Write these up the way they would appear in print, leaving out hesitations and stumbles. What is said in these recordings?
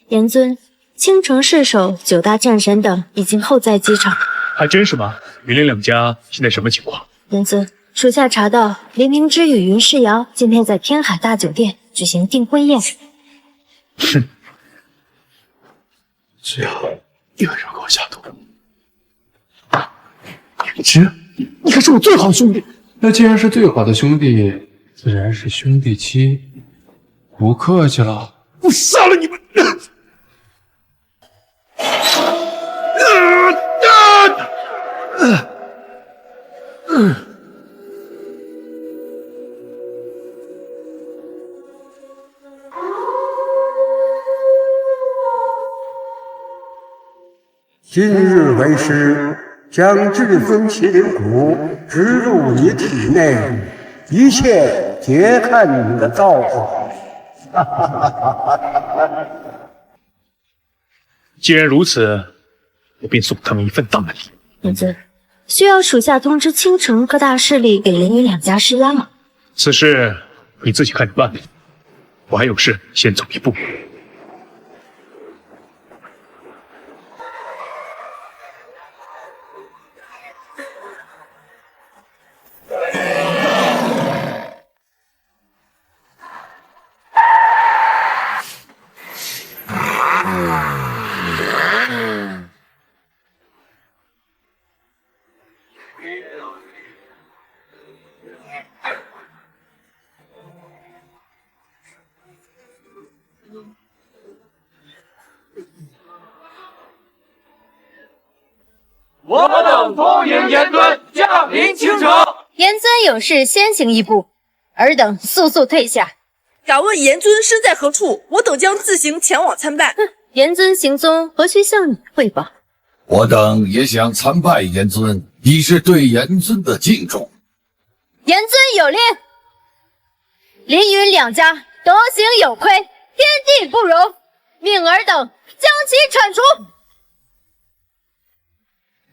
严尊，青城市守、9大战神等已经候在机场。还真是吗？云林两家现在什么情况？严尊，属下查到林明之与云世瑶今天在天海大酒店举行订婚宴。哼，只要有人给我下毒，云之，你可是我最好的兄弟。那既然是最好的兄弟，自然是兄弟妻。不客气了，我杀了你们！今日为师将至尊麒麟骨植入你体内，一切皆看你的造化。既然如此，我便送他们一份大礼。严尊，需要属下通知青城各大势力给林云两家施压吗？此事你自己看着办。我还有事，先走一步。我等恭迎严尊驾临青城。严尊有事先行一步，尔等速速退下。敢问严尊身在何处？我等将自行前往参拜。严尊行踪何须向你汇报？我等也想参拜严尊，以示对严尊的敬重。严尊有令，林云两家德行有亏，天地不容，命尔等将其铲除。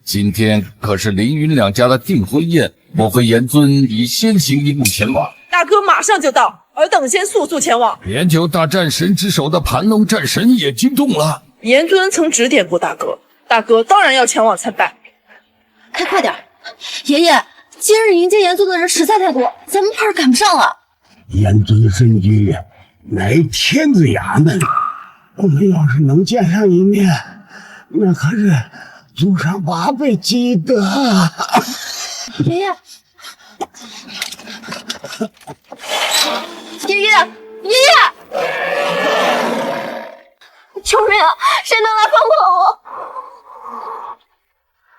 今天可是林云两家的订婚宴，莫非严尊已先行一步前往？大哥马上就到，尔等先速速前往。连9大战神之首的盘龙战神也惊动了。严尊曾指点过大哥，大哥当然要前往参拜。快点，爷爷，今日迎接严尊的人实在太多，咱们怕是赶不上了。严尊身居乃天子衙门，我们要是能见上一面，那可是祖上8辈积德啊！爷爷，爷爷，爷爷，求人啊，谁能来放过我？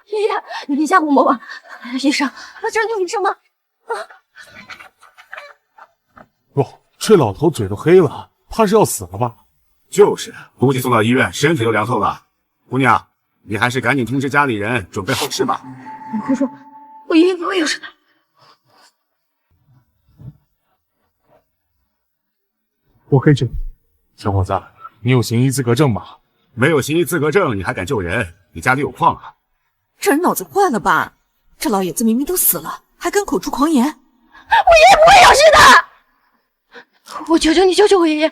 爷爷，你别吓唬我吧。医生，真的有医生吗？哟，这老头嘴都黑了，怕是要死了吧？就是，估计送到医院，身体都凉透了。姑娘，你还是赶紧通知家里人，准备后事吧。你胡说，我爷爷不会有事的。我可以救你，小伙子，你有行医资格证吗？没有行医资格证，你还敢救人？你家里有矿啊？这人脑子坏了吧？这老爷子明明都死了，还敢口出狂言。我爷爷不会有事的，我求求你救救我爷爷。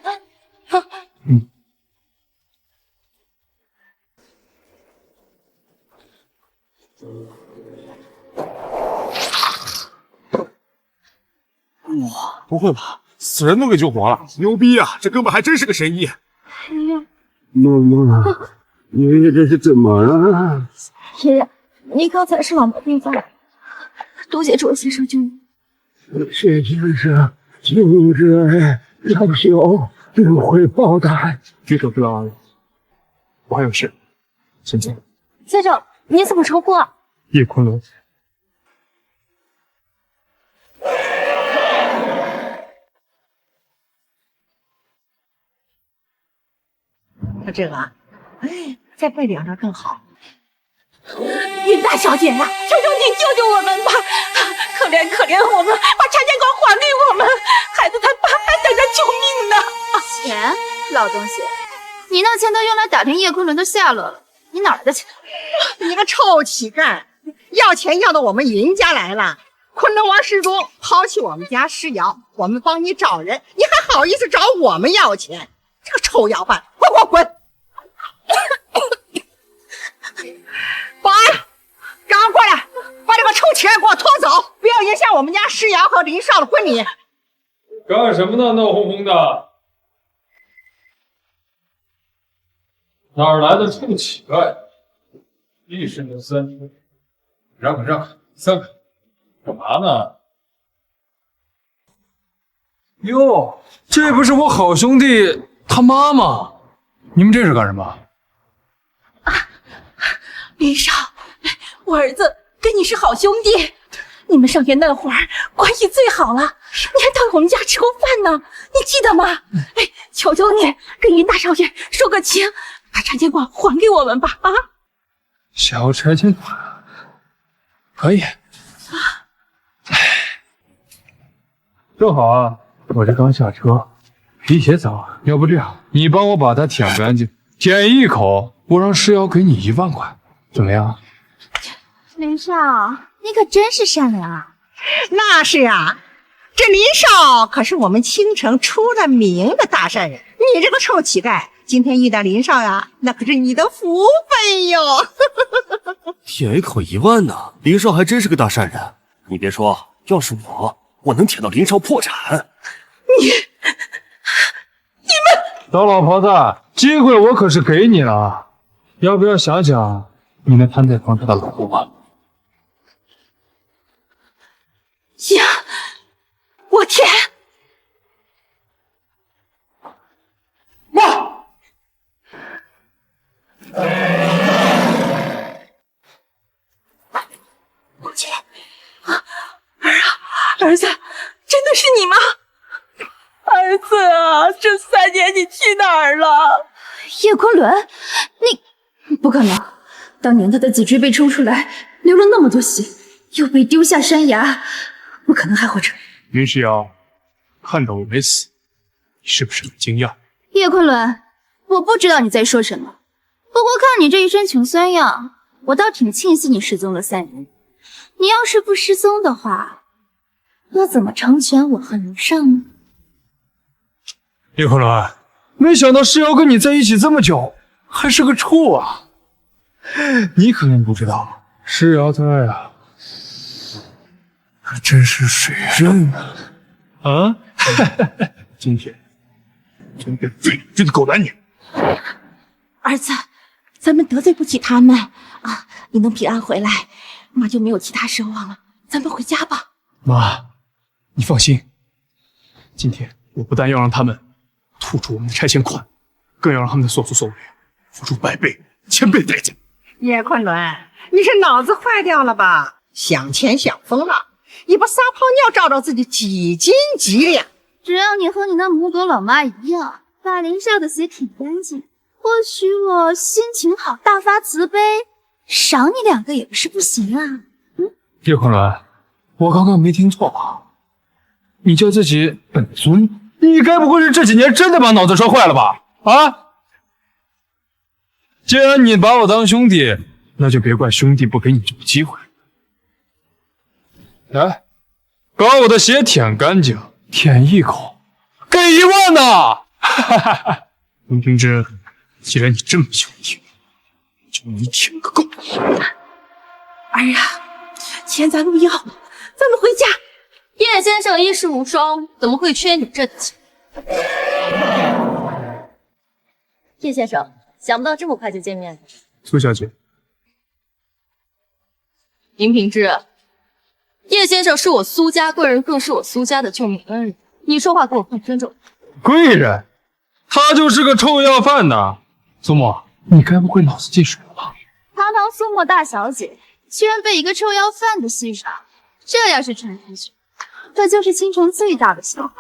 哇，不会吧？死人都给救活了，牛逼啊！这哥们还真是个神医。默默，爷爷这是怎么了？爷爷，你刚才是老毛病犯了，多谢周先生救你。谢先生，今日老朽定会报答。举手之劳，我还有事，先走。先生，你怎么称呼啊？叶昆仑。他这个啊，哎，再备2张更好。云大小姐呀，求求你救救我们吧！可怜可怜我们，把产检馆还给我们，孩子他爸还等着救命呢。钱，老东西，你那钱都用来打听叶昆仑的下落了，你哪来的钱？你个臭乞丐，要钱要到我们云家来了！昆仑王失踪，抛弃我们家尸瑶，我们帮你找人，你还好意思找我们要钱？这个臭要饭，滚滚滚！上我们家诗瑶和林少的婚礼。干什么呢？闹哄哄的，哪儿来的臭乞丐？一身的三分，让开让开，散开！干嘛呢？哟，这不是我好兄弟他妈吗？你们这是干什么？林少，我儿子跟你是好兄弟，你们上学那会儿关系最好了，你还到我们家吃过饭呢，你记得吗？哎，求求你跟云大少爷说个情，把拆迁款还给我们吧！啊，小拆迁款可以。正好啊，我这刚下车，皮鞋脏，要不这样，你帮我把它舔干净，舔一口，我让诗瑶给你1万块，怎么样？林少，你可真是善良啊！那是啊，这林少可是我们青城出了名的大善人。你这个臭乞丐，今天遇到林少呀，那可是你的福分哟！舔一口1万呢，林少还真是个大善人。你别说，要是我能舔到林少破产。你们糟老婆子，机会我可是给你了，要不要想想你那瘫在床上的老公啊？行，我舔。妈！母亲啊，儿子，真的是你吗？儿子啊，这3年你去哪儿了？叶昆仑，你不可能！当年他的脊椎被抽出来，流了那么多血，又被丢下山崖，不可能还活着。云世瑶，看到我没死，你是不是很惊讶？叶昆仑，我不知道你在说什么，不过看你这一身穷酸样，我倒挺庆幸你失踪了3年。你要是不失踪的话，又怎么成全我和林少呢？叶昆仑，没想到诗瑶跟你在一起这么久，还是个处啊！你可能不知道，诗瑶她呀，还真是水润啊！今天真变最理智的狗男女。儿子，咱们得罪不起他们啊！你能平安回来，妈就没有其他奢望了。咱们回家吧。妈，你放心，今天我不但要让他们吐出我们的拆迁款，更要让他们的所作所为付出100倍、1000倍代价。叶昆仑，你是脑子坏掉了吧？想钱想疯了，你不撒泡尿照照自己几斤几两？只要你和你那母狗老妈一样，把林少的血舔干净，或许我心情好，大发慈悲，赏你2个也不是不行啊。叶昆仑，我刚刚没听错吧？你叫自己本尊？你该不会是这几年真的把脑子摔坏了吧？啊！既然你把我当兄弟，那就别怪兄弟不给你这个机会。来，把我的血舔干净，舔一口，给1万呢！哈哈哈！林平之，既然你这么喜欢舔，就你舔个够！儿呀，钱咱们要，咱们回家。叶先生一世无双，怎么会缺你这钱？叶先生，想不到这么快就见面了。苏小姐，林平之，叶先生是我苏家贵人，更是我苏家的救命恩人。你说话给我放尊重。贵人，他就是个臭要饭的。苏沫，你该不会脑子进水了吧？堂堂苏沫大小姐，居然被一个臭要饭的欣赏，这要是传出去，这就是青城最大的笑话。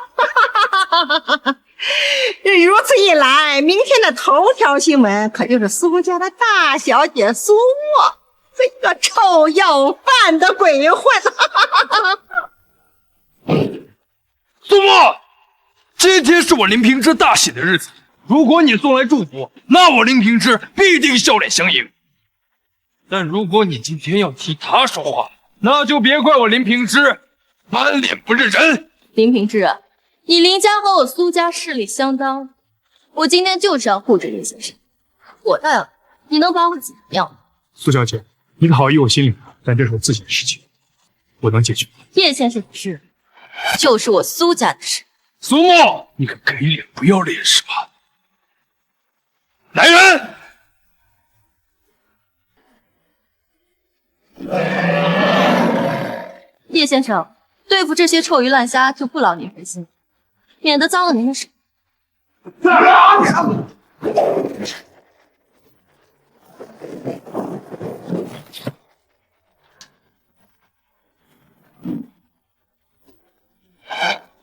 如此一来，明天的头条新闻可就是苏家的大小姐苏沫，这个臭要饭的鬼混。苏沫，今天是我林平之大喜的日子，如果你送来祝福，那我林平之必定笑脸相迎。但如果你今天要替他说话，那就别怪我林平之满脸不认人。林平之，你林家和我苏家势力相当，我今天就是要护着叶先生。我倒要，你能把我怎么样？苏小姐，你的好意我心领了，但这是我自己的事情，我能解决。叶先生的事，就是我苏家的事。苏木，你个给脸不要脸是吧？来人！叶先生，对付这些臭鱼烂虾就不劳您费心，免得脏了您的手。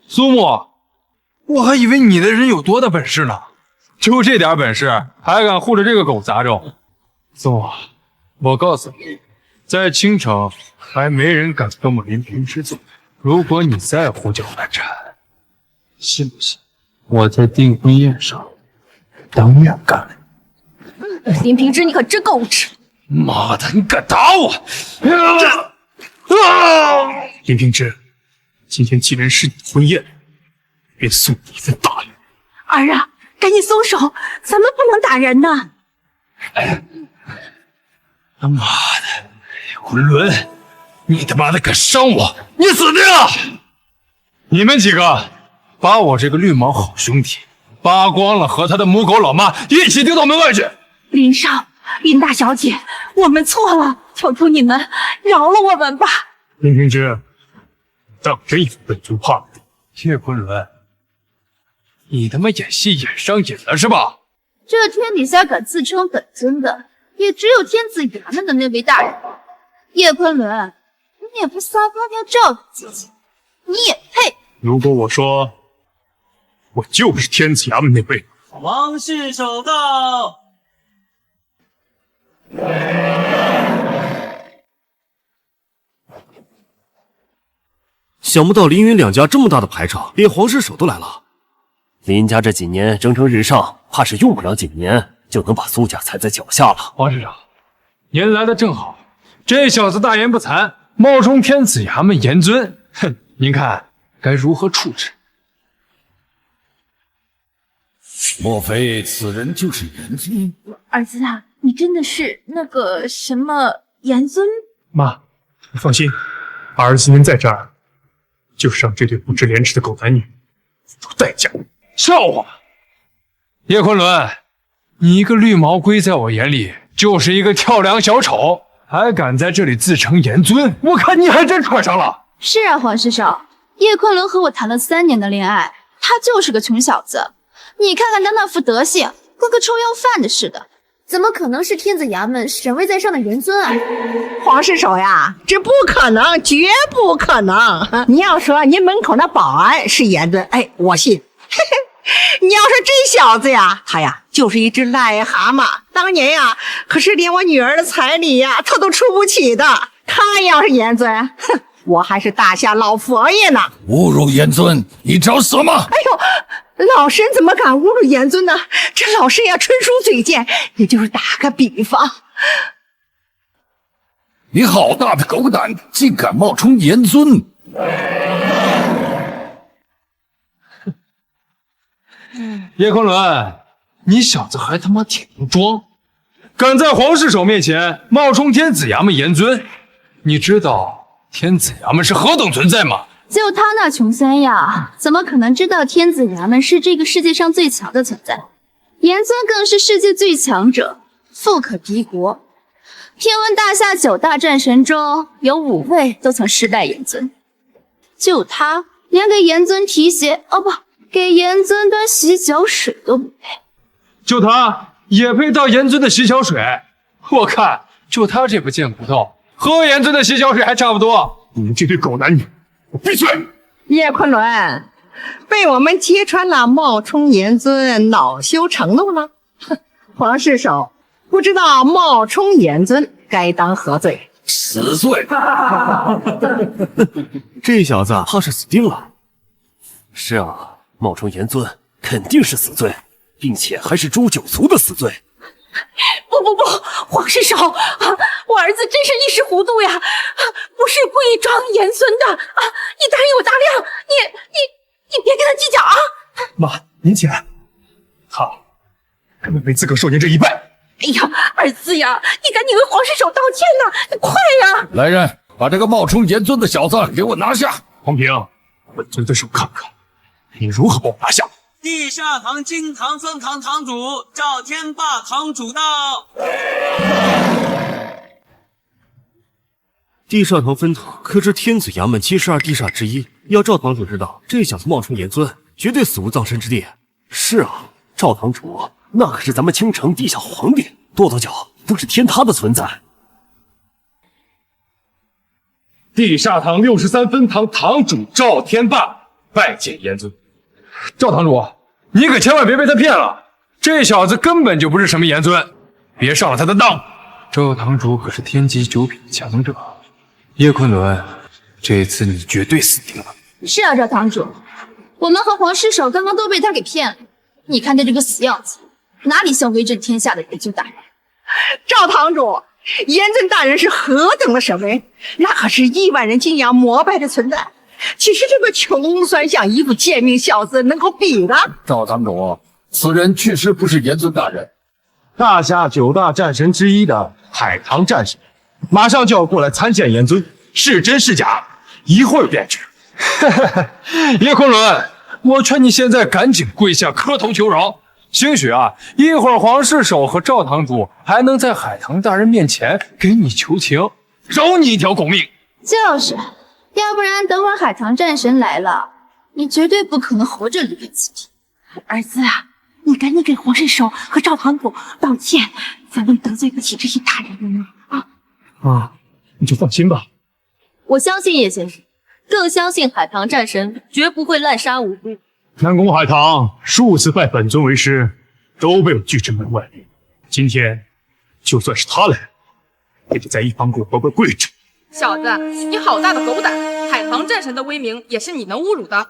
苏木，我还以为你的人有多大本事呢，就这点本事，还敢护着这个狗杂种？苏木，我告诉你，在青城还没人敢跟我林平之走。如果你再胡搅蛮缠，信不信我在订婚宴上当面干了你？林平之，你可真够无耻！妈的，你敢打我！林平之，今天既然是你的婚宴，便送你一份大礼。儿啊，赶紧松手，咱们不能打人呐！他妈的，昆仑，你他妈的敢伤我，你死定了！你们几个把我这个绿毛好兄弟扒光了，和他的母狗老妈一起丢到门外去！林少，林大小姐，我们错了，求求你们饶了我们吧！林平之，当真以为本尊怕你？叶昆仑，你他妈演戏演上瘾了是吧？这天底下敢自称本尊的，也只有天子衙门的那位大人。叶昆仑，你也不撒发条照顾自己，你也配？如果我说我就是天子衙门那位，王氏守到。想不到林云两家这么大的排场，连皇室手都来了。林家这几年蒸蒸日上，怕是用不了几年就能把苏家踩在脚下了。皇室长，您来的正好，这小子大言不惭，冒充天子衙门严尊，哼，您看该如何处置？莫非此人就是严尊？儿子啊，你真的是那个什么严尊？妈，你放心，儿子今天在这儿，就是让这对不知廉耻的狗男女付出代价。笑话！叶昆仑，你一个绿毛龟，在我眼里就是一个跳梁小丑，还敢在这里自称严尊，我看你还真穿上了。是啊，皇室少，叶昆仑和我谈了3年的恋爱，他就是个穷小子。你看看他那副德行，跟个臭要饭的似的，怎么可能是天子衙门审位在上的严尊啊？皇室手呀，这不可能，绝不可能！你要说您门口那保安是严尊，哎，我信。你要说这小子呀，他呀就是一只癞蛤蟆。当年呀，可是连我女儿的彩礼呀，他都出不起的。他要是严尊，哼，我还是大夏老佛爷呢！侮辱严尊，你找死吗？哎呦，老身怎么敢侮辱严尊呢？这老身呀，纯属嘴贱，也就是打个比方。你好大的狗胆，竟敢冒充严尊！叶昆仑，你小子还他妈挺能装，敢在皇室手面前冒充天子衙门严尊，你知道天子衙门是何等存在吗？就他那穷三样，怎么可能知道天子衙门是这个世界上最强的存在？严尊更是世界最强者，富可敌国。听闻大夏9大战神中有5位都曾世代严尊，就他连给严尊提鞋，哦不，给严尊端洗脚水都不配。就他也配倒严尊的洗脚水？我看就他这副贱骨头，喝严尊的洗脚水还差不多。你们这对狗男女，我闭嘴！叶昆仑被我们揭穿了冒充严尊，恼羞成怒了。哼，皇室手不知道冒充严尊该当何罪？死罪！这小子怕是死定了。是啊，冒充严尊肯定是死罪，并且还是诛九族的死罪。不，皇室手啊，我儿子真是一时糊涂呀，不是故意装严尊的啊！你大人有大量，你别跟他计较啊！妈，您起来，他根本没资格受您这一拜。哎呀，儿子呀，你赶紧为皇室手道歉呐！快呀！来人，把这个冒充严尊的小子给我拿下！黄平，本尊的手看看，你如何把我拿下？地下堂金堂分堂堂主赵天霸堂主到。地下堂分堂可是天子衙门72地煞之一，要赵堂主知道这小子冒充严尊，绝对死无葬身之地。是啊，赵堂主那可是咱们青城地下皇帝，跺跺脚不是天塌的存在。地下堂63分堂堂主赵天霸拜见严尊。赵堂主，你可千万别被他骗了，这小子根本就不是什么严尊，别上了他的当。赵堂主可是天级9品强者，叶昆仑，这次你绝对死定了。是啊，赵堂主，我们和黄尸首刚刚都被他给骗了。你看他这个死样子，哪里像威震天下的严尊大人？赵堂主，严尊大人是何等的神威，那可是亿万人敬仰膜拜的存在。岂是这个穷酸像一副贱命小子能够比的？赵堂主，此人确实不是严尊大人，大夏9大战神之一的海棠战神，马上就要过来参见严尊，是真是假，一会儿便知。叶昆仑，我劝你现在赶紧跪下磕头求饶，兴许啊，一会儿黄尸首和赵堂主还能在海棠大人面前给你求情，饶你一条狗命。就是，要不然等会儿海棠战神来了，你绝对不可能活着离开此地。儿子啊，你赶紧给黄尸首和赵堂主道歉，咱们得罪不起这些大人了啊！你就放心吧。我相信叶先生，更相信海棠战神绝不会滥杀无辜。南宫海棠数次拜本尊为师，都被我拒之门外。今天就算是他来，也得在一旁给我乖乖跪着。小子，你好大的狗胆！海棠战神的威名也是你能侮辱的。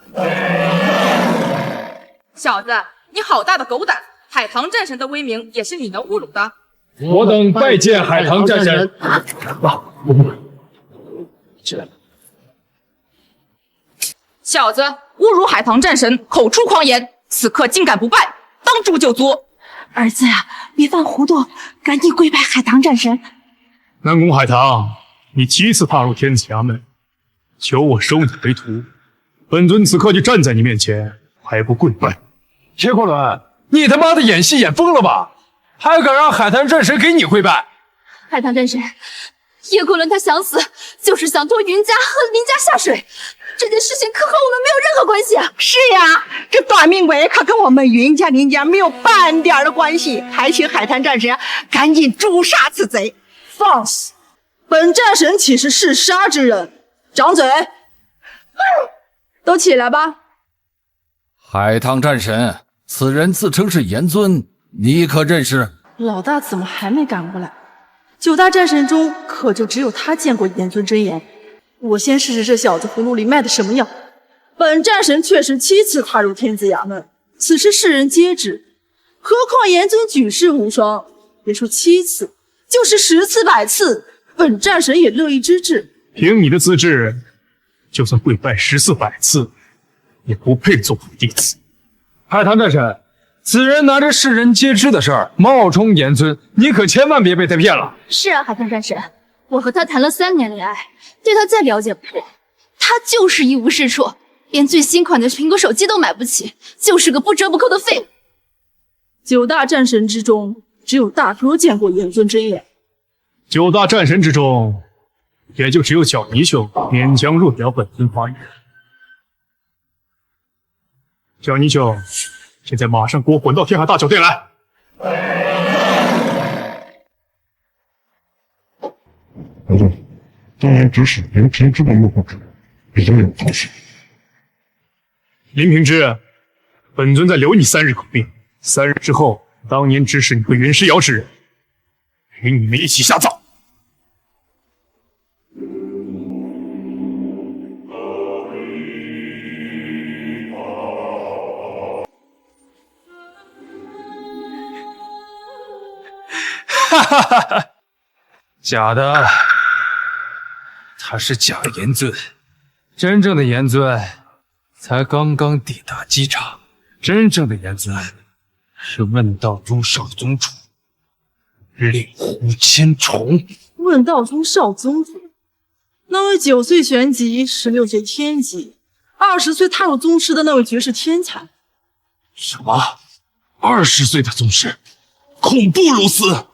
小子，你好大的狗胆！海棠战神的威名也是你能侮辱的。我等拜见海棠战神。我不会。起来吧。小子，侮辱海棠战神，口出狂言，此刻竟敢不拜，当诛就诛！儿子啊，别犯糊涂，赶紧跪拜海棠战神。南宫海棠，你7次踏入天子衙门，求我收你为徒，本尊此刻就站在你面前，还不跪拜？叶昆仑，你他妈的演戏演疯了吧？还敢让海棠战神给你跪拜？海棠战神，叶昆仑他想死，就是想拖云家和林家下水。这件事情可和我们没有任何关系啊！是呀，这短命鬼可跟我们云家林家没有半点的关系，还请海棠战神赶紧诛杀此贼。放肆！本战神岂是嗜杀之人？掌嘴！都起来吧！海棠战神，此人自称是严尊，你可认识？老大怎么还没赶过来？9大战神中可就只有他见过严尊真言。我先试试这小子葫芦里卖的什么药。本战神确实7次踏入天子衙门，此事世人皆知。何况严尊举世无双，别说7次，就是10次100次，本战神也乐意之至。凭你的资质，就算跪拜10次100次，也不配做我弟子。海棠战神，此人拿着世人皆知的事儿冒充严尊，你可千万别被他骗了。是啊，海棠战神，我和他谈了3年恋爱，对他再了解不过。他就是一无是处，连最新款的苹果手机都买不起，就是个不折不扣的废物。9大战神之中，只有大哥见过严尊真眼。9大战神之中，也就只有小泥鳅勉强入得了本尊法眼。小泥鳅，现在马上给我滚到天海大酒店来！儿子，当年指使林平之的幕后主人，比较有头绪。林平之，本尊再留你3日口命，3日之后，当年指使你回云尸窑之人，与你们一起下葬。哈哈哈哈！假的，他是假严尊，真正的严尊才刚刚抵达机场。真正的严尊是问道中少宗主，令狐千重。问道中少宗主，那位9岁旋即，16岁天机，20岁踏入宗师的那位绝世天才。什么？20岁的宗师，恐怖如斯！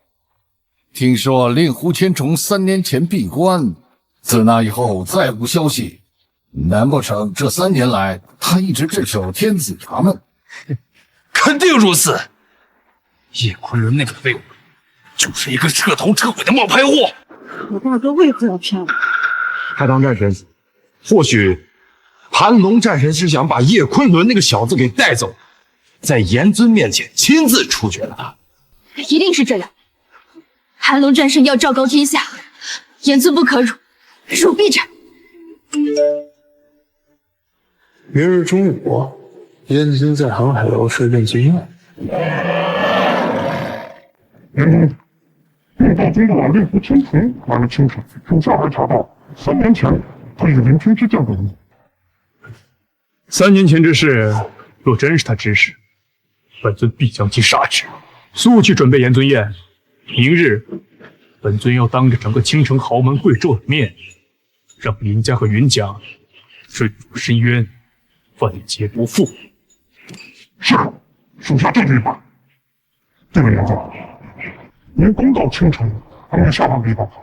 听说令狐千重3年前闭关，自那以后再无消息。难不成这3年来他一直镇守天子衙门？肯定如此。叶昆仑那个废物，就是一个彻头彻尾的冒牌货。我大哥为何要骗我？海棠战神，或许盘龙战神是想把叶昆仑那个小子给带走，在炎尊面前亲自处决了他。一定是这样。盘龙战神要昭告天下，炎尊不可辱，辱必斩。明日中午，燕京在航海楼设任军宴。遇到中的令狐千重还没清楚，属下还查到3年前他与林平之间的人。 3年前之事，若真是他指使，本尊必将其杀之。速去准备炎尊宴，明日本尊要当着整个青城豪门贵胄的面，让林家和云家坠入深渊，万劫不复。是，属下这就办。这位爷子，您刚到青城，还没下完没办法。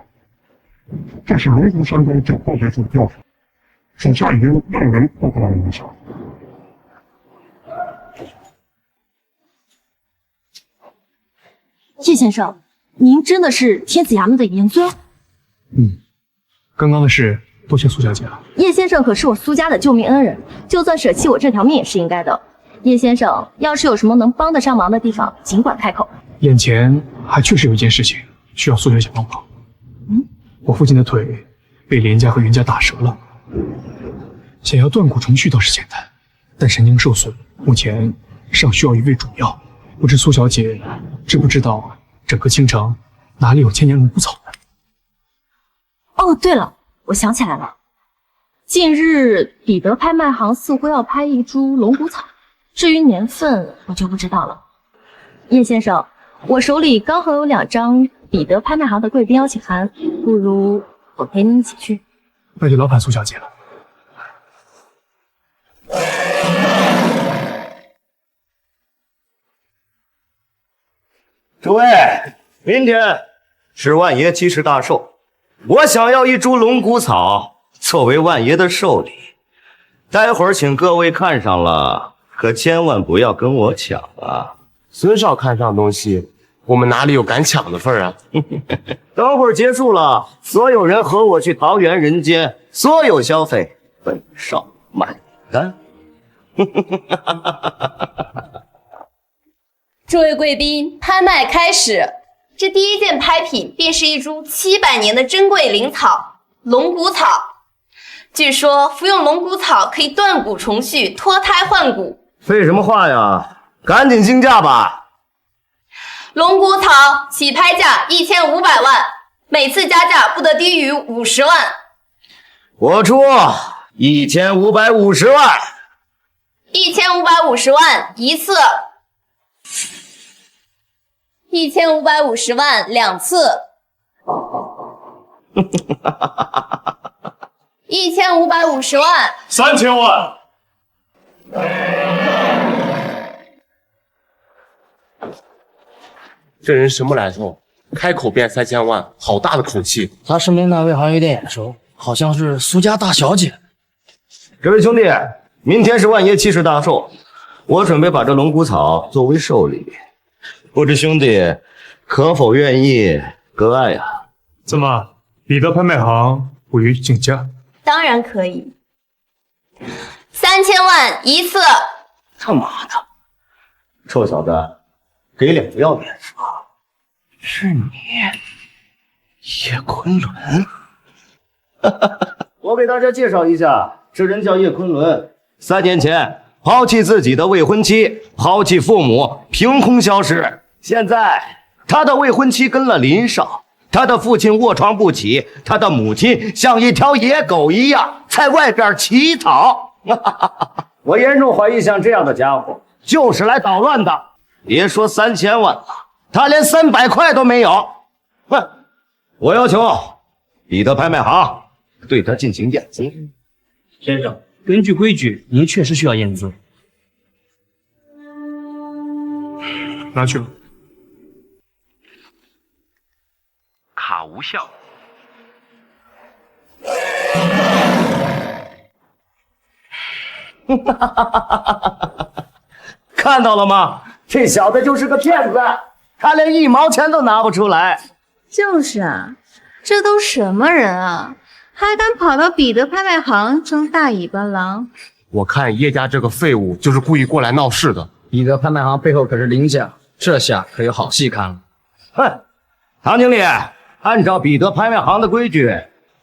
这是龙湖山庄9号别墅的调查，属下已经让人报告了您一下。 叶先生，您真的是天子衙门的严尊？刚刚的事，多谢苏小姐了。叶先生可是我苏家的救命恩人，就算舍弃我这条命也是应该的。叶先生，要是有什么能帮得上忙的地方，尽管开口。眼前还确实有一件事情需要苏小姐帮忙。我父亲的腿被连家和云家打折了，想要断骨重续倒是简单，但神经受损，目前尚需要一味主药。不知苏小姐知不知道整个青城哪里有千年龙骨草呢？哦，对了，我想起来了，近日彼得拍卖行似乎要拍一株龙骨草，至于年份我就不知道了。叶先生，我手里刚好有2张彼得拍卖行的贵宾邀请函，不如我陪您一起去。那就劳烦苏小姐了。 诸位，明天是万爷7世大寿，我想要一株龙骨草作为万爷的寿礼。待会儿请各位看上了，可千万不要跟我抢啊！孙少看上东西，我们哪里有敢抢的份啊？等会儿结束了，所有人和我去桃源人间，所有消费本少买单。诸位贵宾，拍卖开始。这第一件拍品便是一株700年的珍贵灵草——龙骨草。据说服用龙骨草可以断骨重续、脱胎换骨。废什么话呀！赶紧竞价吧！龙骨草起拍价1500万，每次加价不得低于50万。我出1550万。1550万一次。 1550万2次，1550万3000万。这人什么来头？开口便3000万，好大的口气！他身边那位好像有点眼熟，好像是苏家大小姐。各位兄弟，明天是万爷7世大寿，我准备把这龙骨草作为寿礼。 不知兄弟可否愿意割爱呀？怎么，彼得拍卖行不允许竞价？当然可以，3000万一次。他妈的，臭小子，给脸不要脸是吧？是你，叶昆仑。我给大家介绍一下，这人叫叶昆仑，3年前抛弃自己的未婚妻，抛弃父母，凭空消失。 现在，他的未婚妻跟了林少，他的父亲卧床不起，他的母亲像一条野狗一样在外边乞讨。我严重怀疑，像这样的家伙就是来捣乱的。别说3000万了，他连300块都没有。哼！我要求彼得拍卖行对他进行验资。先生，根据规矩，您确实需要验资。拿去吧。卡无效。看到了吗？这小子就是个骗子，他连1毛钱都拿不出来。就是啊，这都什么人啊，还敢跑到彼得拍卖行装大尾巴狼？我看叶家这个废物就是故意过来闹事的。彼得拍卖行背后可是林家，这下可有好戏看了。哼，唐经理，按照彼得拍卖行的规矩，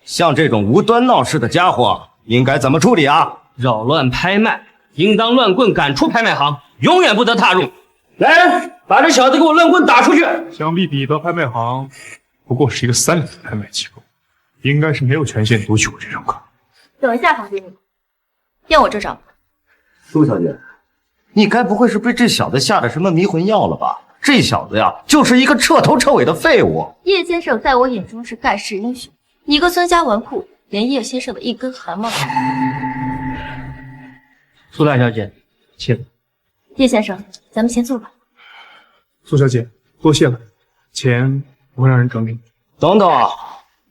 像这种无端闹事的家伙，应该怎么处理啊？扰乱拍卖，应当乱棍赶出拍卖行，永远不得踏入。来人，把这小子给我乱棍打出去！想必彼得拍卖行不过是一个3流的拍卖机构，应该是没有权限读取我这张卡。等一下，唐经理，验我这张。苏小姐，你该不会是被这小子下的什么迷魂药了吧？这小子呀，就是一个彻头彻尾的废物。叶先生在我眼中是盖世英雄，你个孙家纨绔，连叶先生的一根汗毛都没有。苏大小姐，请。叶先生，咱们先坐吧。苏小姐，多谢了，钱我会让人整理。等等，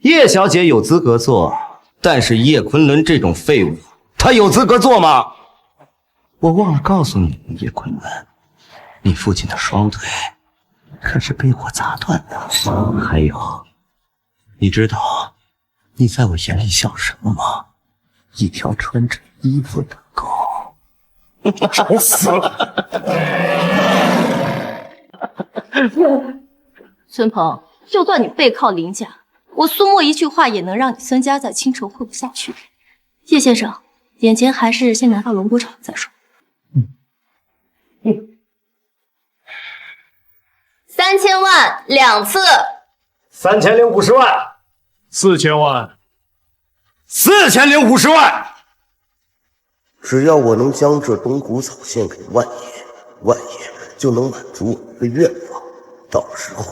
叶小姐有资格做，但是叶昆仑这种废物，他有资格做吗？我忘了告诉你，叶昆仑，你父亲的双腿可是被我砸断的。还有，你知道你在我眼里像什么吗？一条穿着衣服的狗。吵死了！孙鹏，就算你背靠林家，我苏沫一句话也能让你孙家在青城混不下去。叶先生，眼前还是先拿到龙骨场再说。3000万2次3050万，4000万，4050万。只要我能将这龙骨草献给万爷，万爷就能满足我的愿望。到时候，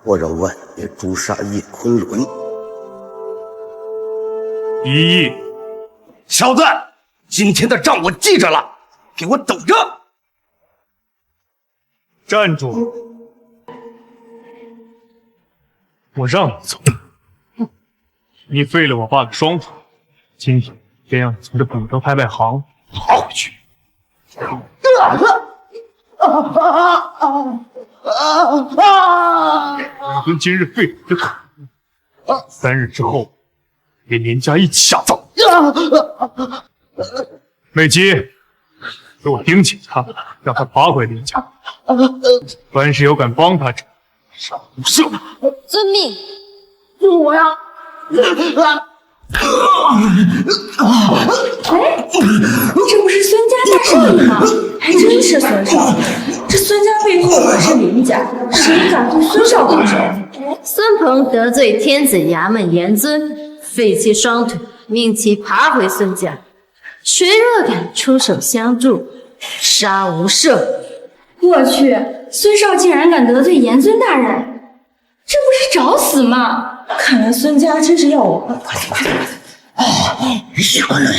我让万爷诛杀叶昆仑。1亿，小子，今天的账我记着了，给我等着！站住！我让你走，你废了我爸的双腿，今天便让你从这彼得拍卖行爬回去。本尊今日废了你的腿，3日之后连林家一起下葬。美姬，给我盯紧他，让他爬回林家。凡是有敢帮他者，杀无赦。遵命。救我呀！哎，这不是孙家大少爷吗？还真是孙少，这孙家背后可是林家，谁敢对孙少动手？孙鹏得罪天子衙门严尊，废其双腿，命其爬回孙家。谁若敢出手相助，杀无赦！我去，孙少竟然敢得罪严尊大人，这不是找死吗？看来孙家真是要我们。叶昆仑，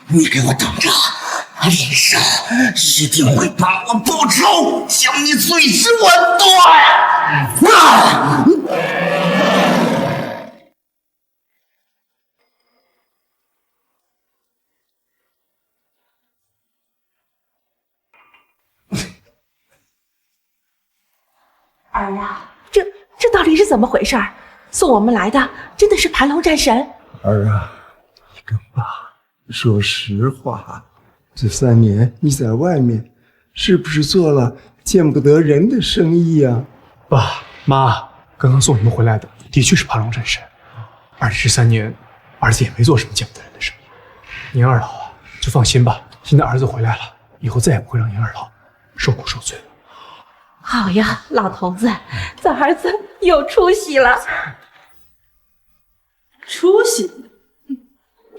你给我等着，林少一定会帮我报仇，将你碎尸万段！儿啊，这到底是怎么回事？送我们来的真的是盘龙战神？儿啊，你跟爸说实话，这3年你在外面是不是做了见不得人的生意呀？爸妈，刚刚送你们回来的的确是盘龙战神，而且这3年儿子也没做什么见不得人的生意。您二老啊，就放心吧，现在儿子回来了，以后再也不会让您二老受苦受罪了。好呀，老头子，咱儿子有出息了。出息？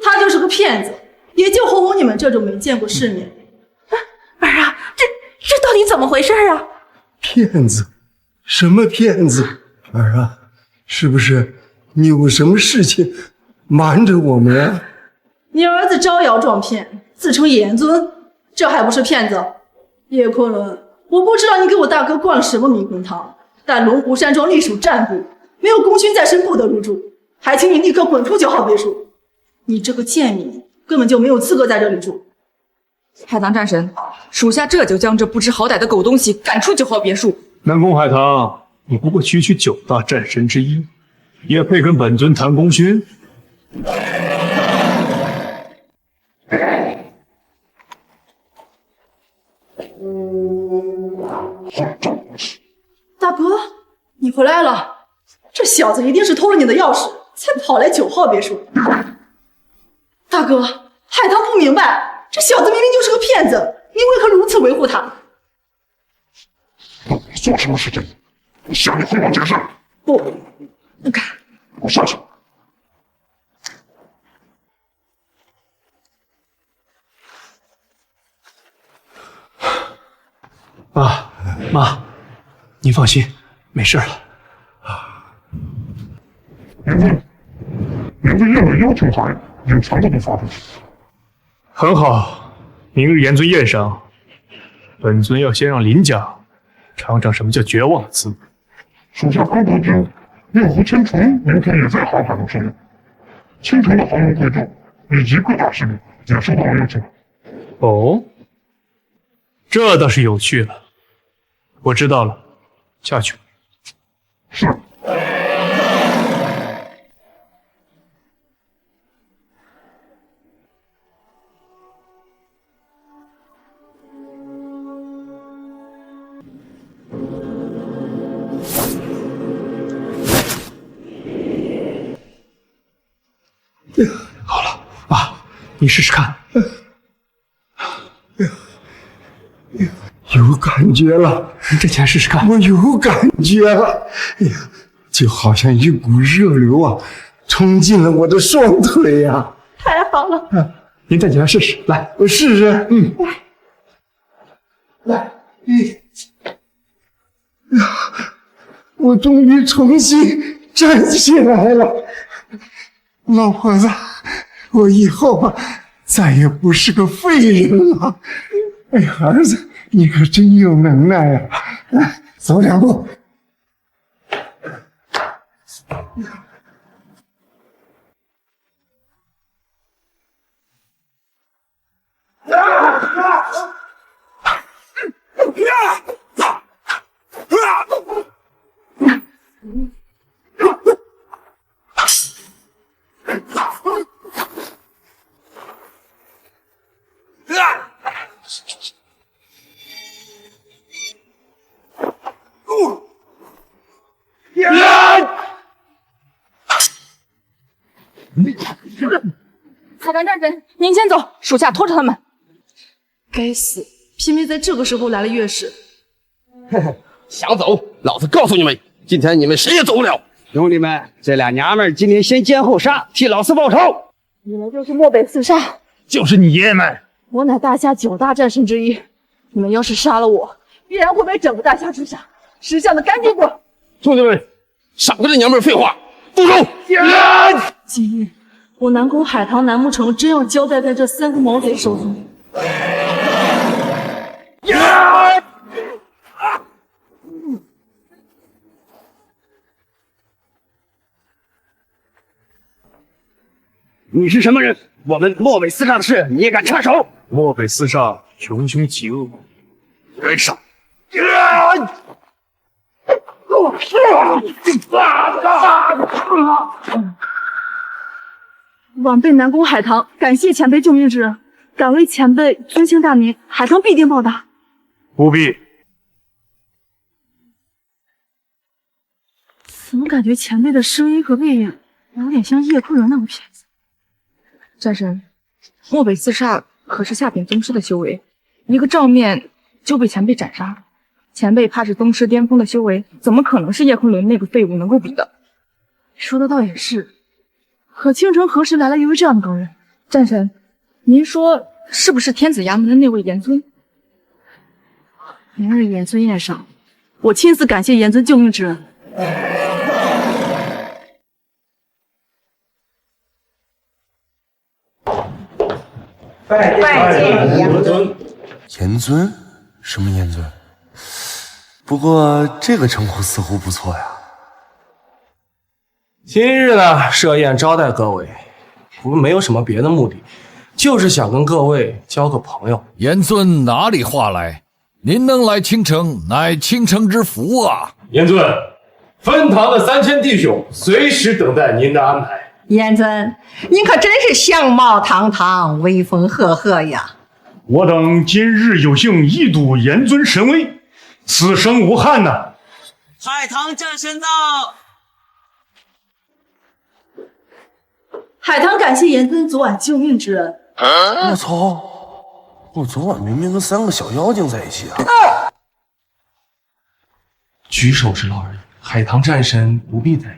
他就是个骗子，也就哄哄你们这种没见过世面。儿啊，这到底怎么回事啊？骗子？什么骗子？儿啊，是不是你有什么事情瞒着我们啊？你儿子招摇撞骗，自称严尊，这还不是骗子？叶昆仑，我不知道你给我大哥灌了什么迷魂汤，但龙湖山庄隶属战部，没有功勋在身不得入住，还请你立刻滚出9号别墅。你这个贱民根本就没有资格在这里住。海棠战神，属下这就将这不知好歹的狗东西赶出9号别墅。南宫海棠，你不过区区9大战神之一，也配跟本尊谈功勋？大哥，你回来了，这小子一定是偷了你的钥匙，才跑来9号别墅。大哥，海棠不明白，这小子明明就是个骗子，你为何如此维护他？你做什么事情？你想你回我解释？不，你看，我下去。爸妈，您放心，没事了。严尊宴的邀请函隐藏的都发出去。很好，明日严尊宴上，本尊要先让林家尝尝什么叫绝望的滋味。属下刚得知，月湖千重明天也在航海中上任，青城的豪门贵胄以及各大势力也收到了邀请。哦，这倒是有趣了。我知道了，下去。是。好了，爸，你试试看。有感觉了，你站起来试试看。我有感觉了，哎呀，就好像一股热流啊，冲进了我的双腿呀！太好了，您站起来试试，来，我试试。来，我终于重新站起来了。老婆子，我以后啊，再也不是个废人了。哎呀，儿子，你可真有能耐呀！来，走2步。海棠战神，您先走，属下拖着他们。该死，偏偏在这个时候来了月氏。想走，老子告诉你们，今天你们谁也走不了。兄弟们，这俩娘们今天先奸后杀，替老四报仇。你们就是漠北四杀，就是你爷爷们。我乃大夏9大战神之一，你们要是杀了我，必然会被整个大夏诛杀。识相的赶紧滚！兄弟们，少跟这娘们废话，动手！今日我南宫海棠难不成真要交代在这3个毛贼手中？你是什么人？我们漠北四煞的事，你也敢插手？漠北四煞穷凶极恶，人少。晚辈南宫海棠感谢前辈救命之恩，敢为前辈尊姓大名，海棠必定报答。不必。怎么感觉前辈的声音和背影有点像叶昆仑那个骗子？战神，漠北四煞可是下品宗师的修为，一个照面就被前辈斩杀。前辈怕是宗师巅峰的修为，怎么可能是叶昆仑那个废物能够比的？说的倒也是，可倾城何时来了一位这样的高人？战神，您说是不是天子衙门的那位严尊？明日严尊宴上，我亲自感谢严尊救命之恩。拜见严尊。严尊？什么严尊？不过这个称呼似乎不错呀。今日呢，设宴招待各位，不过没有什么别的目的，就是想跟各位交个朋友。严尊哪里话来？您能来倾城，乃倾城之福啊！严尊，分堂的3000弟兄随时等待您的安排。严尊，您可真是相貌堂堂，威风赫赫呀！我等今日有幸一睹严尊神威，此生无憾呐！海棠战神到。海棠感谢严尊昨晚救命之恩。我操！我昨晚明明跟3个小妖精在一起啊！举手之劳而已，海棠战神不必在意。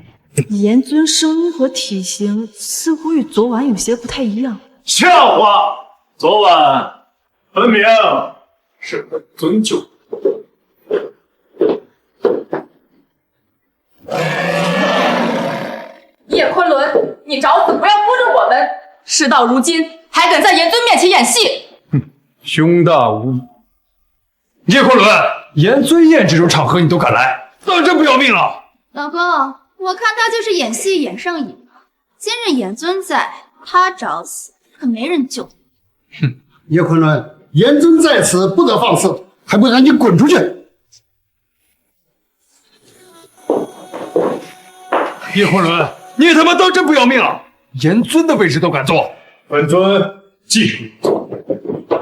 严尊声音和体型似乎与昨晚有些不太一样。笑话！昨晚分明是本尊救。叶昆仑，你找死不要扶着我们！事到如今，还敢在严尊面前演戏？胸大无疑。叶昆仑，严尊宴这种场合你都敢来，当真不要命了！老公，我看他就是演戏演上瘾了。今日严尊在，他找死可没人救。叶昆仑，严尊在此，不得放肆，还不赶紧滚出去！叶昆仑，你他妈当真不要命了？严尊的位置都敢坐，本尊记住你。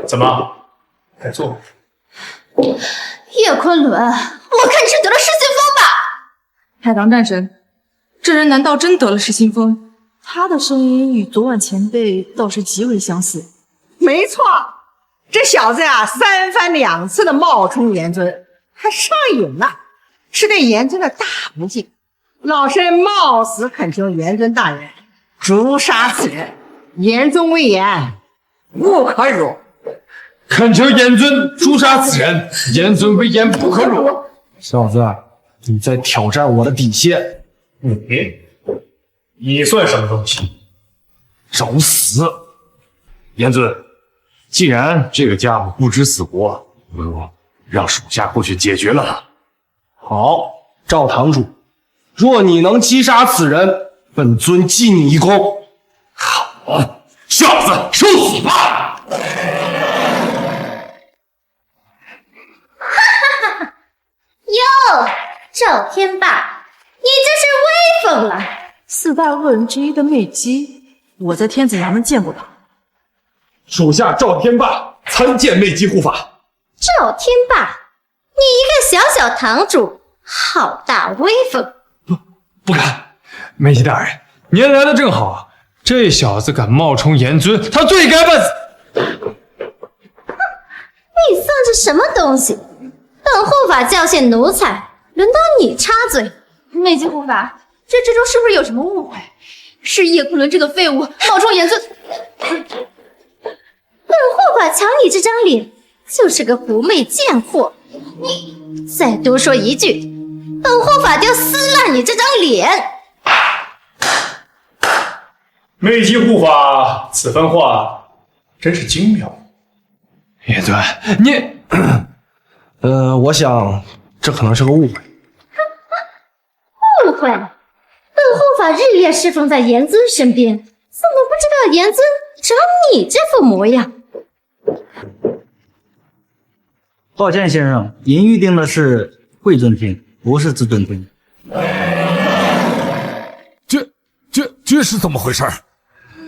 怎么，该坐？叶昆仑，我看你是得了失心疯吧？海棠战神，这人难道真得了失心疯？他的声音与昨晚前辈倒是极为相似。没错，这小子呀，3番2次的冒充严尊，还上瘾了，是对严尊的大不敬。老身冒死恳求严尊大人诛杀此人，严尊威严，不可辱。恳求严尊诛杀此人，严尊威严不可辱。小子，你在挑战我的底线。你算什么东西？找死！严尊，既然这个家伙不知死活，让属下过去解决了他。好，赵堂主，若你能击杀此人，本尊记你一功。好，小子，受死吧！哟，赵天霸，你这是威风了！4大恶人之一的魅姬，我在天子衙门见过他。属下赵天霸参见魅姬护法。赵天霸，你一个小小堂主，好大威风！不敢，魅姬大人，您来的正好，这小子敢冒充严尊，他罪该万死。你算是什么东西？本护法教训奴才，轮到你插嘴？魅姬护法，这之中是不是有什么误会？是叶昆仑这个废物冒充严尊。本护法瞧你这张脸，就是个狐媚贱货。你再多说一句，本护法就撕烂你这张脸！魅姬护法，此番话真是精妙。叶尊，你，我想这可能是个误会。误会？本护法日夜侍奉在严尊身边，怎么不知道严尊长你这副模样？抱歉，先生，您预定的是贵尊厅，不是至尊厅。这是怎么回事？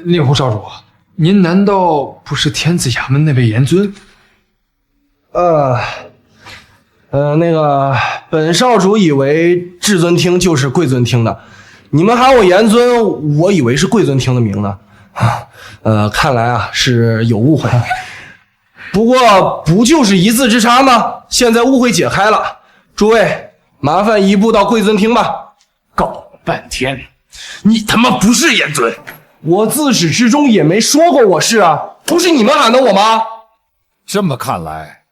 令狐少主，您难道不是天子衙门那位严尊？那个，本少主以为至尊厅就是贵尊厅的，你们喊我严尊，我以为是贵尊厅的名呢。看来啊是有误会。不过不就是一字之差吗？现在误会解开了，诸位麻烦移步到贵尊厅吧。搞了半天，你他妈不是严尊！我自始至终也没说过我是啊，不是你们喊的我吗？这么看来，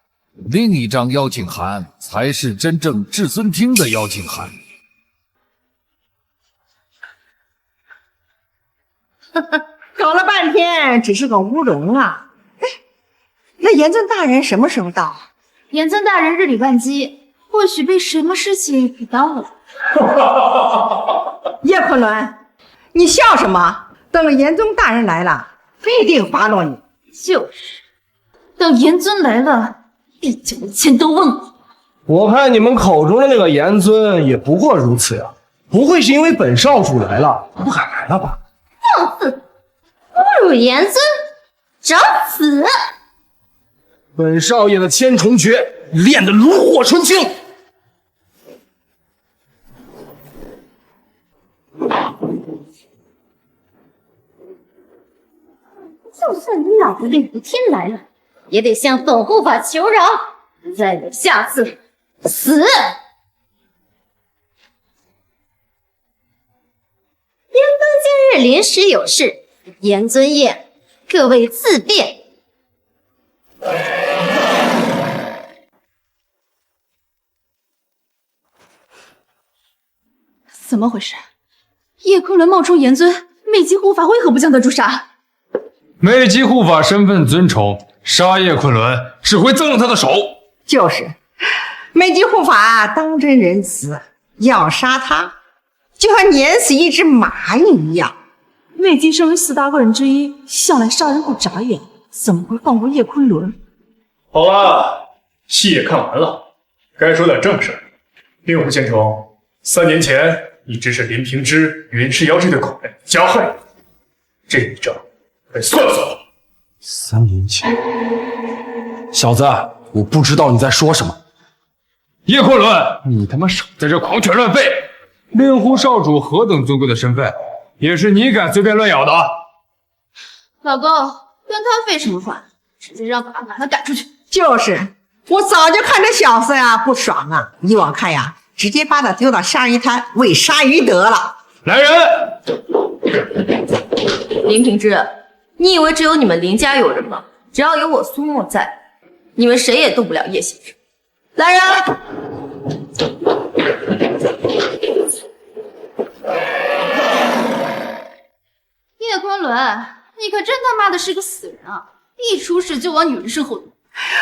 另一张邀请函才是真正至尊厅的邀请函。搞了半天只是个乌龙啊！严尊大人什么时候到？严尊大人日理万机，或许被什么事情给耽误了。叶昆仑，你笑什么？等严尊大人来了，必定发落你。就是，等严尊来了，必将一切都忘了。我看你们口中的那个严尊也不过如此呀，不会是因为本少主来了不敢来了吧？放肆！侮辱严尊，找死！本少爷的千重诀练得炉火纯青。就算你老子令狐天来了，也得向本护法求饶，再有下次，死！边锋今日临时有事，严尊宴，各位自便。怎么回事？叶昆仑冒充严尊，魅姬护法为何不将他诛杀？魅姬护法身份尊崇，杀叶昆仑只会赠了他的手。就是，魅姬护法当真仁慈，要杀他，就像碾死一只蚂蚁一样。魅姬身为4大恶人之一，向来杀人不眨眼，怎么会放过叶昆仑？好了，戏也看完了，该说点正事。令狐千重，3年前你指使林平之、云世瑶这对狗人加害你，这一账该算算了。3年前，小子，我不知道你在说什么。叶昆仑，你他妈少在这狂犬乱吠！令狐少主何等尊贵的身份，也是你敢随便乱咬的？老公，跟他废什么话？直接让法把他赶出去。就是，我早就看这小子呀不爽啊！依我看呀，直接把他丢到鲨鱼滩喂鲨鱼得了。来人！林平之，你以为只有你们林家有人吗？只要有我苏沫在，你们谁也动不了叶先生。来人！叶昆仑，你可真他妈的是个死人啊！一出事就往女人身后躲。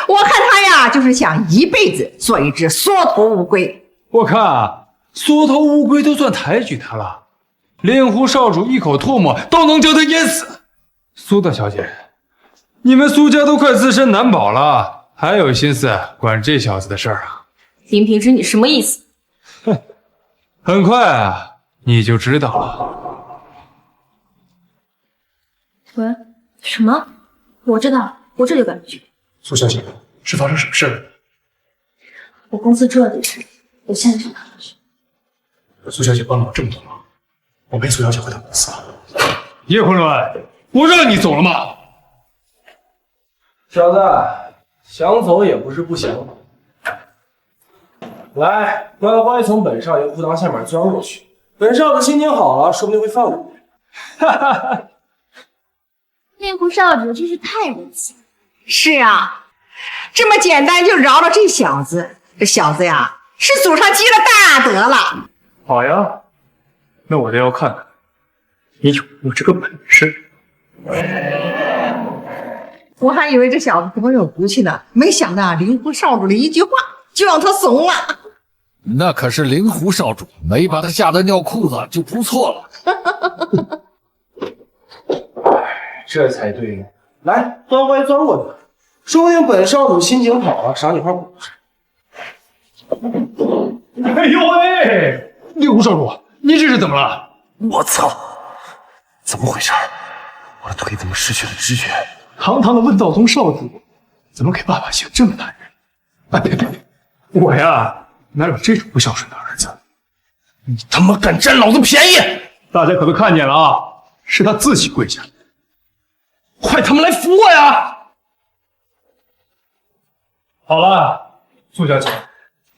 我看他呀，就是想一辈子做一只缩头乌龟。我看缩头乌龟都算抬举他了，令狐少主一口唾沫都能将他淹死。苏大小姐，你们苏家都快自身难保了，还有心思管这小子的事儿啊？林平之，你什么意思？哼，很快啊，你就知道了。喂，什么？我知道，我这就赶过去。苏小姐，是发生什么事了？我公司出了点事，我现在就赶过去。苏小姐帮了我这么多忙，我陪苏小姐回到公司了。叶昆仑，我让你走了吗？小子，想走也不是不行。来，乖乖从本少爷裤裆下面钻过去。本少子心情好了，说不定会放过你。哈哈哈！令狐少主真是太仁慈了。是啊，这么简单就饶了这小子。这小子呀，是祖上积了大德了。好呀，那我倒要看看你有没有这个本事。我还以为这小子多有骨气呢，没想到灵狐少主的一句话就让他怂了。那可是灵狐少主，没把他吓得尿裤子就不错了。这才对呢。来，乖乖钻过去，说不定本少主心情好了，赏你块果实。哎呦喂，令狐少主，你这是怎么了？我操，怎么回事？我的腿怎么失去了知觉？堂堂的问道宗少主，怎么给爸爸姓这么男人？哎，别，我呀，哪有这种不孝顺的儿子？你他妈敢占老子便宜！大家可都看见了啊，是他自己跪下。快他妈来扶我呀！好了，苏小姐，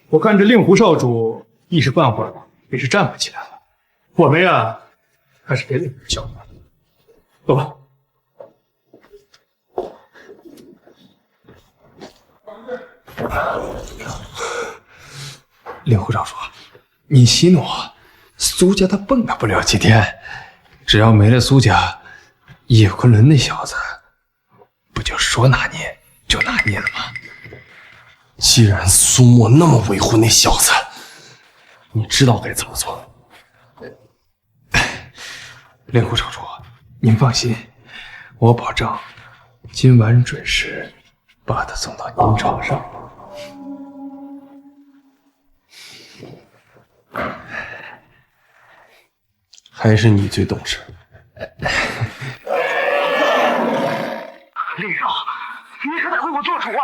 我看这令狐少主一时半会儿也是站不起来了。我们呀，还是别领这笑话了。走吧。令狐少主，你息怒，苏家他蹦跶不了几天，只要没了苏家，叶昆仑那小子不就说拿捏就拿捏了吗？既然苏沫那么维护那小子，你知道该怎么做。令狐少主，您放心，我保证今晚准时把他送到您床上。还是你最懂事。令少，你可得为我做主啊！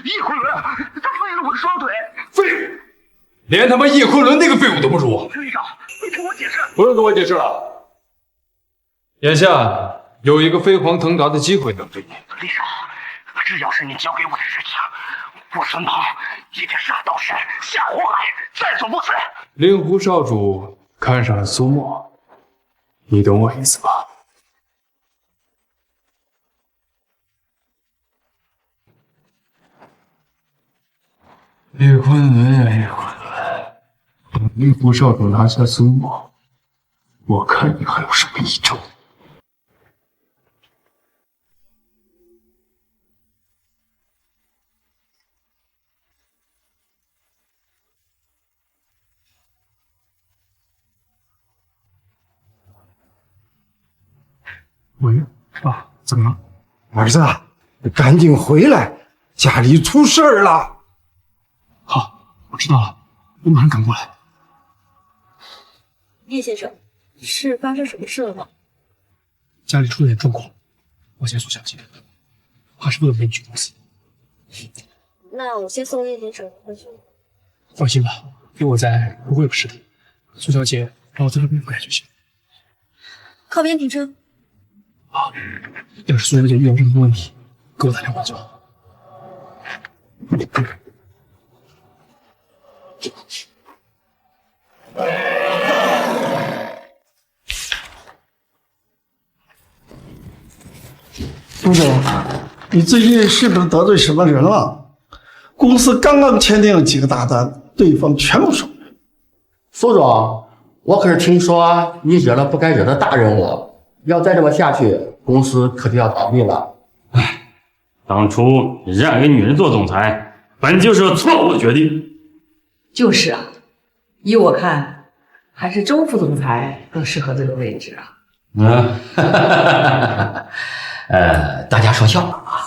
叶昆仑，他废了我的双腿。废物，连他妈叶昆仑那个废物都不如。令少，你听我解释。不用跟我解释了。眼下有一个飞黄腾达的机会等着你。令少，只要是你交给我的事情，我孙鹏一定杀到山下火海，在所不辞。令狐少主看上了苏沫，你懂我意思吧？叶昆仑呀，叶昆仑，等令狐少主拿下苏沫，我看你还有什么一招。喂，爸，怎么了？儿子，你赶紧回来，家里出事儿了。好，我知道了，我马上赶过来。叶先生，是发生什么事了吗？家里出了点状况，我先送小姐，怕是为了没去公司。那我先送叶先生回去。放心吧，有我在，不会有事的。苏小姐，让我在这边回来就行。靠边停车。好，要是苏小姐遇到任何问题，给我打电话就好。苏总，你最近是不是得罪什么人了？公司刚刚签订了几个大单，对方全部收了。苏总，我可是听说你惹了不该惹的大人物，要再这么下去，公司可就要倒闭了。当初让一个女人做总裁，本就是个错误的决定。就是啊，依我看，还是周副总裁更适合这个位置啊。大家说笑了啊。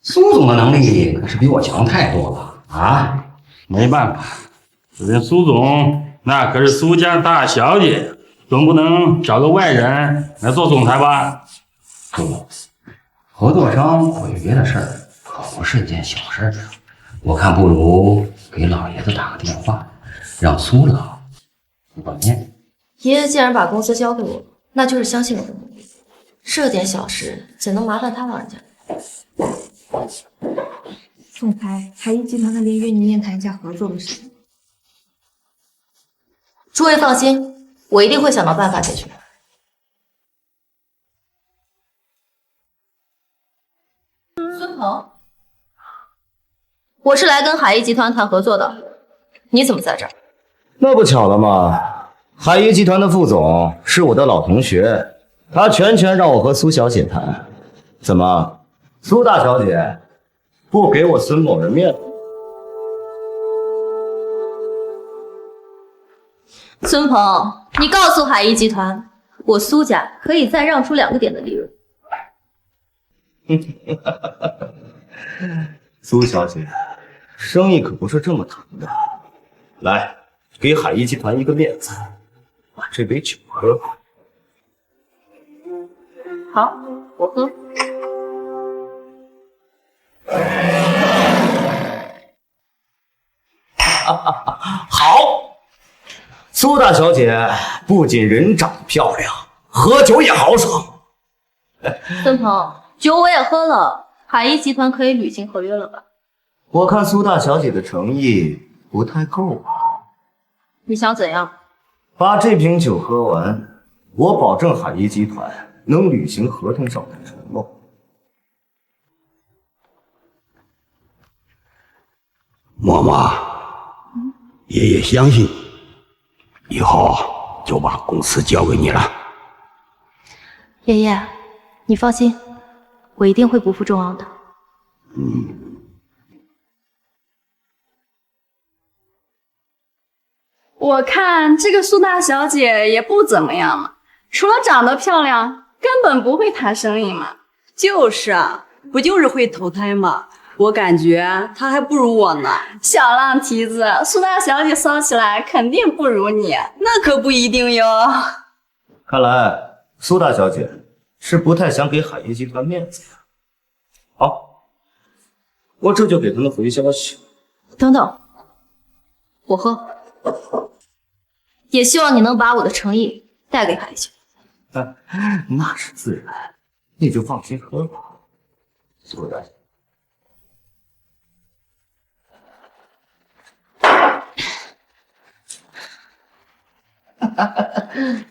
苏总的能力可是比我强太多了啊！没办法，人苏总那可是苏家大小姐，总不能找个外人来做总裁吧？合作商毁约的事儿可不是一件小事啊！我看不如给老爷子打个电话，让苏老出个面。爷爷既然把公司交给我，那就是相信我的能力。这点小事怎能麻烦他老人家？总裁，海逸集团那边约您面谈一下合作的事情。诸位放心，我一定会想到办法解决。孙鹏，我是来跟海逸集团谈合作的，你怎么在这儿？那不巧了吗？海逸集团的副总是我的老同学，他全权让我和苏小姐谈。怎么，苏大小姐不给我孙某人面子？孙鹏，你告诉海逸集团，我苏家可以再让出2个点的利润。苏小姐，生意可不是这么谈的。来，给海逸集团一个面子，把这杯酒喝。好，我喝。好，苏大小姐不仅人长得漂亮，喝酒也豪爽。孙鹏，酒我也喝了，海逸集团可以履行合约了吧？我看苏大小姐的诚意不太够啊。你想怎样？把这瓶酒喝完，我保证海逸集团能履行合同上的承诺。嬷嬷，爷爷相信你，以后就把公司交给你了。爷爷，你放心，我一定会不负众望的。我看这个苏大小姐也不怎么样嘛，除了长得漂亮，根本不会谈生意嘛。就是啊，不就是会投胎吗？我感觉她还不如我呢。小浪蹄子，苏大小姐骚起来肯定不如你。那可不一定哟。看来苏大小姐是不太想给海业集团面子呀。好，我这就给他们回消息。等等，我喝。也希望你能把我的诚意带给海姐。那是自然，你就放心喝吧，苏大小姐。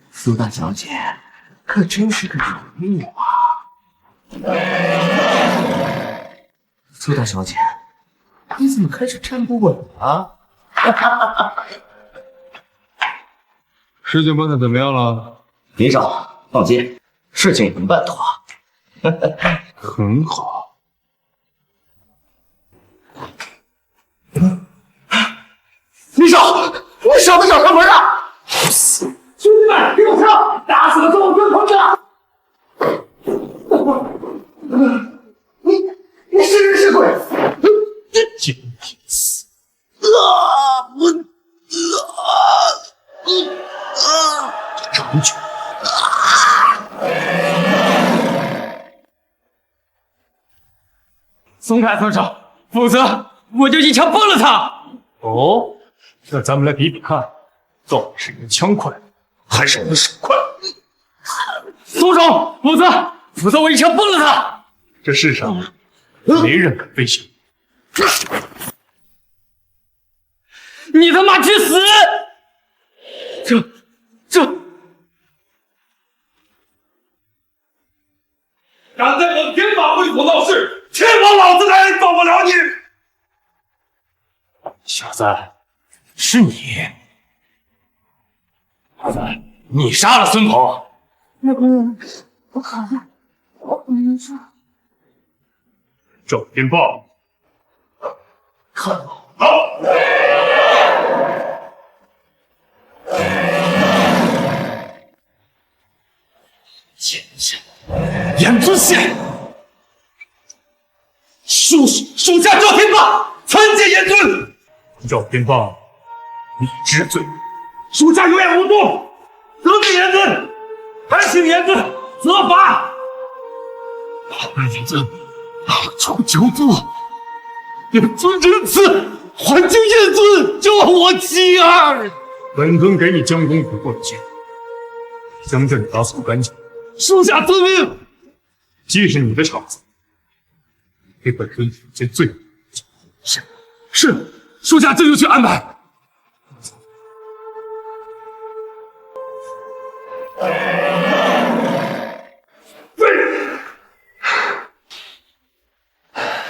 苏大小姐可真是个人物啊！苏大小姐，你怎么开始站不稳了？事情办得怎么样了？林少，放心，事情已经办妥。很好。林少，你少在找上门啊！兄弟们，给我上！打死了周军同志！你是人是鬼？今天死！长久。松开村长，否则我就一枪崩了他！哦，那咱们来比比看，到底是你的枪快，还是我的手快？松手，否则我一枪崩了他！这世上没人敢威胁你。你他妈去死！这敢在我天马会所闹事，天王老子来放不了你！小子，是你！小子，你杀了孙鹏！那个，我好了，我没事。赵天豹，看好！严尊县，属下赵天霸参见严尊。赵天豹，你知罪，属下有眼无珠，得罪严尊，还请严尊责罚。严尊，求助，严尊仁慈，还请严尊救我妻儿。本尊给你江公府过去，将这里打扫干净。属下遵命。既是你的场子，给本尊负些罪名。是，属下这就去安排。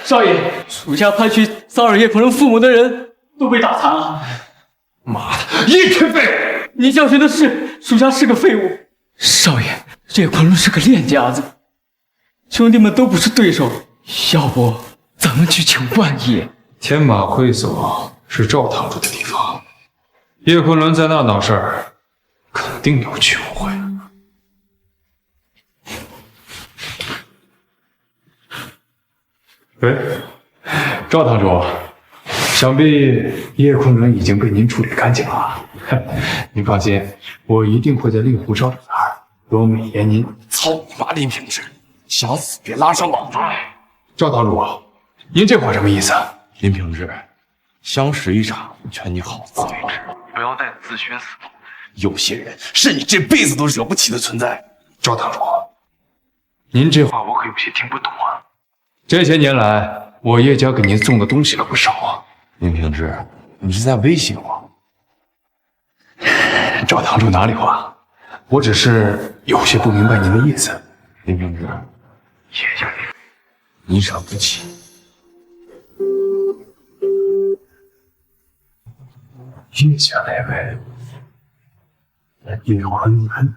少爷，属下派去骚扰叶鹏龙父母的人都被打残了。妈的，一群废物！你教训的是，属下是个废物。少爷，叶鹏龙是个练家子，兄弟们都不是对手，要不咱们去求万爷？天马会所是赵堂主的地方，叶昆仑在那闹事儿，肯定有去无回。喂，赵堂主，想必叶昆仑已经被您处理干净了。您放心，我一定会在令狐少主那儿多美言您。操你妈林平之，想死别拉上网来！赵堂主，您这话什么意思？林平之，相识一场，劝你好自为之，不要再自寻死路。有些人是你这辈子都惹不起的存在。赵堂主，您这话我可有些听不懂啊。这些年来，我叶家给您送的东西可不少啊。林平之，你是在威胁我？赵堂主哪里话，我只是有些不明白您的意思。林平之，叶家那位，你惹不起。叶家那位，叶昆仑，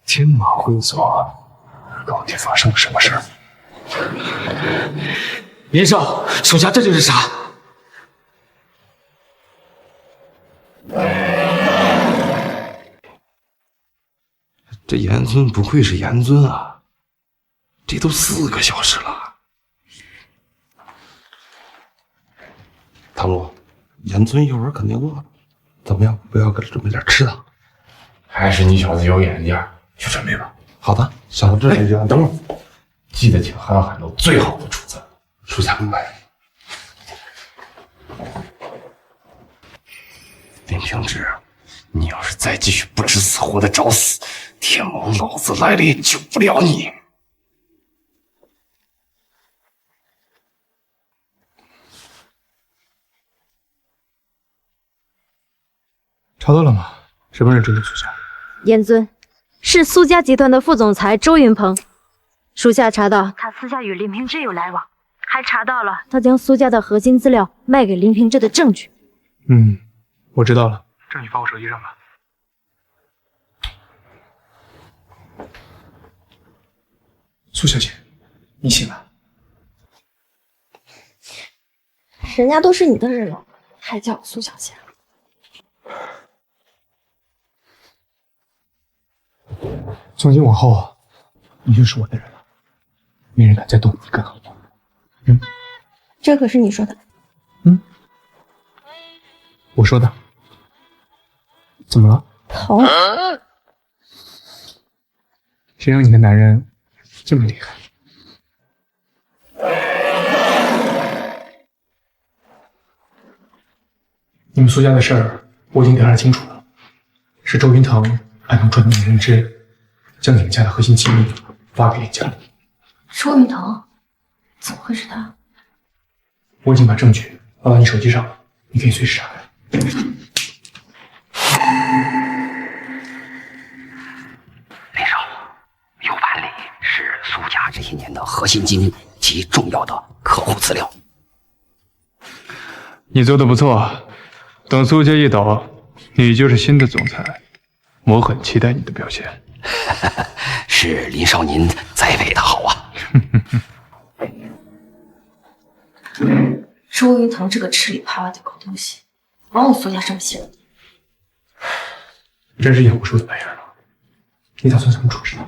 天马会所到底发生了什么事儿？林少，手下这就是啥？这严尊不愧是严尊啊，这都4个小时了。唐鲁，严尊一会儿肯定饿了，怎么样？不要给他准备点吃的？还是你小子有眼力劲儿，去准备吧。好的，想到这里就等会儿，记得请瀚海楼最好的厨子。属下明白。林平之，你要是再继续不知死活的找死，天盟老子来了也救不了你。查到了吗？什么人针对苏家？严尊，是苏家集团的副总裁周云鹏。属下查到他私下与林平之有来往，还查到了他将苏家的核心资料卖给林平之的证据。我知道了，证据发我手机上吧。苏小姐，你醒了。人家都是你的人了，还叫我苏小姐。从今往后，你就是我的人了，没人敢再动你根毫毛。这可是你说的。我说的。怎么了？疼。谁让你的男人这么厉害？你们苏家的事儿我已经调查清楚了，是周云腾暗中串通人质，将你们家的核心机密发给林家。周云腾，怎么会是他？我已经把证据发到你手机上了，你可以随时查看。林少，U盘里是苏家这些年的核心机密及重要的客户资料。你做的不错，等苏家一倒，你就是新的总裁，我很期待你的表现。是林少您栽培的好啊。周云腾这个吃里扒外的狗东西，枉我苏家这么信任你。真是演武术的白眼了，你打算怎么处置他？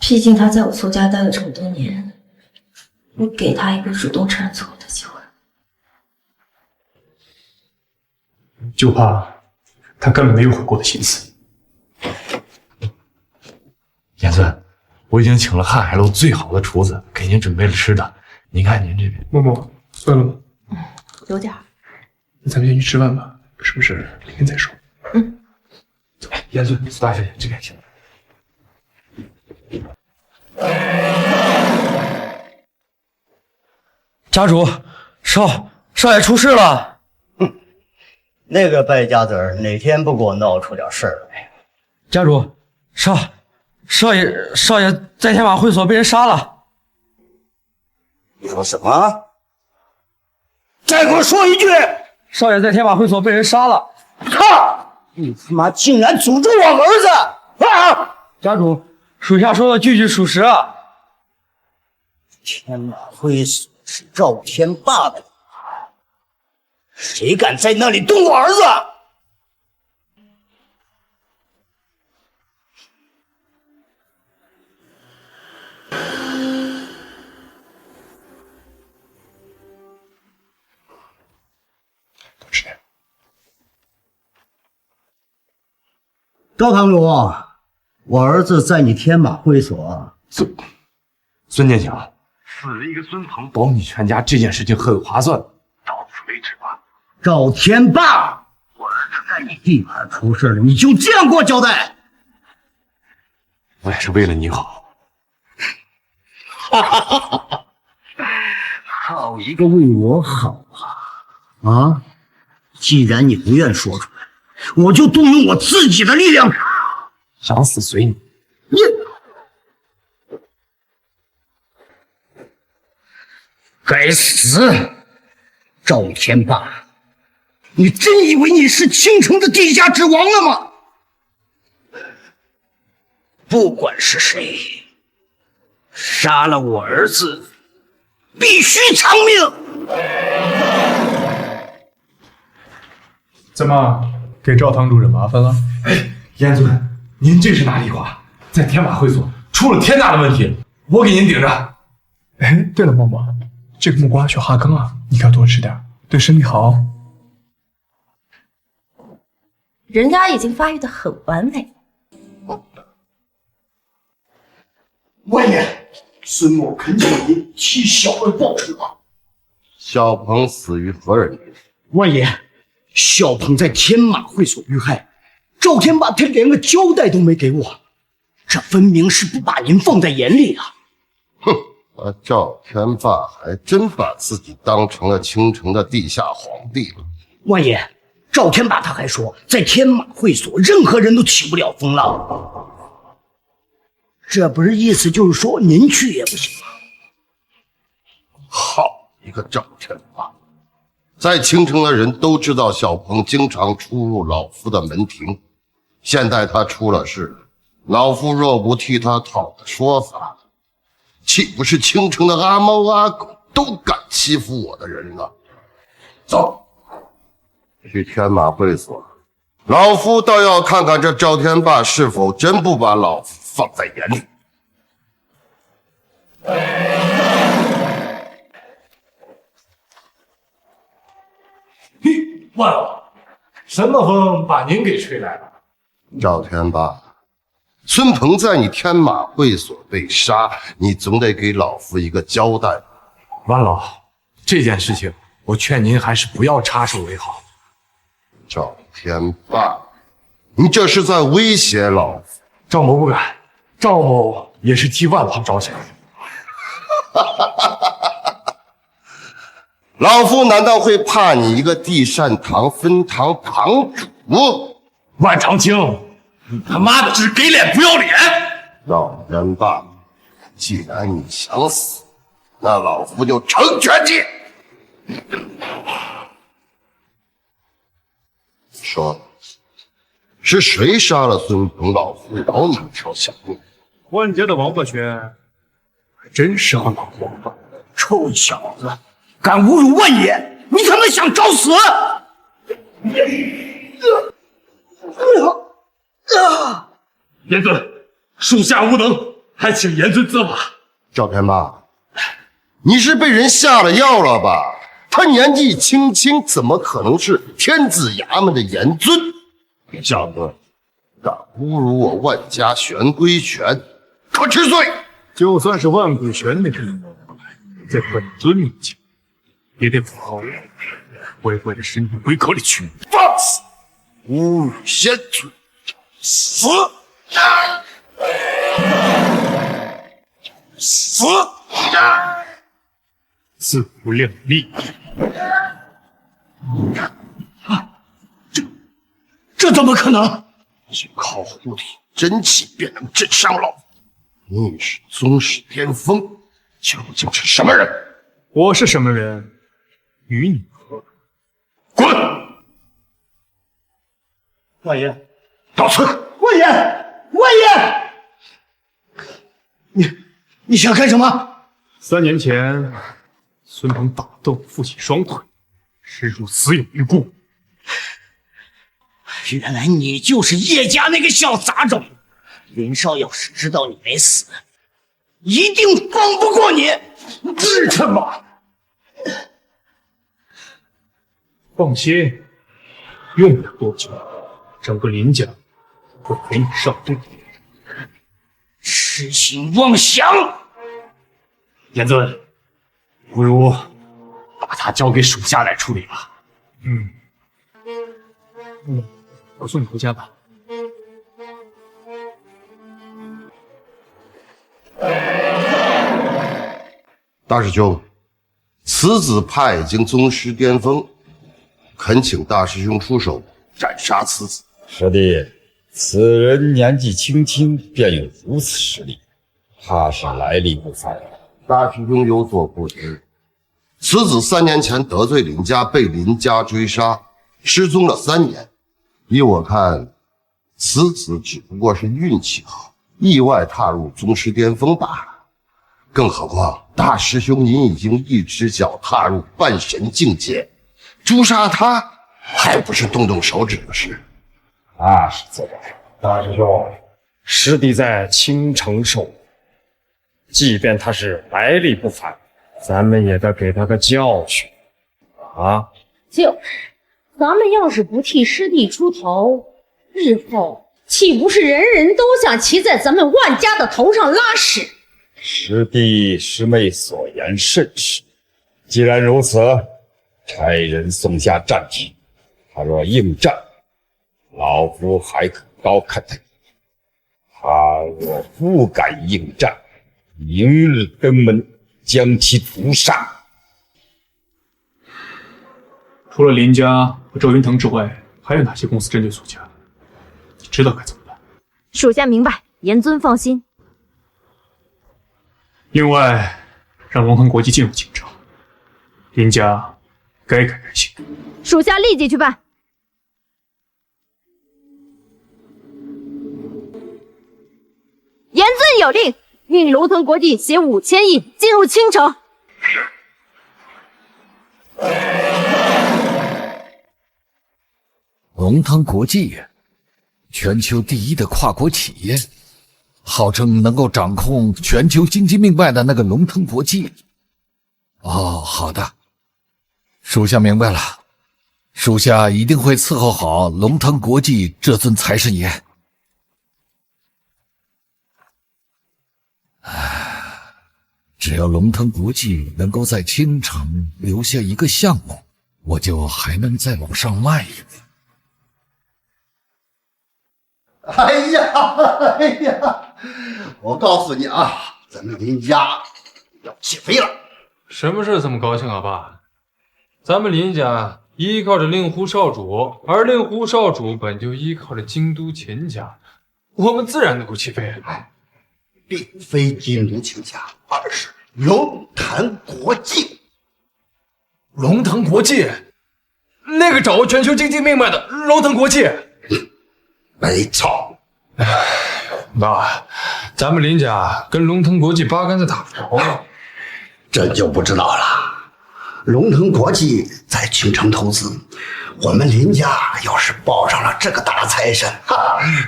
毕竟他在我苏家待了这么多年，我给他一个主动承认错误的机会。就怕他根本没有悔过的心思。严尊，我已经请了瀚海楼最好的厨子，给您准备了吃的。您看您这边，默默，饿了吗？有点。那咱们先去吃饭吧，有什么事明天再说。走，严尊，苏大小姐这边请。家主，少爷出事了。那个败家子儿哪天不给我闹出点事儿来？家主，少爷在天马会所被人杀了。你说什么？再给我说一句！少爷在天马会所被人杀了。操！你他妈竟然诅咒我儿子！啊！家主，属下说的句句属实啊。天马会所是赵天霸的，谁敢在那里动我儿子？赵堂主，我儿子在你天马会所。孙殿下，死了一个孙鹏，保你全家这件事情很划算。到此为止吧。赵天霸，我儿子在你地盘出事了，你就这样给我交代？我也是为了你好。哈哈哈哈！好一个为我好啊！啊！既然你不愿说出来，我就动用我自己的力量。想死随你。你该死！赵天霸，你真以为你是倾城的地下之王了吗？不管是谁，杀了我儿子，必须偿命。怎么给赵堂主惹麻烦了？严尊，您这是哪里话？在天马会所出了天大的问题，我给您顶着。哎，对了，默默，这个木瓜需要哈根啊，你可要多吃点，对身体好。人家已经发育的很完美。万爷，孙某恳请您替小儿报仇啊！小鹏死于何人之手？万爷，小鹏在天马会所遇害，赵天霸他连个交代都没给我，这分明是不把您放在眼里啊！哼，赵天霸还真把自己当成了京城的地下皇帝了。万爷，赵天霸他还说，在天马会所任何人都起不了风浪，这不是意思就是说您去也不行吗？好一个赵天霸！在京城的人都知道小鹏经常出入老夫的门庭，现在他出了事，老夫若不替他讨个说法，岂不是京城的阿猫阿狗都敢欺负我的人了？走，去天马会所，老夫倒要看看这赵天霸是否真不把老夫放在眼里。万老，什么风把您给吹来了？赵天霸，孙鹏在你天马会所被杀，你总得给老夫一个交代。万老，这件事情我劝您还是不要插手为好。赵天霸，你这是在威胁老夫。赵某不敢，赵某也是替万老着想。老夫难道会怕你一个地善堂分堂堂主？万长青，你他妈的是给脸不要脸！赵天霸，既然你想死，那老夫就成全你。说，是谁杀了孙鹏？老夫饶你一条小命。万家的王八拳，还真是个老王八！臭小子，敢侮辱万爷，你他妈想找死！严尊，属下无能，还请严尊责罚。赵天霸，你是被人下了药了吧？他年纪轻轻，怎么可能是天子衙门的严尊？小子，敢侮辱我万家玄龟拳，可吃罪！就算是万鬼拳那个人，在本尊面前，也得跑，乖乖的伸进龟壳里去。放肆！侮辱先尊，死！死！自不量力！这怎么可能？就靠护体真气便能震伤老夫？你是宗室巅峰，究竟是什么人？我是什么人，与你何滚！万爷，告辞！万爷，万爷，你想干什么？3年前，孙鹏打斗负起双腿，失入死有余辜。原来你就是叶家那个小杂种！林少要是知道你没死，一定放不过你！是他妈！放心，用不了多久，整个林家会给你上顿。痴心妄想！严尊，不如把他交给属下来处理吧。我送你回家吧。大师兄，此子派经宗师巅峰，恳请大师兄出手斩杀此子。师弟，此人年纪轻轻便有如此实力，怕是来历不凡。大师兄有所不知，此子3年前得罪林家，被林家追杀，失踪了3年。依我看，此子只不过是运气好，意外踏入宗师巅峰罢了。更何况大师兄您已经一只脚踏入半神境界，诛杀他还不是动动手指的事。那是自然。大师兄，师弟在青城受苦，即便他是来历不凡，咱们也得给他个教训啊！就是，咱们要是不替师弟出头，日后岂不是人人都想骑在咱们万家的头上拉屎？师弟师妹所言甚是。既然如此，差人送下战帖。他若应战，老夫还可高看他一眼；他若不敢应战，明日登门将其屠杀。除了林家和周云腾之外，还有哪些公司针对苏家？你知道该怎么办？属下明白，严尊放心。另外，让龙腾国际进入京城，林家该改改行。属下立即去办。严尊有令，命龙腾国际携5000亿进入青城。龙腾国际，全球第一的跨国企业，号称能够掌控全球经济命脉的那个龙腾国际。哦，好的，属下明白了，属下一定会伺候好龙腾国际这尊财神爷。只要龙腾国际能够在青城留下一个项目，我就还能再往上迈一步。哎呀，我告诉你啊，咱们林家要起飞了。什么事这么高兴啊，爸？咱们林家依靠着令狐少主，而令狐少主本就依靠着京都秦家，我们自然能够起飞。并非京都秦家，而是龙腾国际。龙腾国际，那个掌握全球经济命脉的龙腾国际。没错。爸，咱们林家跟龙腾国际八竿子打不着了。这就不知道了。龙腾国际在青城投资，我们林家要是抱上了这个大财神，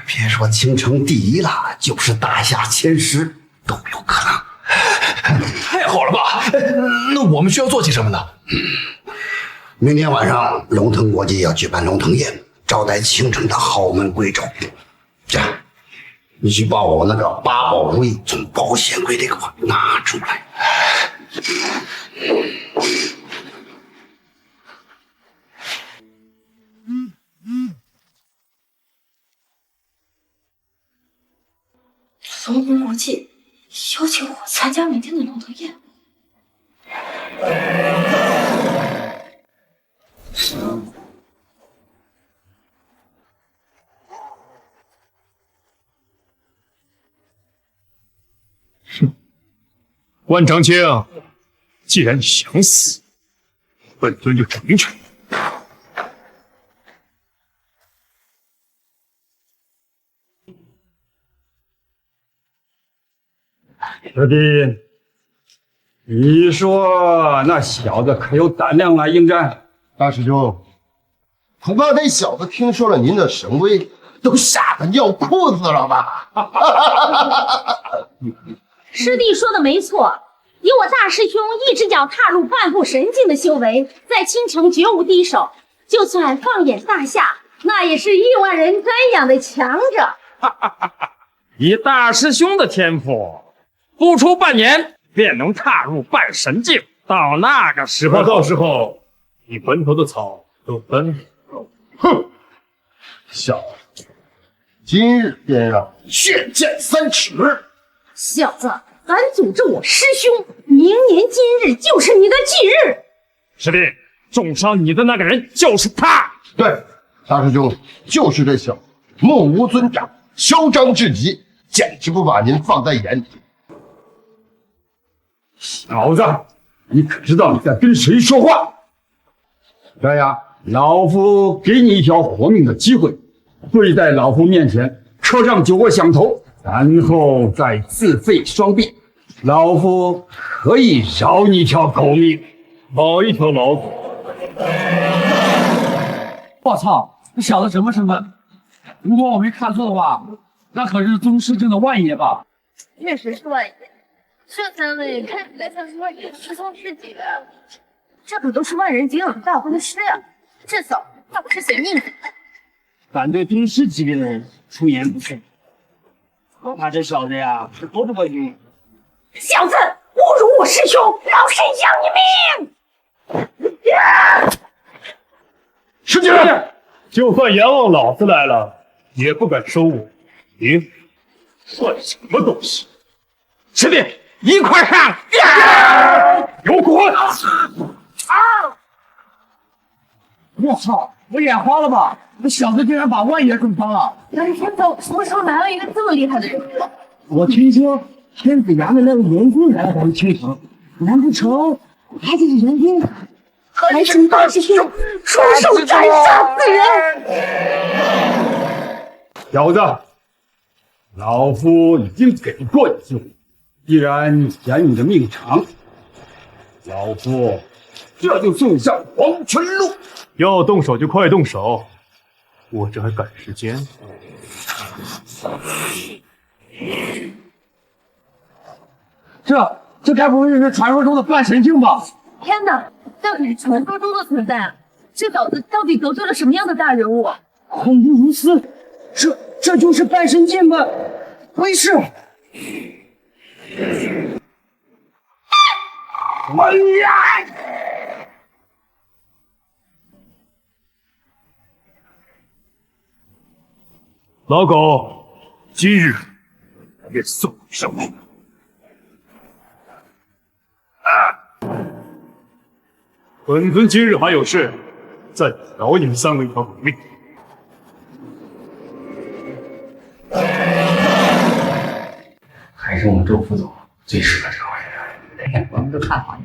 别说青城第一了，就是大夏前10都有可能。太好了吧？那我们需要做些什么呢？明天晚上龙腾国际要举办龙腾宴，招待青城的豪门贵胄。这样，你去把我那个8宝如意从保险柜里给我拿出来。龙腾国际邀请我参加明天的龙腾宴。万长青，既然你想死，本尊就成全你。师弟，你说那小子可有胆量来应战？大师兄，恐怕那小子听说了您的神威，都吓得尿裤子了吧？师弟说的没错，以我大师兄一只脚踏入半步神境的修为，在青城绝无敌手。就算放眼大夏，那也是亿万人瞻仰的强者。以大师兄的天赋，不出半年便能踏入半神境。到那个时候，到时候你坟头的草都分了。哼，小子，今日便让你血溅3尺！小子，敢诅咒我师兄，明年今日就是你的忌日！师弟，重伤你的那个人就是他。对，大师兄，就是这小子，目无尊长，嚣张至极，简直不把您放在眼里。小子，你可知道你在跟谁说话？这样，老夫给你一条活命的机会，跪在老夫面前，磕上9个响头，然后再自废双臂，老夫可以饶你一条狗命，保一条老狗。我操，你小子什么身份？如果我没看错的话，那可是宗师境的万爷吧？确实是万爷，这三位看起来像是万爷的师兄师姐，这可都是万人景仰大宗师啊！这嫂子那不是随命子？敢对宗师级别的人出言不逊，他这小子呀是多不过去。小子，侮辱我师兄，老身要你命！师姐，就算阎王老子来了，也不敢收我。你算什么东西？师弟，一块上！给我滚！我操！我眼花了吧？这小子竟然把万爷整伤了！南天走什么时候来了一个这么厉害的人？我听说天子衙门那个严军来了咱们倾城，难不成他就是严军？还请大师兄出手斩杀此人！小子，老夫已经给过你机会，既然嫌你的命长，老夫这就送上黄泉路。要动手就快动手，我这还赶时间。这该不会是传说中的半神境吧？天哪，这可是传说中的存在啊！这小子到底得罪了什么样的大人物？恐怖如斯，这就是半神境吗？威势！哎呀！老狗，今日也送你上路。本尊今日还有事，再饶你们三个一条狗命。还是我们周副总最适合这个玩意儿，我们都看好你。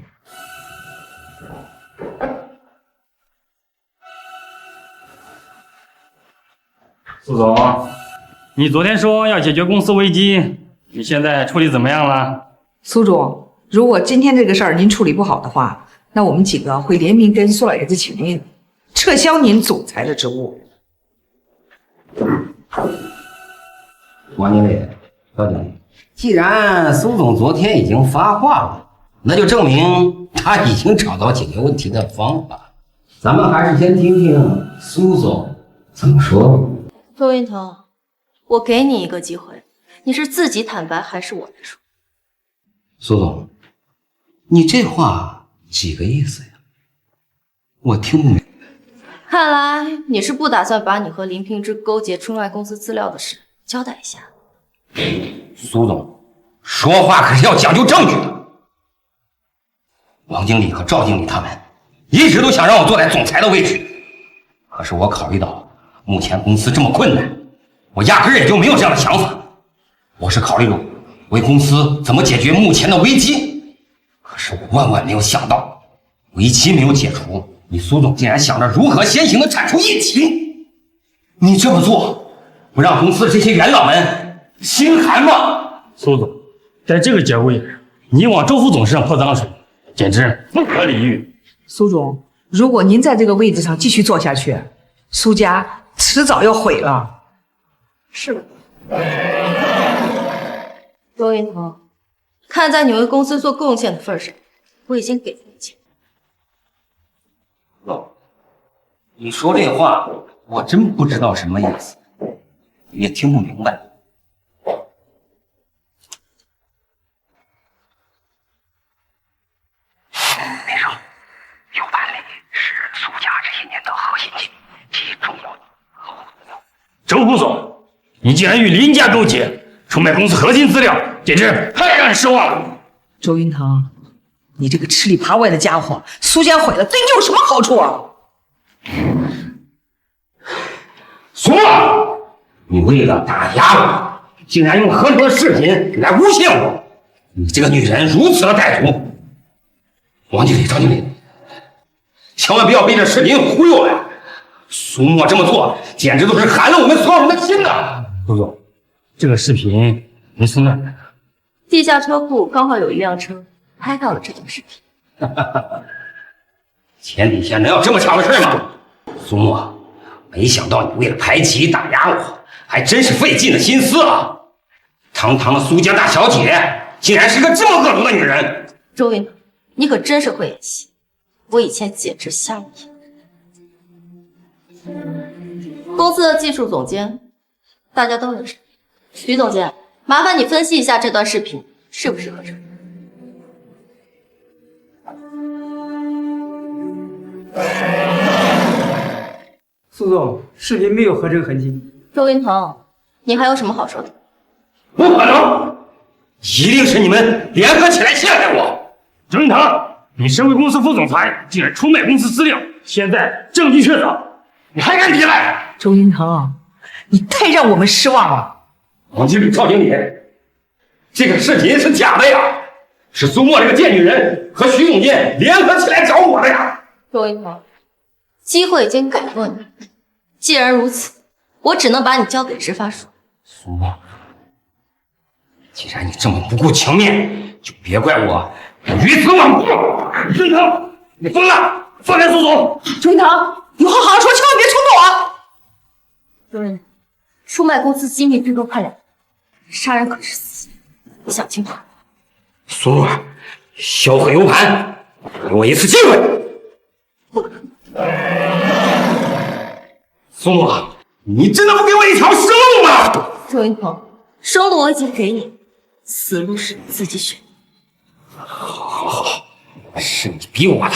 苏总，你昨天说要解决公司危机，你现在处理怎么样了？苏总，如果今天这个事儿您处理不好的话，那我们几个会联名跟苏老爷子请命，撤销您总裁的职务。王经理，高经理，既然苏总昨天已经发话了，那就证明他已经找到解决问题的方法。咱们还是先听听苏总怎么说吧。周云腾，我给你一个机会，你是自己坦白还是我来说？苏总，你这话几个意思呀？我听不明白。看来你是不打算把你和林平之勾结春外公司资料的事交代一下。苏总，说话可是要讲究证据的。王经理和赵经理他们一直都想让我坐在总裁的位置，可是我考虑到目前公司这么困难，我压根儿也就没有这样的想法。我是考虑了为公司怎么解决目前的危机，可是我万万没有想到，危机没有解除，你苏总竟然想着如何先行的铲除疫情。你这么做，不让公司的这些元老们心寒吗？苏总，在这个节骨眼上，你往周副总身上泼脏水，简直不可理喻。苏总，如果您在这个位置上继续做下去，苏家迟早要毁了。是的。周云腾，看在你为公司做贡献的份上，我已经给了你钱。你说这话，我真不知道什么意思，也听不明白。别说，有板里是苏家这些年的核心机及重要的后资料。周副总，你竟然与林家勾结，出卖公司核心资料，简直太让人失望了。周云腾，你这个吃里扒外的家伙，苏家毁了，对你有什么好处啊？苏沫，你为了打压我，竟然用合成的视频来诬陷我！你这个女人如此的歹毒！王经理、赵经理，千万不要被这视频忽悠了！苏沫这么做，简直都是寒了我们所有人的心呐！苏总，这个视频你从哪来？地下车库刚好有一辆车拍到了这段视频。天底下能有这么巧的事吗？苏沫，没想到你为了排挤打压我，还真是费尽了心思啊！堂堂的苏家大小姐，竟然是个这么恶毒的女人！周云腾，你可真是会演戏，我以前简直瞎了眼。公司的技术总监，大家都认识。徐总监，麻烦你分析一下这段视频适不适合这里。苏总，视频没有合成痕迹。周云腾，你还有什么好说的？不可能！一定是你们联合起来陷害我！周云腾，你身为公司副总裁，竟然出卖公司资料，现在证据确凿，你还敢抵赖？周云腾，你太让我们失望了。王经理、赵经理，这个视频是假的呀，是苏沫这个贱女人和徐总监联合起来找我的呀！周云腾，机会已经给过你，既然如此，我只能把你交给执法署。苏沫，既然你这么不顾情面，就别怪我鱼死网破。周云腾，你疯了！放开苏总！周云腾，以后好好说，千万别冲动啊！周云腾，出卖公司机密最多判2年，杀人可是死刑，你想清楚。苏沫，销毁 U 盘，给我一次机会。不可能！苏沫，你真的不给我一条生路吗？周云腾，生路我已经给你，死路是你自己选。好，是你逼我的，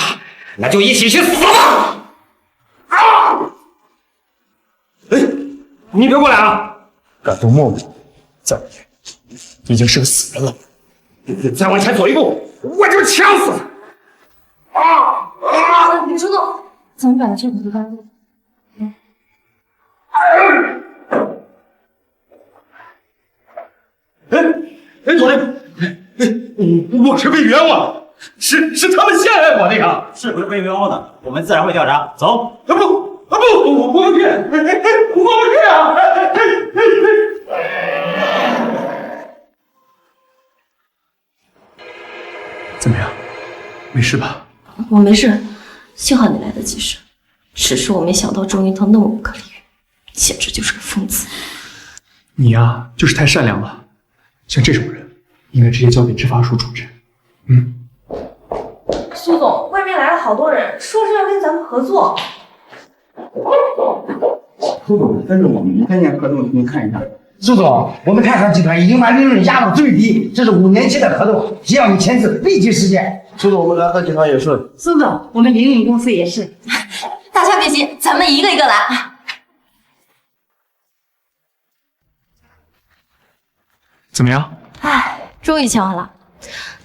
那就一起去死吧！啊！哎，你别过来啊！敢动默默，在我眼里已经是个死人了。再往前走一步，我就呛死他！别冲动，咱们把这个地方。哎，左令，我是被冤枉，是他们陷害我的呀！是不是被冤枉的？我们自然会调查。走。不，我不去，我不去啊！怎么样？没事吧？我没事，幸好你来得及时。只是我没想到周云腾那么不可理喻，简直就是个疯子。你呀，就是太善良了。像这种人，应该直接交给执法署处置。苏总，外面来了好多人，说是要跟咱们合作。苏总，跟着我们，看见合同您看一下。苏总，我们泰康集团已经把利润压到最低，这是5年期的合同，只要你签字，立即实现。苏总，我们联合集团也是。苏总，我们凌云公司也是。大家别急，咱们一个一个来。怎么样？唉，终于签完了，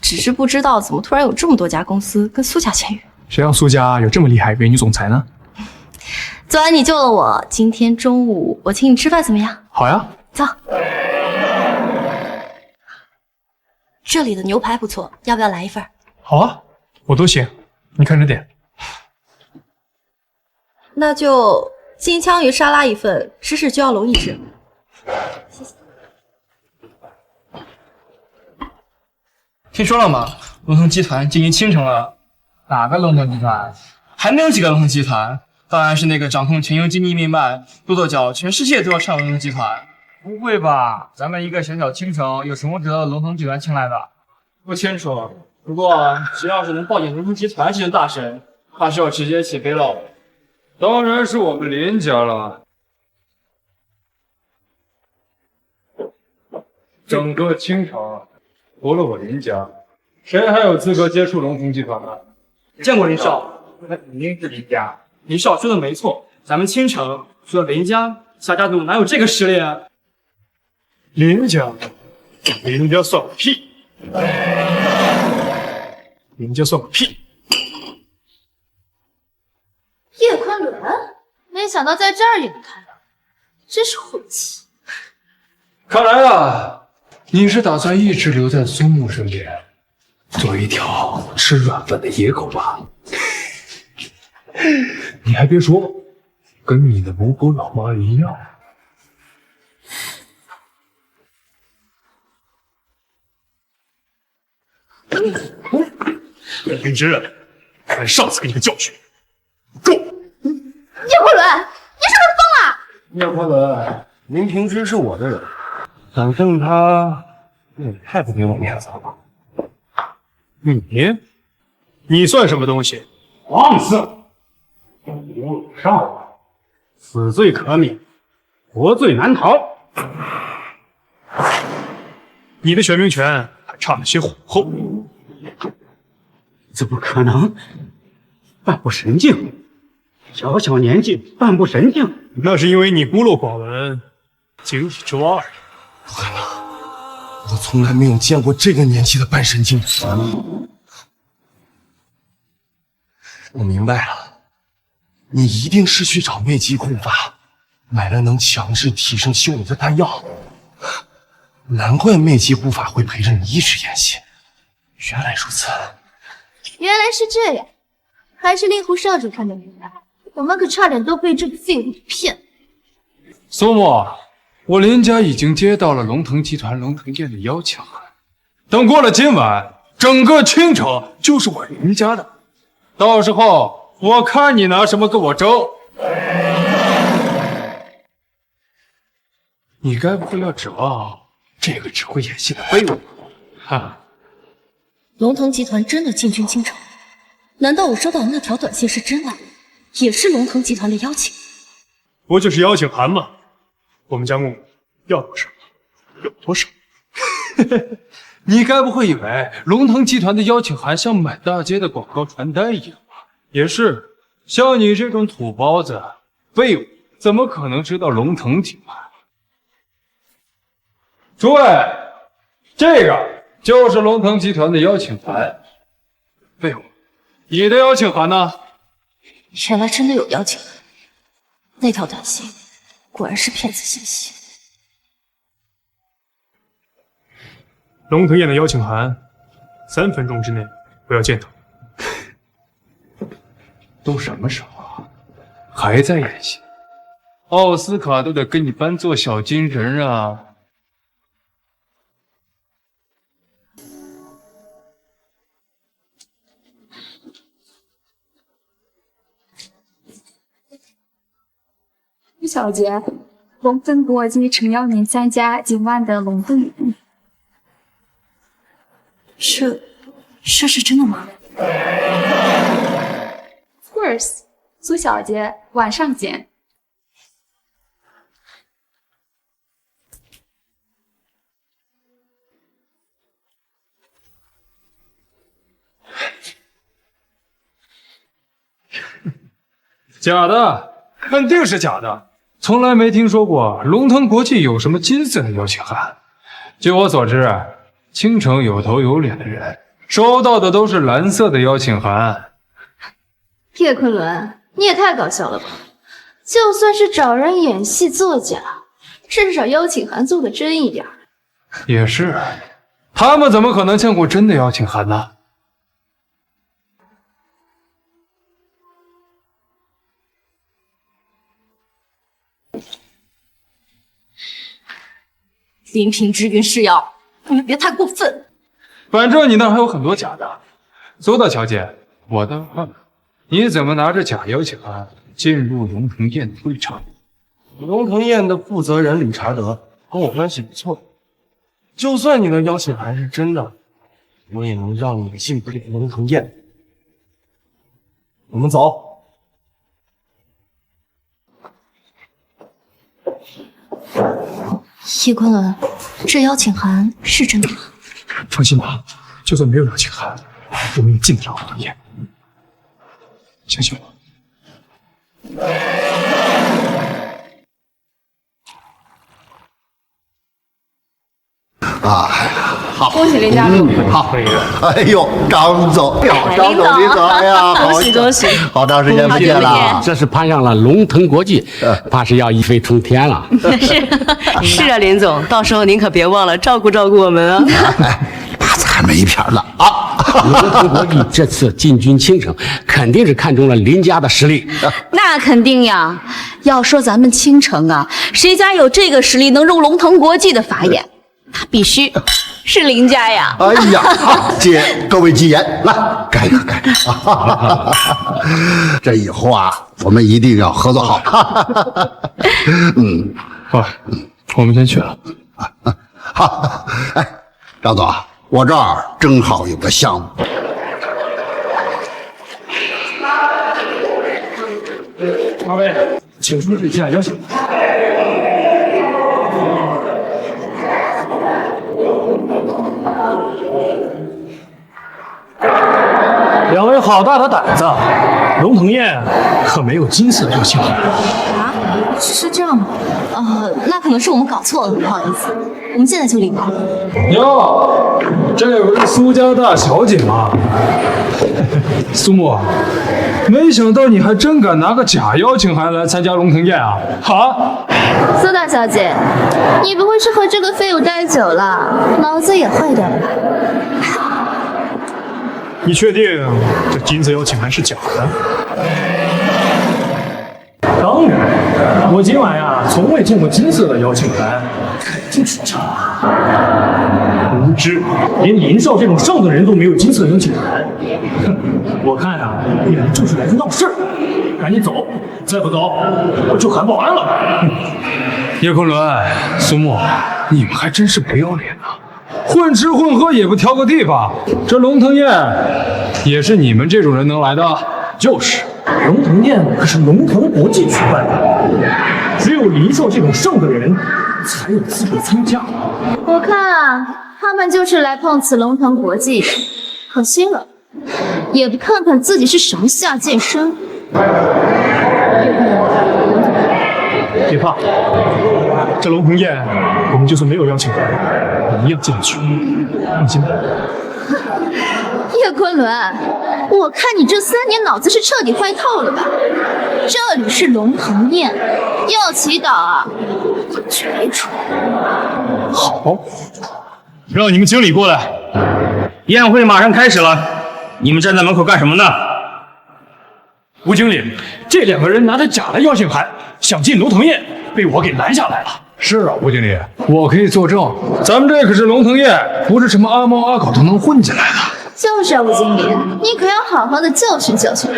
只是不知道怎么突然有这么多家公司跟苏家签约。谁让苏家有这么厉害一位女总裁呢？昨晚你救了我，今天中午我请你吃饭怎么样？好呀，走。这里的牛排不错，要不要来一份？好啊，我都行，你看着点。那就金枪鱼沙拉1份，芝士焗药龙1只。谢谢。听说了吗？龙腾集团经营倾城了。哪个龙腾集团？还能有几个龙腾集团？当然是那个掌控全球经济命脉、跺跺脚全世界都要上龙腾集团。不会吧？咱们一个小小倾城，有什么值得龙腾集团青睐的？不清楚，不过只要是能抱紧龙腾集团这尊大神，怕是要直接起飞了。当然是我们林家了。整个倾城，除了我林家，谁还有资格接触龙腾集团呢？见过林少，那肯定是林家。林少说的没错，咱们倾城除了林家，夏家族哪有这个实力啊？林家算个屁！林家算个屁！叶昆仑，没想到在这儿也能看到，真是晦气。看来啊，你是打算一直留在苏木身边，做一条吃软饭的野狗吧？你还别说，跟你的母狗老妈一样。林平之，看上次给你的教训，够！叶昆仑，你是不是疯了？叶昆仑，林平之是我的人，反正他也太不给我面子了吧？你算什么东西？放肆！无上了，此罪可免，国罪难逃。你的选兵权还差了些火候。怎么可能？半步神境，小小年纪半步神境，那是因为你孤陋寡闻，井底之蛙而已。不可能，我从来没有见过这个年纪的半神境。我明白了，你一定是去找魅姬护法，买了能强制提升修为的丹药。难怪魅姬护法会陪着你一直演戏。原来如此，原来是这样，还是令狐少主看得明白，我们可差点都被这个废物骗。苏木，我林家已经接到了龙腾集团龙腾宴的邀请函，等过了今晚，整个青城就是我林家的。到时候我看你拿什么跟我争。你该不会要指望这个只会演戏的废物吧？龙腾集团真的进军京城？难道我收到的那条短信是真的？也是龙腾集团的邀请？不就是邀请函吗？我们家木木要多少有多少。你该不会以为龙腾集团的邀请函像满大街的广告传单一样吧？也是，像你这种土包子、废物，怎么可能知道龙腾集团？诸位，这个就是龙腾集团的邀请函。废物，你的邀请函呢？原来真的有邀请函，那条短信果然是骗子信息。龙腾宴的邀请函，3分钟之内我要见到。都什么时候啊？还在演戏？奥斯卡都得给你颁做小金人啊！朱小姐，龙腾国际诚邀您参加今晚的龙腾宴。这是真的吗 ？Of course， 苏小姐，晚上见。假的，肯定是假的。从来没听说过龙腾国际有什么金色的邀请函。据我所知，青城有头有脸的人收到的都是蓝色的邀请函。叶昆仑，你也太搞笑了吧！就算是找人演戏作假，至少邀请函做的真一点。也是，他们怎么可能见过真的邀请函呢？林平之、云世瑶，你们别太过分。反正你那还有很多假的。苏大小姐，我倒问，你怎么拿着假邀请函进入龙腾宴的会场？龙腾宴的负责人理查德跟我关系不错，就算你的邀请函是真的，我也能让你进不了龙腾宴。我们走。叶昆仑，这邀请函是真的吗？放心吧，就算没有邀请函，我们也进得了龙腾宴。相信我。啊，好，恭喜林家主，好，哎呦，张总，张总，林总，哎呀，恭喜恭喜，好长时间不见了，这是攀上了龙腾国际，怕是要一飞冲天了。是啊，林总，到时候您可别忘了照顾照顾我们啊。那才没片了啊！龙腾国际这次进军青城，肯定是看中了林家的实力。那肯定呀！要说咱们青城啊，谁家有这个实力能入龙腾国际的法眼？必须是林家呀！哎呀，好，借各位吉言，来干一个，干一个。这以后啊，我们一定要合作好。好，我们先去了。好，哎，张总，我这儿正好有个项目。二位，请出示一下邀请。两位好大的胆子！龙腾宴可没有金色邀请函。啊，是这样吗？那可能是我们搞错了，不好意思，我们现在就离开。哟，这不是苏家大小姐吗？苏沫，没想到你还真敢拿个假邀请函来参加龙腾宴啊！哈，苏大小姐，你不会是和这个废物待久了，脑子也坏掉了吧？你确定这金色邀请函是假的？当然，我今晚呀从未见过金色的邀请函，肯定是假的。无知，连林少这种上等人都没有金色邀请函。哼，我看啊，你们就是来闹事儿，赶紧走，再不走我就喊保安了。叶昆仑、苏沫，你们还真是不要脸啊！混吃混喝也不挑个地方，这龙腾宴也是你们这种人能来的？就是，龙腾宴可是龙腾国际举办的，只有林少这种上等人才有资格参加。我看啊，他们就是来碰瓷龙腾国际的，可惜了，也不看看自己是什么下贱生。别怕，这龙腾宴我们就算没有邀请函，也一样进得去，放心吧。叶昆仑，我看你这3年脑子是彻底坏透了吧？这里是龙腾宴，要祈祷啊，我绝处。好，让你们经理过来，宴会马上开始了，你们站在门口干什么呢？吴经理，这2个人拿着假的邀请函想进龙腾宴，被我给拦下来了。是啊，吴经理，我可以作证，咱们这可是龙腾宴，不是什么阿猫阿狗都能混进来的。就是啊，吴经理，你可要好好的教训教训。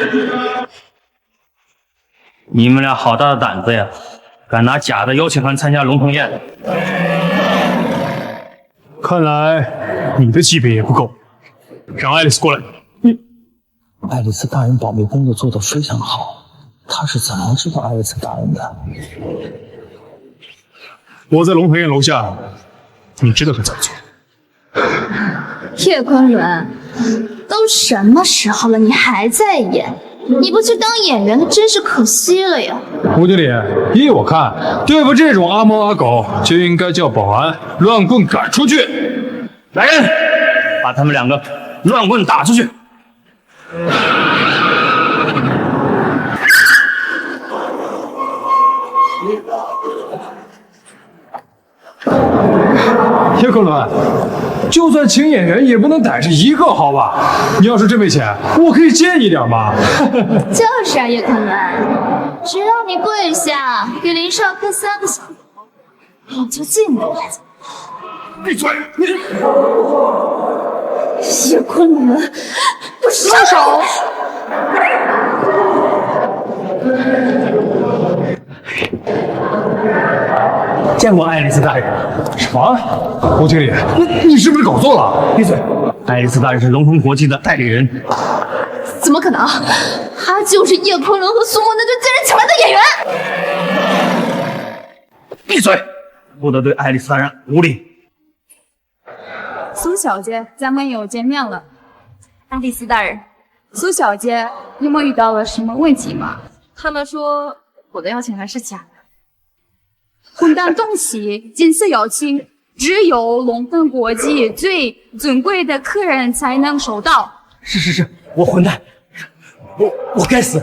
你们俩好大的胆子呀，敢拿假的邀请函参加龙腾宴？看来你的级别也不够，让爱丽丝过来。爱丽丝大人保密工作做得非常好，她是怎么知道爱丽丝大人的？我在龙腾宴楼下，你知道该怎么做。叶昆仑，都什么时候了，你还在演？你不去当演员的，真是可惜了呀！吴经理，依我看，对付这种阿猫阿狗，就应该叫保安乱棍赶出去。来人，把他们2个乱棍打出去！叶昆仑，就算请演员也不能逮着1个，好吧？你要是真没钱，我可以借你点嘛。就是啊，叶昆仑，只要你跪下给林少磕3个响头，我就进你的牌子。闭嘴！你叶昆仑，我松手！见过爱丽丝大人。什么？吴经理，你是不是搞错了？闭嘴！爱丽丝大人是龙腾国际的代理人。怎么可能？他就是叶昆仑和苏沫那对贱人请来的演员。闭嘴！不得对爱丽丝大人无礼。苏小姐，咱们又见面了。爱丽丝大人，苏小姐，你们遇到了什么问题吗？他们说我的邀请函是假的。混蛋东西，金色邀请只有龙腾国际最尊贵的客人才能收到。是，我混蛋，我该死。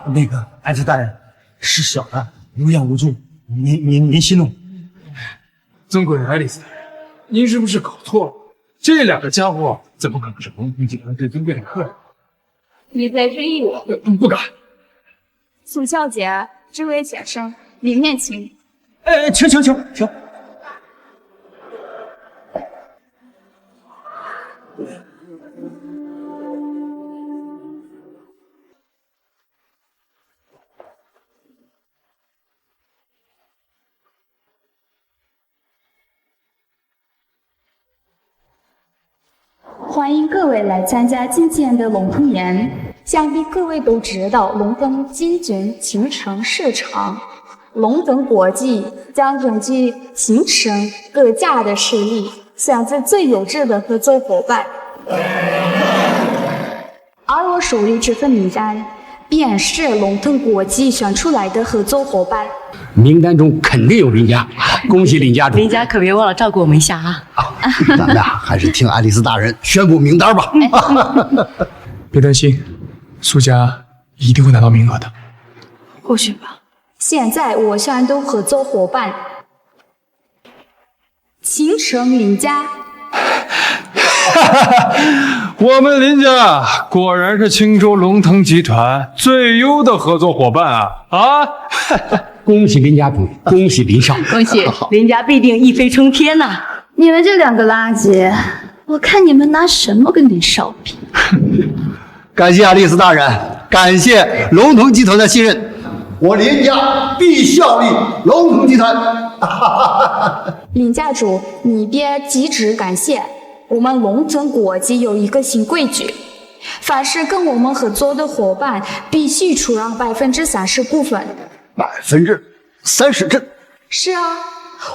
那个爱丽丝大人是小的，无恙无重，您息怒。尊贵爱丽丝，您是不是搞错了？这2个家伙怎么可能是龙腾集团最尊贵的客人？你在质疑我？不敢。苏小姐，这位先生，里面请。请。欢迎各位来参加今天的龙腾宴。想必各位都知道，龙腾进军青城市场，龙腾国际将根据青城各家的实力，选择最优质的合作伙伴。而我手里这份名单，便是龙腾国际选出来的合作伙伴。名单中肯定有林家，恭喜林家主。林家可别忘了照顾我们一下啊！咱们呀，还是听爱丽丝大人宣布名单吧。别担心，苏家一定会拿到名额的。或许吧。现在我选的合作伙伴，青城林家。我们林家果然是青州龙腾集团最优的合作伙伴啊！恭喜林家主，恭喜林少，恭喜林家必定一飞冲天呐！你们这两个垃圾，我看你们拿什么跟林少比？感谢爱丽丝大人，感谢龙腾集团的信任，我林家必效力龙腾集团。林家主，你别急着感谢。我们龙腾国际有一个新规矩，凡是跟我们合作的伙伴，必须出让30%股份。30%？是啊，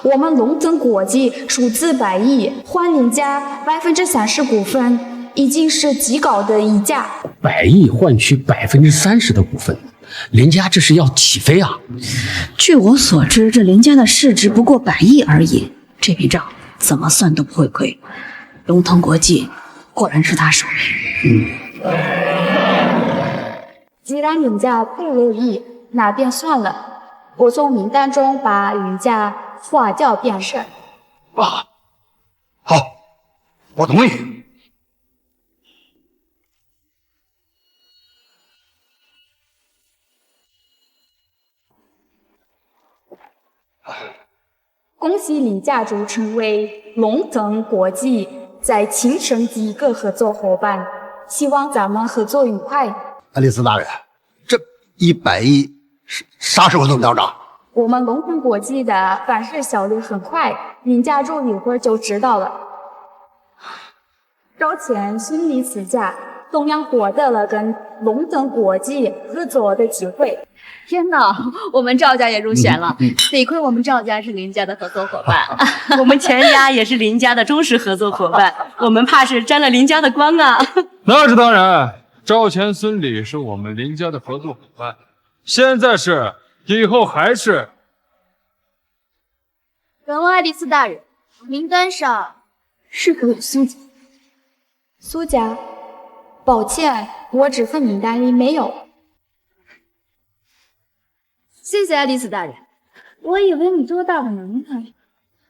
我们龙腾国际出资100亿，换林家30%股份，已经是极高的溢价。100亿换取30%的股份，林家这是要起飞啊！据我所知，这林家的市值不过100亿而已，这笔账怎么算都不会亏。龙腾国际果然是他手里。既然林家不乐意，那便算了。我从名单中把林家划掉便是。好，我同意。恭喜林家主成为龙腾国际在青城第一个合作伙伴，希望咱们合作愉快。爱丽丝大人，这100亿啥时候能到账？我们龙腾国际的办事效率很快，林家主一会儿就知道了。赵倩顺利辞假，同样获得了跟龙腾国际合作的机会。天哪，我们赵家也入选了，得亏我们赵家是林家的合作伙伴，我们全家也是林家的忠实合作伙伴，我们怕是沾了林家的光啊！那是当然，赵钱孙李是我们林家的合作伙伴，现在是，以后还是。敢问爱丽丝大人，名单上是否有苏家？苏家，抱歉，我这份名单里没有。谢谢爱丽丝大人，我以为你多大的能耐，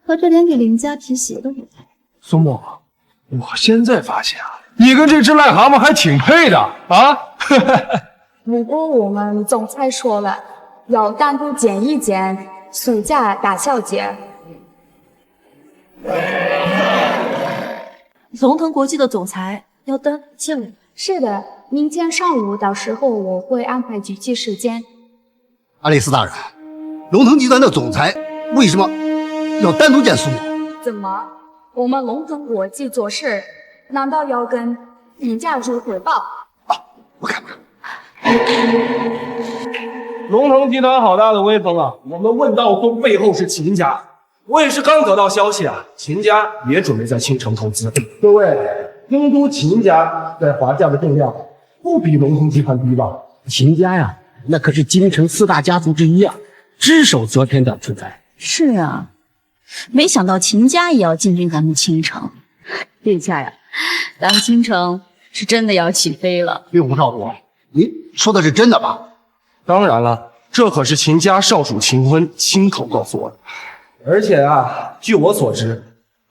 合着连给林家提鞋都不带。苏沫，我现在发现啊，你跟这只癞蛤蟆还挺配的啊！不过我们总裁说了，要单独见一见苏家大小姐。龙腾国际的总裁要单见我？是的，明天上午，到时候我会安排具体时间。爱丽丝大人，龙腾集团的总裁为什么要单独见苏沫？怎么，我们龙腾国际做事，难道要跟林家主汇报？龙腾集团好大的威风啊！我们问道宗背后是秦家，我也是刚得到消息啊，秦家也准备在青城投资。各位，京都秦家在华夏的重量不比龙腾集团低吧？秦家呀，那可是京城4大家族之一啊，只手遮天的存在。是啊，没想到秦家也要进军咱们青城。这下呀，咱们青城是真的要起飞了。令狐少主，您说的是真的吧？当然了，这可是秦家少主秦温亲口告诉我的。而且啊，据我所知，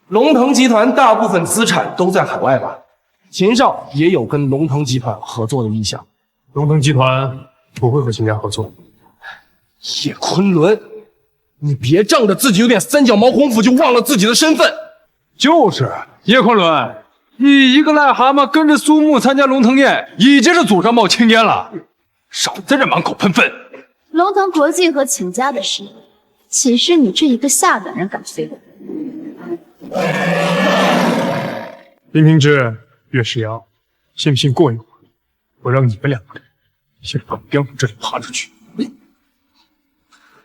龙腾集团大部分资产都在海外吧？秦少也有跟龙腾集团合作的意向。龙腾集团不会和秦家合作。叶昆仑，你别仗着自己有点三脚猫功夫就忘了自己的身份。就是叶昆仑，你一个癞蛤蟆跟着苏木参加龙腾宴，已经是祖上冒青烟了，少在这满口喷粪。龙腾国际和秦家的事，岂是你这一个下等人敢飞的？林平之、岳世阳，信不信过一会儿，我让你们两个人先把我从这里爬出去？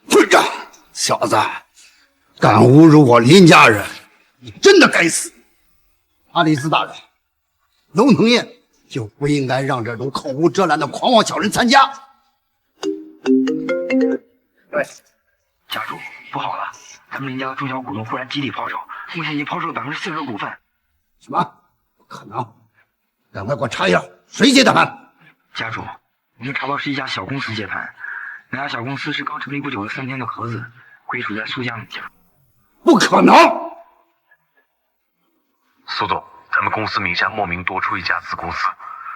混账小子，敢侮辱我林家人，你真的该死！阿里斯大人，龙腾宴就不应该让这种口无遮拦的狂妄小人参加。喂，家主，不好了，咱们林家的中小股东忽然集体抛售，目前已经抛售了40%的股份。什么？不可能！赶快给我查一下，谁接的盘？家主，我们查到是一家小公司接盘，那家小公司是刚成立不久的3天的壳子，归属在苏家名下。不可能！苏总，咱们公司名下莫名多出一家子公司，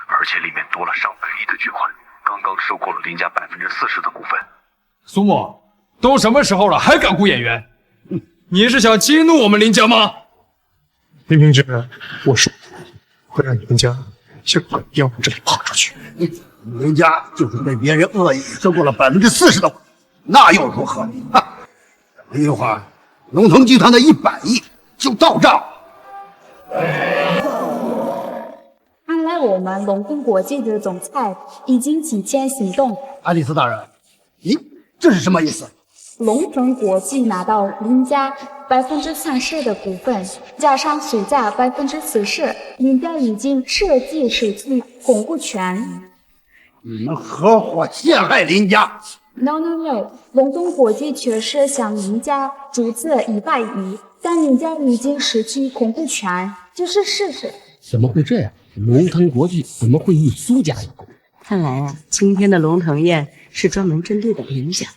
而且里面多了上百亿的巨款，刚刚收购了林家40%的股份。苏木，都什么时候了，还敢雇演员？你是想激怒我们林家吗？林平之，我说会让你们家先把你从这里爬出去。林家就是被别人恶意收购了40%的股，那又如何？哈！等一会儿，龙腾集团的100亿就到账。看来我们龙腾国际的总裁已经提前行动。爱丽丝大人，咦，这是什么意思？龙腾国际拿到林家30%的股份，加上苏家40%，林家已经彻底失去控股权。你们合伙陷害林家 ？No， 龙腾国际确实向林家注资100亿，但林家已经失去控股权，这是事实。怎么会这样？龙腾国际怎么会与苏家有关？看来啊，今天的龙腾宴是专门针对的林家。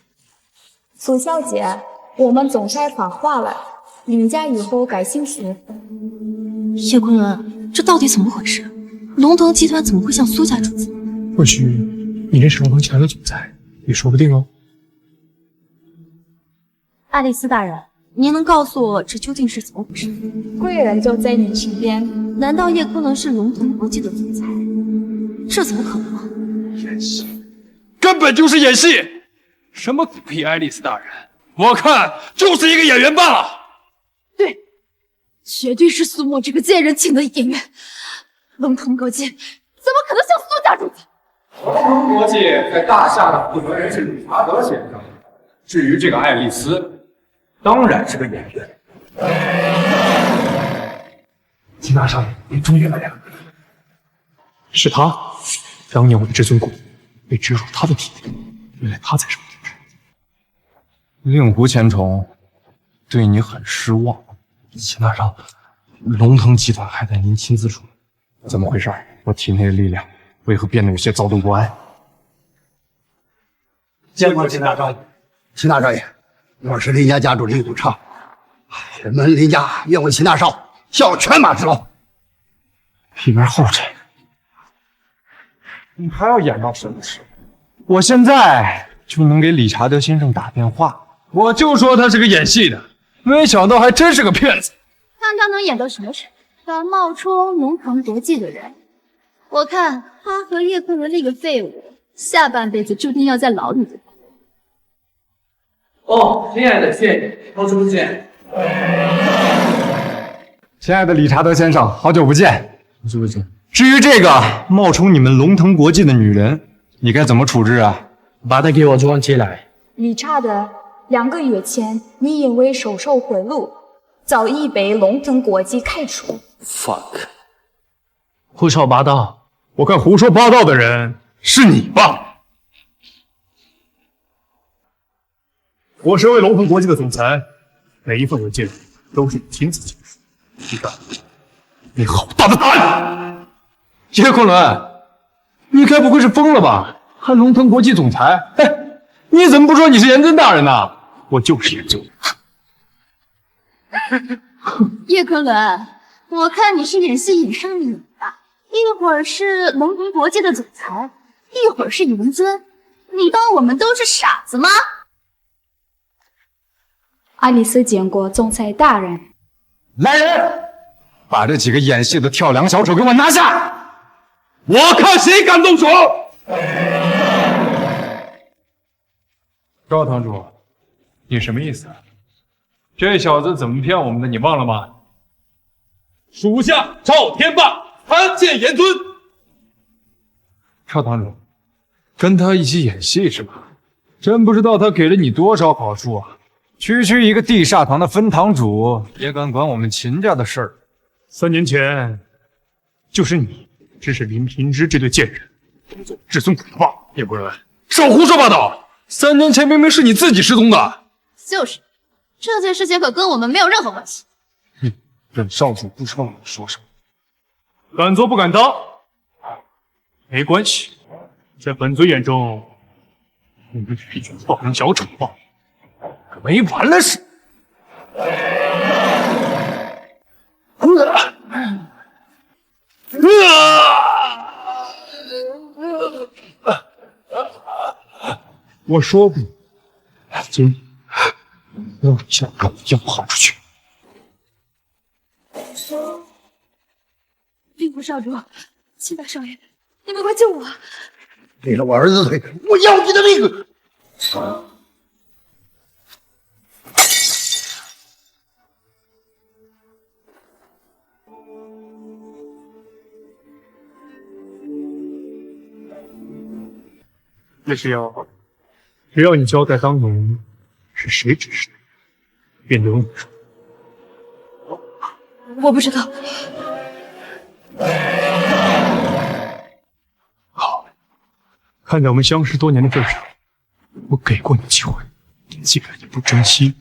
苏小姐，我们总裁发话了，林家以后改姓苏。叶昆仑，这到底怎么回事？龙腾集团怎么会向苏家注资？或许你认识龙腾集团的总裁，也说不定哦。爱丽丝大人，您能告诉我这究竟是怎么回事？贵人就在你身边。难道叶昆仑是龙腾国际的总裁？这怎么可能？演戏，根本就是演戏！什么狗屁爱丽丝大人，我看就是一个演员罢了。对，绝对是苏沫这个贱人请的演员。龙腾国际怎么可能向苏家注资？龙腾国际在大厦的负责人是理查德先生，至于这个爱丽丝，当然是个演员。金大少爷，您终于来了。是他，当年我的至尊骨被植入他的体内，原来他才是我的主。令狐千重，对你很失望。秦大少，龙腾集团还带您亲自处理，怎么回事？我体内的力量为何变得有些躁动不安？见过秦大少爷。秦大少爷，我是林家家主林永昌，我们林家愿为秦大少效犬马之劳。一边候着，你还要演到什么时候？我现在就能给理查德先生打电话。我就说他是个演戏的，没想到还真是个骗子。看他能演到什么时候？敢冒充龙腾国际的人，我看他和叶昆仑那个废物，下半辈子注定要在牢里的。哦，亲爱的，谢谢你，好久不见。亲爱的理查德先生，好久不见。好久不见。至于这个冒充你们龙腾国际的女人，你该怎么处置啊？把她给我抓起来。理查德，2个月前你因为收受贿赂，早已被龙腾国际开除。fuck， 胡说八道！我看胡说八道的人是你吧？我身为龙腾国际的总裁，每一份文件都是你亲自签署。你敢？你好大的胆！叶昆仑，你该不会是疯了吧？还龙腾国际总裁？哎，你怎么不说你是严真大人呢？我就是严真。叶昆仑，我看你是演戏演上瘾了，一会儿是龙腾国际的总裁，一会儿是严尊，你当我们都是傻子吗？爱丽丝见过总裁大人。来人，把这几个演戏的跳梁小丑给我拿下！我看谁敢动手！赵堂主，你什么意思？这小子怎么骗我们的？你忘了吗？属下赵天霸参见严尊。赵堂主，跟他一起演戏是吧？真不知道他给了你多少好处啊！区一个地煞堂的分堂主，也敢管我们秦家的事儿？3年前，就是你指使林平之这对贱人动作至尊鬼棒。叶国伦，少胡说八道！3年前明明是你自己失踪的。就是，这件事情可跟我们没有任何关系。本少主不知道你说什么。敢做不敢当，没关系，在本尊眼中，你们这群跳梁小丑可没完了似的。我说过，今天让小狗要跑出去。令狐少主，秦大少爷，你们快救我！给了我儿子腿，我要你的命！叶世瑶，只要你交代当年是谁指使的，便留你说。我不知道。好，看在我们相识多年的份上，我给过你机会，既然你不珍惜，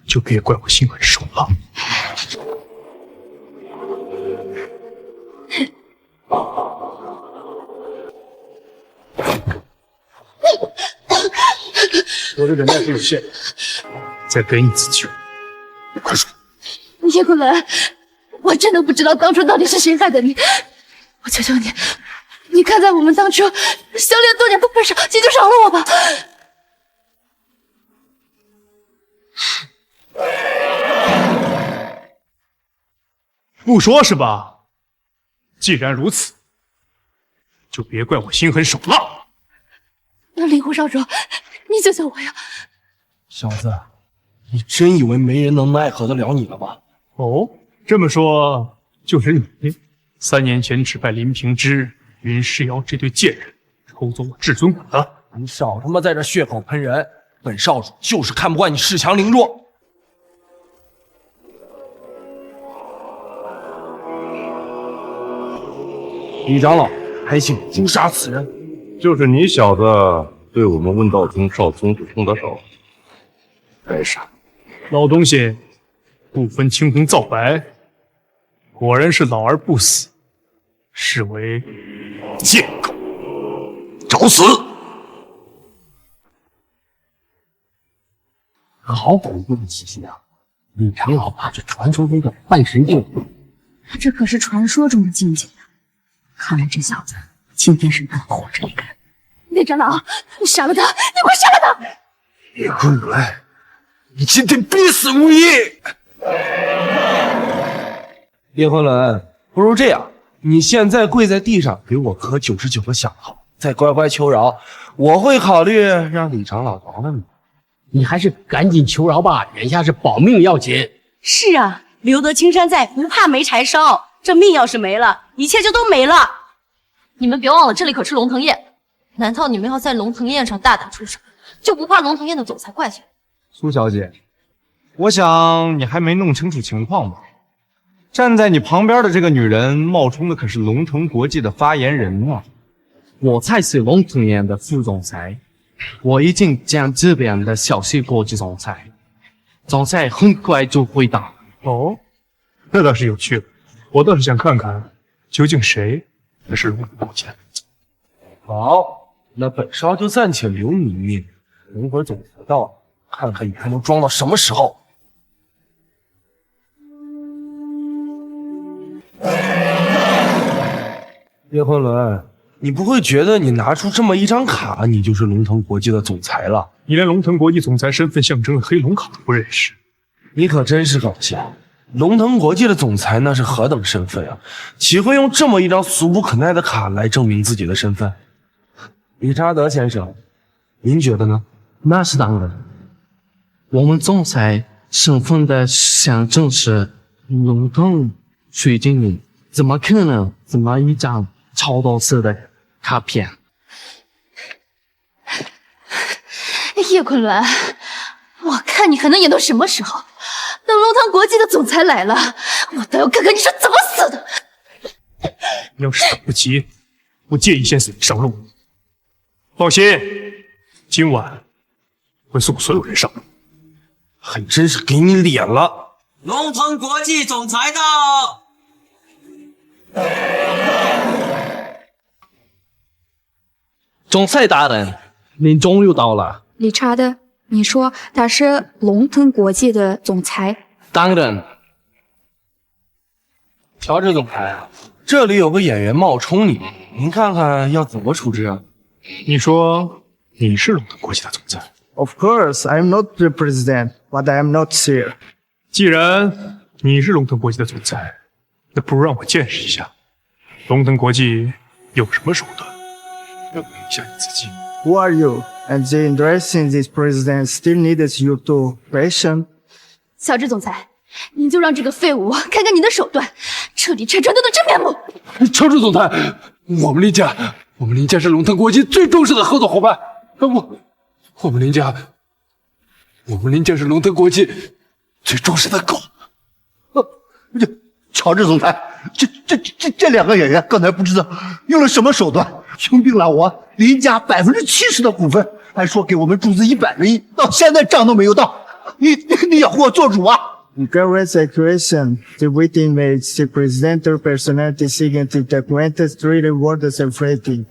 就别怪我心狠手辣。我的忍耐是有限，再给你一次机会，快说！叶坤伦，我真的不知道当初到底是谁害的你，我求求你，你看在我们当初相恋多年的份上，你就饶了我吧。不说是吧？既然如此，就别怪我心狠手辣。那令狐少主，你救救我呀！小子，你真以为没人能奈何得了你了吗？哦，这么说就是你3年前指派林平之、云世瑶这对贱人偷走我至尊骨的？你少他妈在这血口喷人！本少主就是看不惯你恃强凌弱。李长老，还请诛杀此人。就是你小子对我们问道宗少宗主动的手。该杀！老东西不分青红皂白，果然是老而不死，是为贱狗，找死！好歹用气息啊！李长老怕是传说中的半神境，这可是传说中的境界呀！看来这小子今天是能活着一个。李长老，你杀了他！你快杀了他！叶坤伦，你今天必死无疑！叶坤伦，不如这样，你现在跪在地上给我磕99个响头，再乖乖求饶，我会考虑让李长老饶了你。你还是赶紧求饶吧，眼下是保命要紧。是啊，留得青山在，不怕没柴烧。这命要是没了，一切就都没了。你们别忘了，这里可是龙腾宴。难道你们要在龙腾宴上大打出手，就不怕龙腾宴的总裁怪罪？苏小姐，我想你还没弄清楚情况吧？站在你旁边的这个女人，冒充的可是龙腾国际的发言人啊！我才是龙腾宴的副总裁，我已经将这边的消息告知总裁，总裁很快就会到。哦，那倒是有趣了。我倒是想看看，究竟谁才是龙腾国际的。好，那本少就暂且留你一命，等会儿总裁到了，看看你还能装到什么时候。叶昆仑，你不会觉得你拿出这么一张卡，你就是龙腾国际的总裁了？你连龙腾国际总裁身份象征的黑龙卡都不认识，你可真是搞笑！龙腾国际的总裁那是何等身份啊！岂会用这么一张俗不可耐的卡来证明自己的身份？理查德先生，您觉得呢？那是当然，我们总裁身份的象征是龙腾水精灵，怎么可能这么一张超多色的卡片？叶昆仑，我看你还能演到什么时候？等龙腾国际的总裁来了，我倒要看看你是怎么死的。要是等不及，我介意先死上路。放心，今晚会送所有人上路。还真是给你脸了！龙腾国际总裁到。总裁大人，您终于到了。理查德，你说他是龙腾国际的总裁？当然。乔治总裁，这里有个演员冒充你，您看看要怎么处置啊？你说你是龙腾国际的总裁 ？Of course, I'm not the president, but I am not here. 既然你是龙腾国际的总裁，那不如让我见识一下龙腾国际有什么手段，证明一下你自己。Who are you? And the interesting this president still needs you to question? 乔治总裁，您就让这个废物看看你的手段，彻底拆穿他的真面目。乔治总裁，我们林家是龙腾国际最忠实的合作伙伴。我们林家是龙腾国际最忠实的狗。乔治总裁，这两个演员刚才不知道用了什么手段，用并了我林家70%的股份，还说给我们注资100个亿，到现在账都没有到，你要给我做主啊！Incorrect accusation. The victim makes the presidential personality seeking to document three rewards and rating.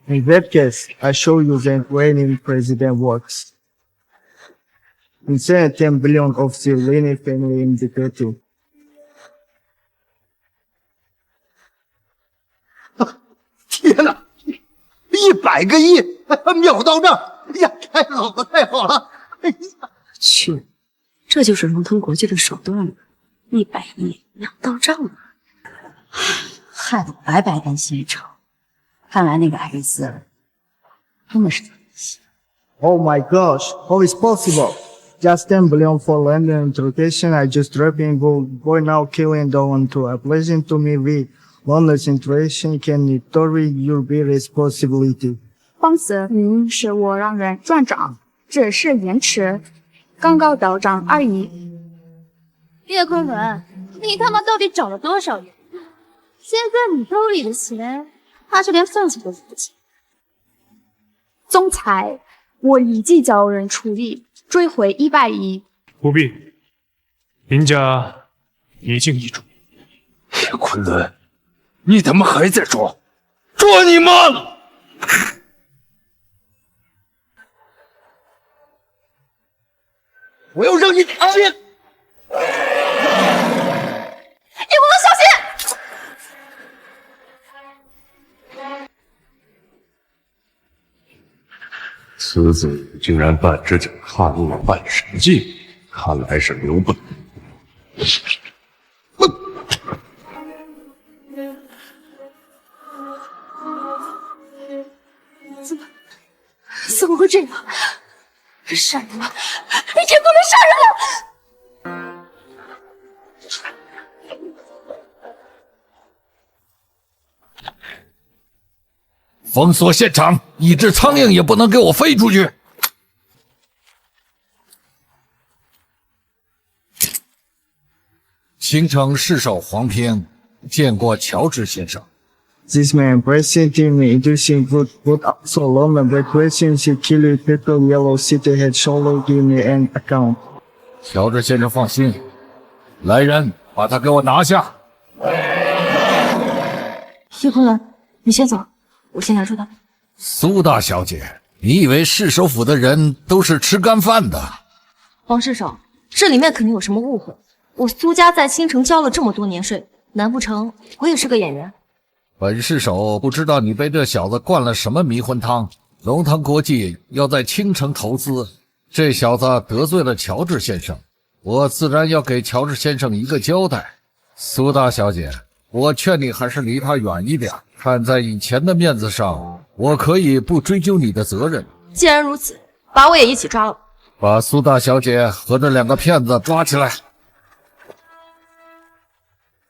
In that case, I show you that winning president works. Insert 10 billion of the winning family indicated. 天哪，100个亿，秒到账！哎呀，太好了，太好了！哎呀，去，这就是龙腾国际的手段了，100亿秒到账了，害得我白白担心一场。看来那个艾瑞斯真的是在戏。Oh my gosh, how is possible? Just 10 billion for London interrogation. I just dropping boy now killing down to a pleasant to me with London's interaction can carry your be responsibility. 方子，是我让人转账，只是延迟，刚刚到账而已。叶昆仑，你他妈到底找了多少人？现在你兜里的钱，怕是连饭钱都付不起。总裁，我立即叫人处理，追回100亿。不必，林家已经易主。叶昆仑，你他妈还在装？装你妈了！我要让你见！叶昆仑，小心！此子竟然半只脚踏入了半神境，看来是留不了。怎么会这样？杀人了！叶昆仑杀人了！封锁现场，一只苍蝇也不能给我飞出去！青城市首黄平见过乔治先生。This man presenting me introducing good so long and by questions he killed people yellow city head solo give me an account. 乔治先生放心，来人，把他给我拿下。叶昆仑，你先走，我先拿出他。苏大小姐，你以为市首府的人都是吃干饭的？黄市首，这里面肯定有什么误会。我苏家在青城交了这么多年税，难不成我也是个演员？本市首不知道你被这小子灌了什么迷魂汤。龙腾国际要在青城投资，这小子得罪了乔治先生，我自然要给乔治先生一个交代。苏大小姐，我劝你还是离他远一点。看在以前的面子上，我可以不追究你的责任。既然如此，把我也一起抓了。把苏大小姐和这2个骗子抓起来。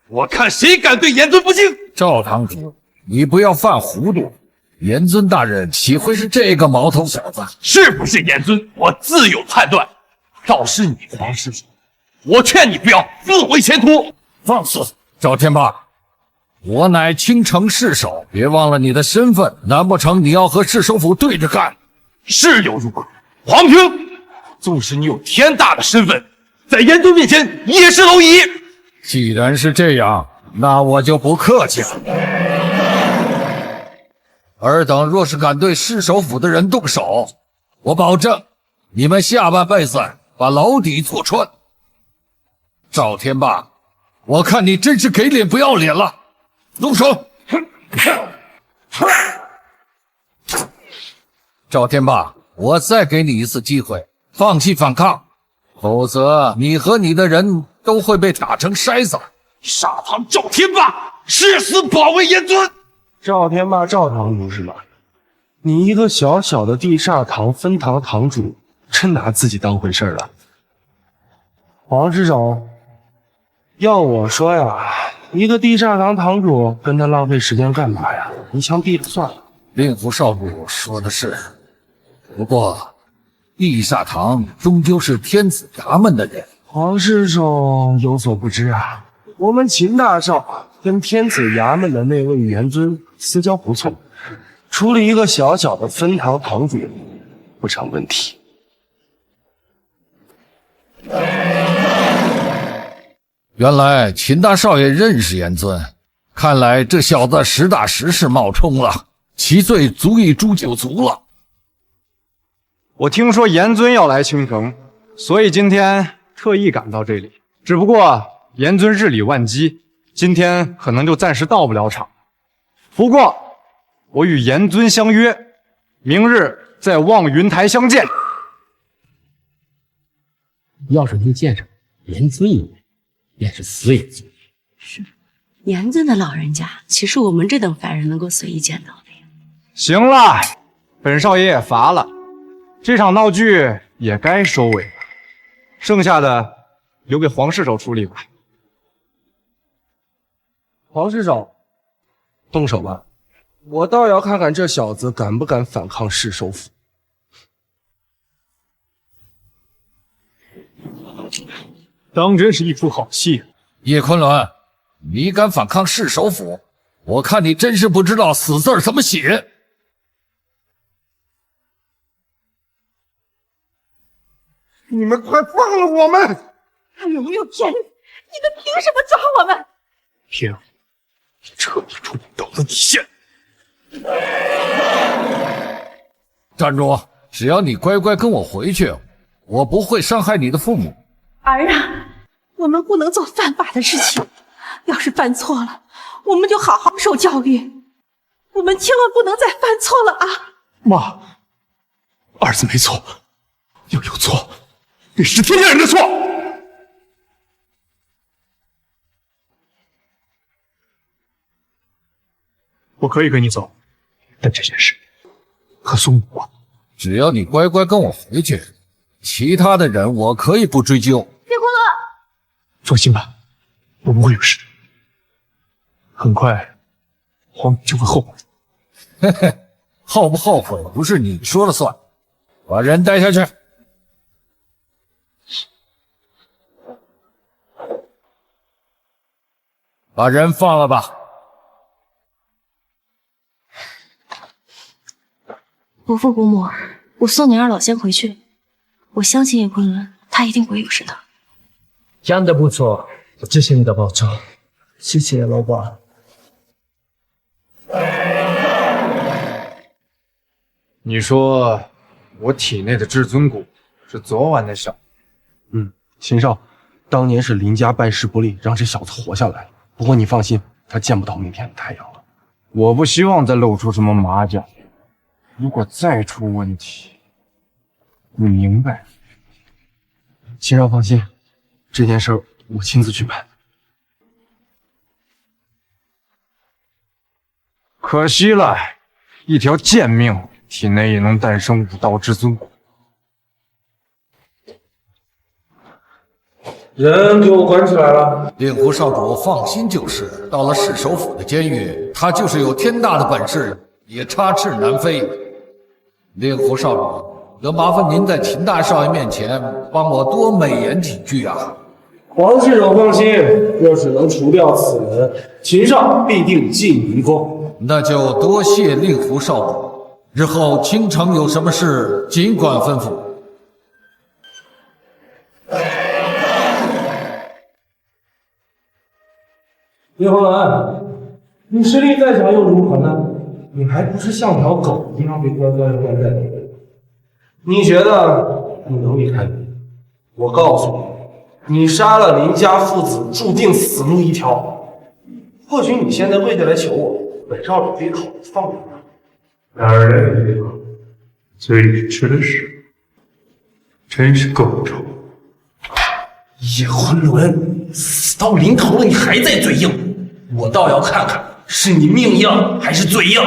我看谁敢对严尊不敬！赵堂主，你不要犯糊涂。严尊大人岂会是这个毛头小子？是不是严尊，我自有判断。要是你黄师叔，我劝你不要自毁前途。放肆！赵天霸，我乃青城市守，别忘了你的身份。难不成你要和市首府对着干？是有如此。黄平，纵使你有天大的身份，在严尊面前也是蝼蚁。既然是这样，那我就不客气了。尔等若是敢对市首府的人动手，我保证你们下半辈子把牢底坐穿。赵天霸，我看你真是给脸不要脸了，动手！赵天霸，我再给你一次机会，放弃反抗，否则你和你的人都会被打成筛子。傻堂赵天霸，誓死保卫严尊。赵天霸，赵堂主是吧？你一个小小的地煞堂分堂堂主，真拿自己当回事了？黄师长，要我说呀，一个地煞堂堂主跟他浪费时间干嘛呀？一枪毙了算了。令狐少主说的是，不过地煞堂终究是天子衙门的人。黄师兄有所不知啊，我们秦大少跟天子衙门的那位元尊私交不错，处理一个小小的分堂堂主不成问题。原来秦大少爷认识严尊，看来这小子实打实是冒充了，其罪足以诛九族了。我听说严尊要来青城，所以今天特意赶到这里。只不过严尊日理万机，今天可能就暂时到不了场。不过我与严尊相约，明日在望云台相见。要是能见上严尊一面，便是死也足矣。是，严尊的老人家岂是我们这等凡人能够随意见到的呀？行了，本少爷也乏了，这场闹剧也该收尾了，剩下的留给黄世守处理吧。黄师长，动手吧，我倒要看看这小子敢不敢反抗市首府。当真是一出好戏。叶昆仑，你敢反抗市首府？我看你真是不知道死字怎么写。你们快放了我们！哎呦，没有天理！你们凭什么抓我们？凭彻底触碰到了底线。站住！只要你乖乖跟我回去，我不会伤害你的父母。儿啊，我们不能做犯法的事情，要是犯错了，我们就好好受教育。我们千万不能再犯错了啊！妈，儿子没错，要有错，那是天下人的错。我可以跟你走，但这件事和苏母啊，只要你乖乖跟我回去，其他的人我可以不追究。叶昆仑，放心吧，我不会有事的。很快，黄敏就会后悔。嘿嘿，后不后悔不是你说了算。把人带下去。把人放了吧。伯父伯母，我送你二老先回去。我相信叶昆仑，他一定不会有事的。讲得不错，这是你的报酬。谢谢老板。你说我体内的至尊骨是昨晚的事？秦少，当年是林家办事不力，让这小子活下来了。不过你放心，他见不到明天的太阳了。我不希望再露出什么马脚。如果再出问题，你明白？秦少放心，这件事我亲自去办。可惜了，一条贱命，体内也能诞生武道至尊骨。人给我关起来了。令狐少主放心就是，到了市首府的监狱，他就是有天大的本事，也插翅难飞。令狐少主，能麻烦您在秦大少爷面前帮我多美言几句啊？黄市长放心，若是能除掉此人，秦少必定尽您功。那就多谢令狐少主，日后倾城有什么事尽管吩咐。叶红兰，你实力再强又如何呢？你还不是像条狗一样被关在里面？你觉得你能离开你？我告诉你，你杀了林家父子，注定死路一条。或许你现在跪下来求我，本少主可以考虑放过他。然而那个地方嘴里吃的屎，真是够臭。叶昆仑，死到临头了，你还在嘴硬，我倒要看看是你命硬还是嘴硬。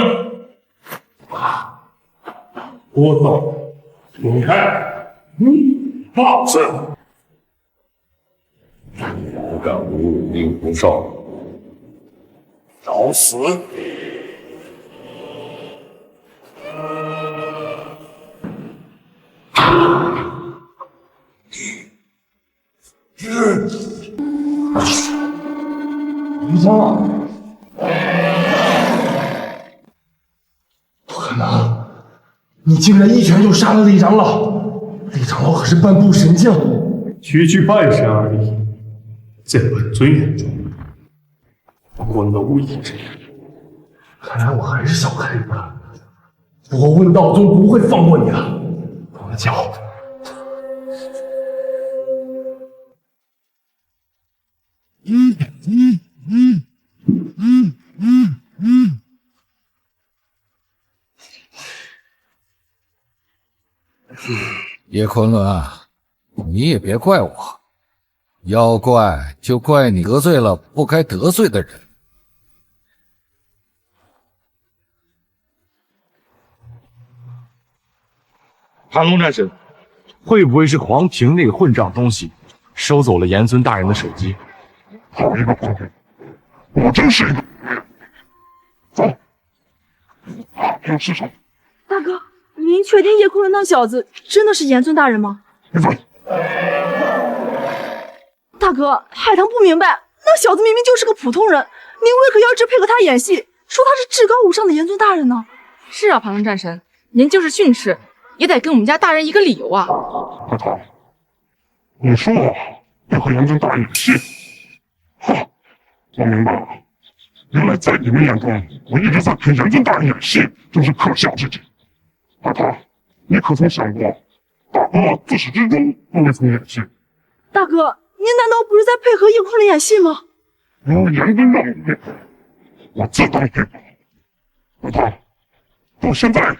我操！你看，放肆！不敢侮辱令狐少，找死！李长老，不可能！你竟然一拳就杀了李长老！李长老可是半步神将，区区半神而已，在本尊眼中，不过蝼蚁之言。看来我还是小看你了。我问道宗不会放过你的，我叫。叶昆仑啊，你也别怪我，要怪就怪你得罪了不该得罪的人。盘龙战神，会不会是黄平那个混账东西收走了严尊大人的手机？好一个黄平，我真是一个走，要吃什么？大哥，您确定叶昆仑那小子真的是严尊大人吗？大哥，海棠不明白，那小子明明就是个普通人，您为何要一直配合他演戏，说他是至高无上的严尊大人呢？是啊，盘龙战神，您就是训斥，也得给我们家大人一个理由啊！海棠，你说我要和严尊大人演戏？哈，我明白了，原来在你们眼中，我一直在陪严尊大人演戏，真是可笑之极。海棠，你可曾想过，大哥自始至终都未曾演戏？大哥，您难道不是在配合叶昆仑演戏吗？我严尊让我配合，我自当配合。海棠，到现在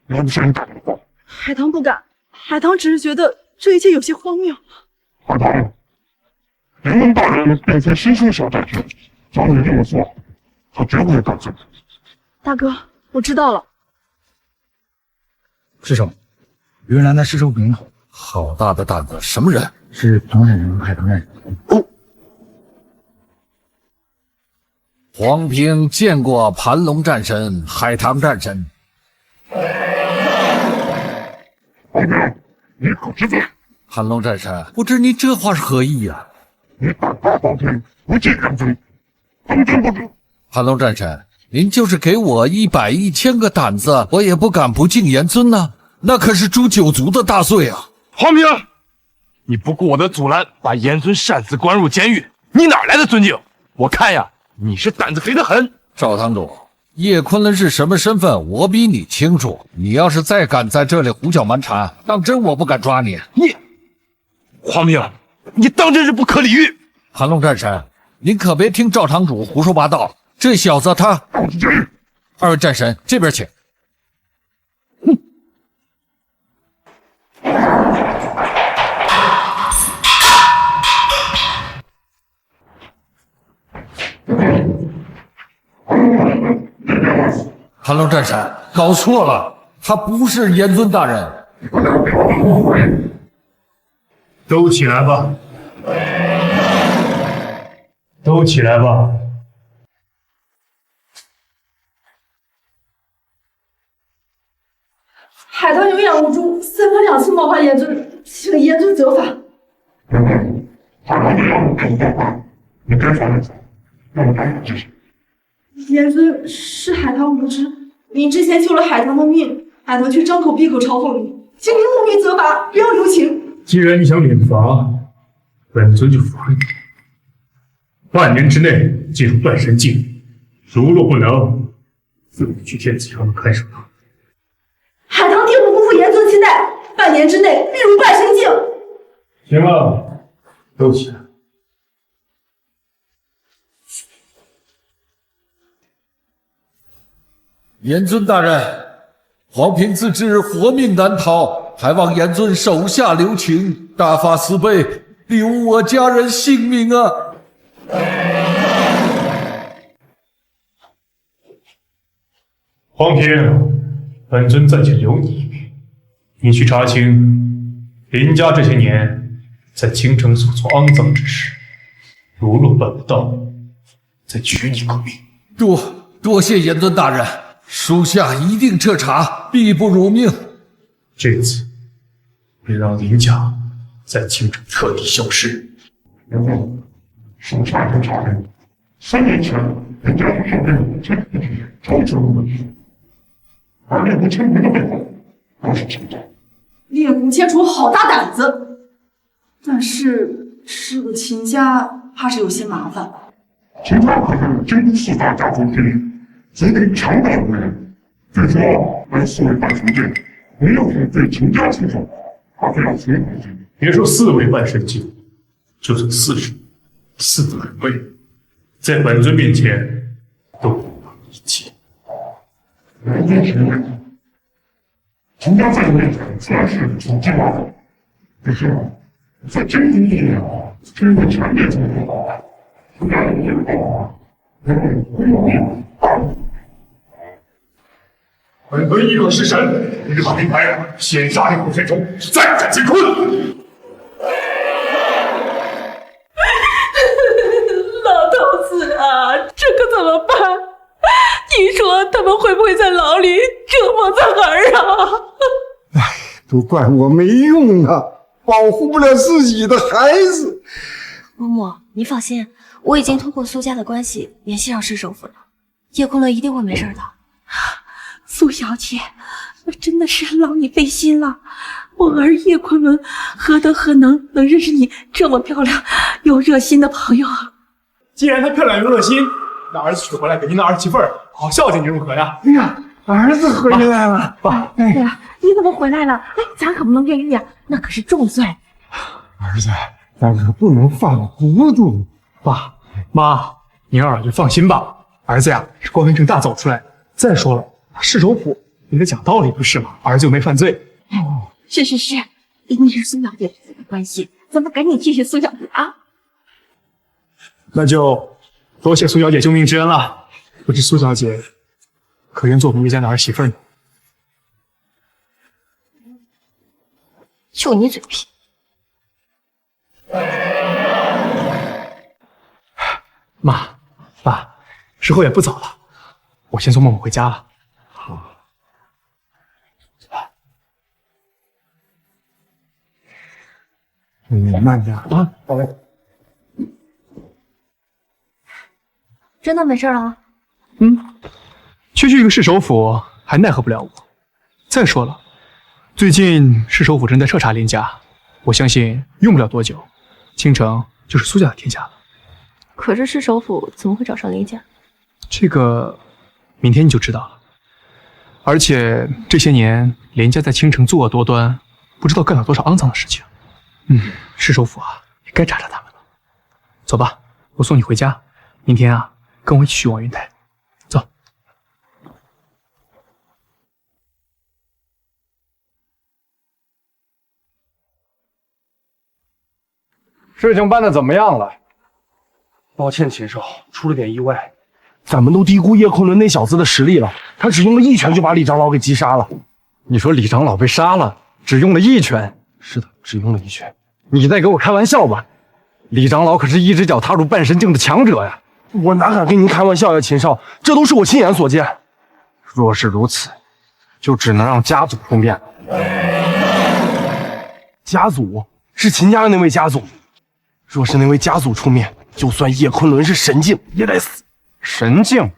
你还不是很感动？海棠不敢，海棠只是觉得这一切有些荒谬。海棠，严尊大人便曾亲书小战士，叫你这么做，他绝不会干罪。大哥，我知道了。师兄，云兰在市首府呢。好大的胆子！什么人？是唐战神和海棠战神。哦，黄平见过盘龙战神、海棠战神。黄平，你可知罪？盘龙战神，不知你这话是何意呀？你胆大包天，不敬严尊，当真不知？盘龙战神，您就是给我100、1000个胆子，我也不敢不敬严尊呐，那可是诛九族的大罪啊！黄平，你不顾我的阻拦，把严尊擅自关入监狱，你哪来的尊敬？我看呀，你是胆子肥得很。赵堂主，叶昆仑是什么身份，我比你清楚。你要是再敢在这里胡搅蛮缠，当真我不敢抓你。黄平，你当真是不可理喻！盘龙战神，您可别听赵堂主胡说八道，这小子他……二位战神这边请。盘龙战闪，搞错了，他不是严尊大人。都起来吧，都起来吧。海棠有眼无珠，3番2次冒犯严尊，请严尊责罚。你该罚的，让我赶紧执行。严尊是海棠无知，你之前救了海棠的命，海棠却张口闭口嘲讽你，请你务必责罚，不要留情。既然你想免罚，本尊就罚你。半年之内进入半神境，如若不能，自己去天子堂的看守堂。海棠定不辜负严尊期待，半年之内必入半神境。行了，都起来。严尊大人，黄平自知活命难逃，还望严尊手下留情，大发慈悲，留我家人性命啊！黄平，本尊暂且留你一命，你去查清林家这些年在京城所做肮脏之事，如若办不到，再取你个命。多谢严尊大人。属下一定彻查，必不辱命。这次别让林家在京城彻底消失。属下侦查人，3年前人家是被这个超出了问题，而猎狐千除的背后都是真的。猎狐千除好大胆子，但是这个秦家怕是有些麻烦。秦家可是真4大家族之一。足能强大无人，据说为4位半神境，没有人对秦家出手，他非要存活下去。别说4位半神境，就算4位，在本尊面前都不能一起。人间神位，秦家在我面前虽然是处境万分，可是在真正意义上是一个强烈冲突。秦家有人道，人们会有命。本尊亦可是神，立马明牌，先杀这古天虫，再斩乾坤。老头子啊，这可怎么办？你说他们会不会在牢里折磨咱儿啊？都怪我没用啊，保护不了自己的孩子。嬷嬷，你放心，我已经通过苏家的关系联系上市首府了，叶昆仑一定会没事的。苏小姐，我真的是劳你费心了。我儿叶昆仑何德何能认识你这么漂亮又热心的朋友啊？既然她漂亮又热心，那儿子娶回来给您的儿媳妇儿好孝敬，你如何呀？哎呀，儿子回来了，爸。对呀，你怎么回来了？哎，咱可不能越狱呀，那可是重罪。儿子，咱可不能犯了糊涂。爸妈，您二老就放心吧，儿子呀是光明正大走出来。再说了，市首府也得讲道理不是吗？儿子又没犯罪。是，一定是苏小姐的关系，咱们赶紧谢谢苏小姐啊！那就多谢苏小姐救命之恩了。不知苏小姐可愿做我们叶家的儿媳妇呢？就你嘴皮！妈，爸，时候也不早了，我先送默默回家了。好，慢点啊，好嘞。真的没事了？区区一个市首府还奈何不了我。再说了，最近市首府正在彻查林家，我相信用不了多久，京城就是苏家的天下了。可是市首府怎么会找上林家？这个明天你就知道了。而且这些年林家在京城作恶多端，不知道干了多少肮脏的事情。市首府啊，也该查查他们了。走吧，我送你回家。明天啊，跟我一起去望云台。走。事情办得怎么样了？抱歉，禽兽，出了点意外，咱们都低估叶昆仑那小子的实力了，他只用了一拳就把李长老给击杀了。你说李长老被杀了，只用了一拳？是的，只用了一拳。你在给我开玩笑吧？李长老可是一只脚踏入半神境的强者呀！我哪敢跟您开玩笑呀，秦少，这都是我亲眼所见。若是如此，就只能让家族出面了。家族是秦家的那位家族，若是那位家族出面，就算叶昆仑是神境也得死。神境？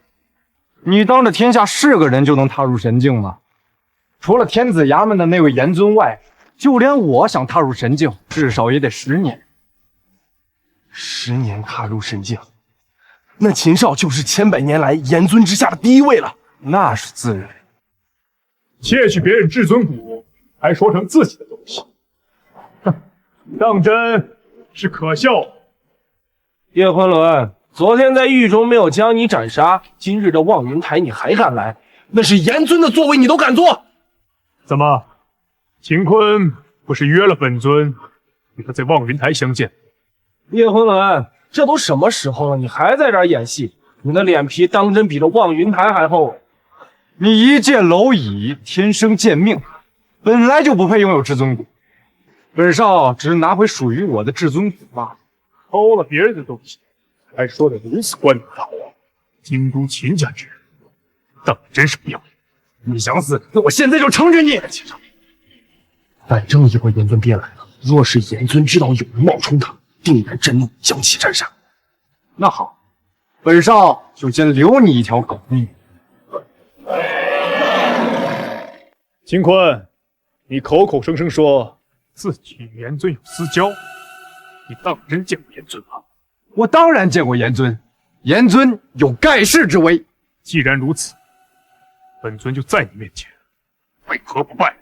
你当着天下是个人就能踏入神境吗？除了天子衙门的那位严尊外，就连我想踏入神境，至少也得10年。10年踏入神境，那秦少就是千百年来严尊之下的第一位了。那是自然。窃取别人至尊骨，还说成自己的东西，哼，当真是可笑。叶昆仑，昨天在狱中没有将你斩杀，今日的望云台你还敢来？那是严尊的座位，你都敢坐？怎么，秦坤不是约了本尊与他在望云台相见？叶昆仑，这都什么时候了，你还在这儿演戏？你的脸皮当真比这望云台还厚？你一介蝼蚁，天生贱命，本来就不配拥有至尊骨。本少只是拿回属于我的至尊骨罢了。偷了别人的东西，还说得如此冠冕堂皇，京都秦家之人，当真是不要脸！你想死，那我现在就成全你！反正一会儿严尊便来了，若是严尊知道有人冒充他，定然震怒，将其斩杀。那好，本少就先留你一条狗命。秦坤，你口口声声说自己与严尊有私交，你当真见过严尊吗？我当然见过严尊，严尊有盖世之威。既然如此，本尊就在你面前，为何不拜？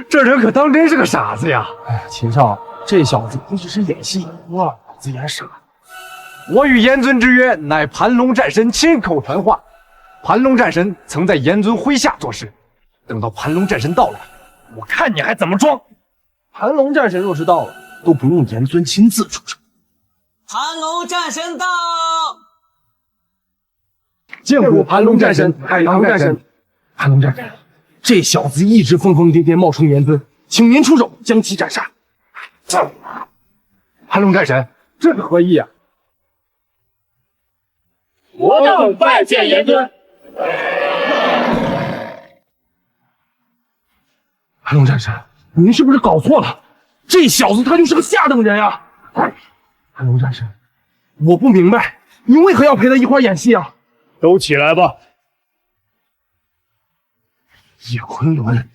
这人可当真是个傻子呀！哎呀，秦少，这小子不只是演戏，哇，脑子眼傻。我与严尊之约，乃盘龙战神亲口传话。盘龙战神曾在严尊麾下做事，等到盘龙战神到来，我看你还怎么装！盘龙战神若是到了，都不用严尊亲自出手。盘龙战神到！见过盘龙战神、海棠战神。盘龙战神，这小子一直疯疯癫癫冒充严尊，请您出手将其斩杀。盘龙战神，这是何意啊？我等拜见严尊。盘龙战神，您是不是搞错了？这小子他就是个下等人啊！盘龙战神，我不明白，你为何要陪他一块演戏啊？都起来吧！叶昆仑，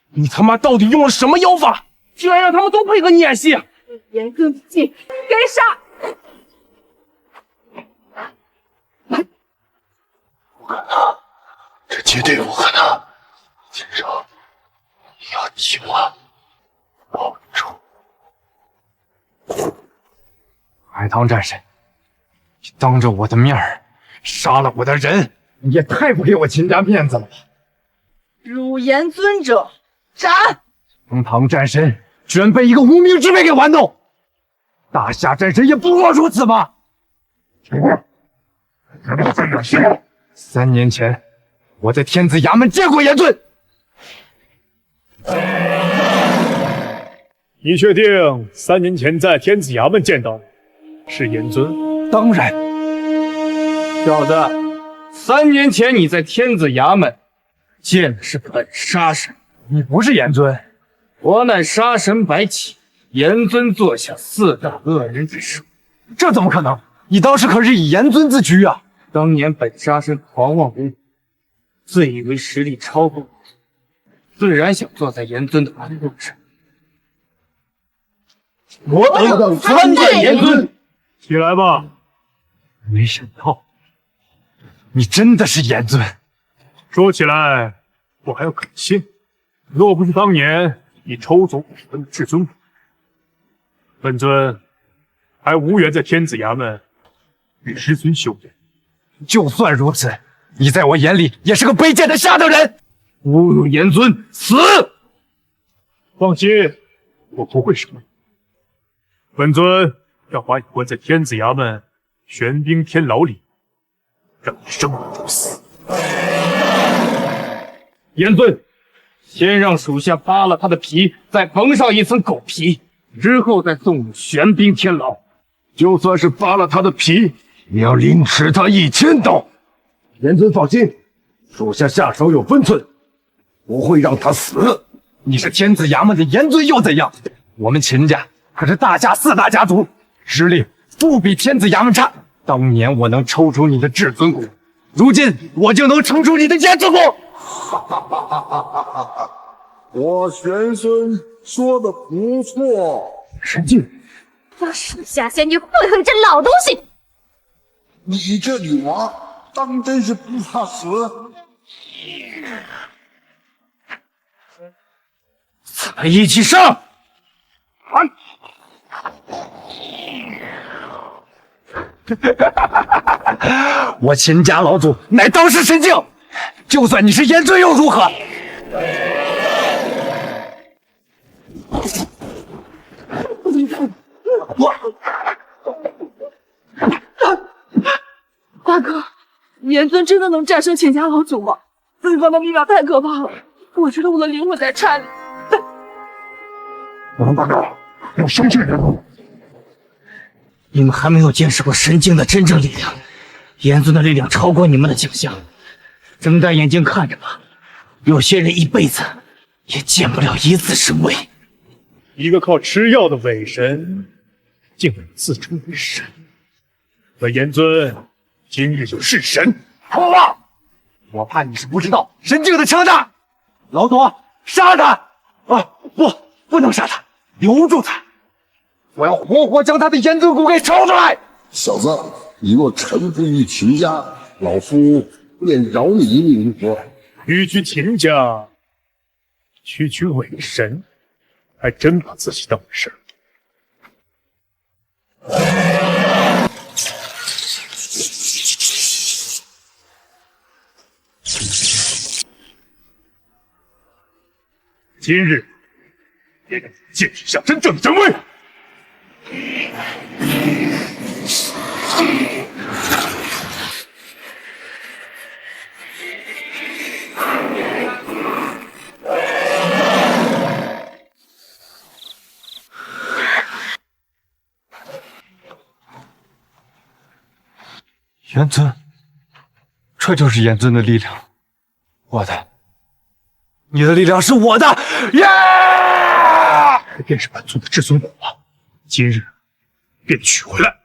你他妈到底用了什么妖法，居然让他们都配合你演戏？严更进，该杀！不可能，这绝对不可能！秦少，你要替我保住。海棠战神，你当着我的面儿杀了我的人，你也太不给我秦家面子了吧！辱严尊者，斩！堂堂战神居然被一个无名之辈给玩弄，大夏战神也不过如此吧？3年前，我在天子衙门见过严尊。你确定3年前在天子衙门见到的是严尊？当然。小子，3年前你在天子衙门见的是本杀神，你不是严尊。我乃杀神白起，严尊座下4大恶人之首。这怎么可能？你当时可是以严尊自居啊！当年本杀神狂妄无礼，自以为实力超过我，自然想坐在严尊的盘龙上。我等参见严尊。起来吧！没想到，你真的是严尊。说起来，我还要感谢，若不是当年你抽走我们的至尊骨，本尊还无缘在天子衙门与师尊修炼。就算如此，你在我眼里也是个卑贱的下等人！侮辱严尊，死！放心，我不会杀你。本尊要把你关在天子衙门玄冰天牢里，让你生不如死。严尊，先让属下扒了他的皮，再缝上一层狗皮，之后再送入玄冰天牢。就算是扒了他的皮，也要凌迟他1000刀。严尊放心，属下下手有分寸，不会让他死。你是天子衙门的严尊又怎样？我们秦家可是大夏4大家族，实力不比天子衙门差。当年我能抽出你的至尊骨，如今我就能抽出你的颜子骨。我玄孙说的不错。神境，让属下先去会会这老东西。你这女娃当真是不怕死。咱们一起上！我秦家老祖乃当世神境，就算你是严尊又如何？大哥，严尊真的能战胜秦家老祖吗？对方的力量太可怕了，我觉得我的灵魂在颤栗。王大哥，要相信人。你们还没有见识过神境的真正力量，严尊的力量超过你们的想象。睁大眼睛看着吧，有些人一辈子也见不了一次神位。一个靠吃药的伪神，竟然自称为神。可严尊今日就是神。好了，我怕你是不知道神境的强大。老左，杀他！啊，不能杀他，留住他。我要活活将他的严尊骨给抽出来！小子，你若臣服于秦家，老夫便饶你一命如何？区区秦家，区区伪神，还真把自己当回事。今日也让你见识下真正的神威！严尊，这就是严尊的力量，我的，你的力量是我的，耶！这便是本尊的至尊骨了，今日便取回来。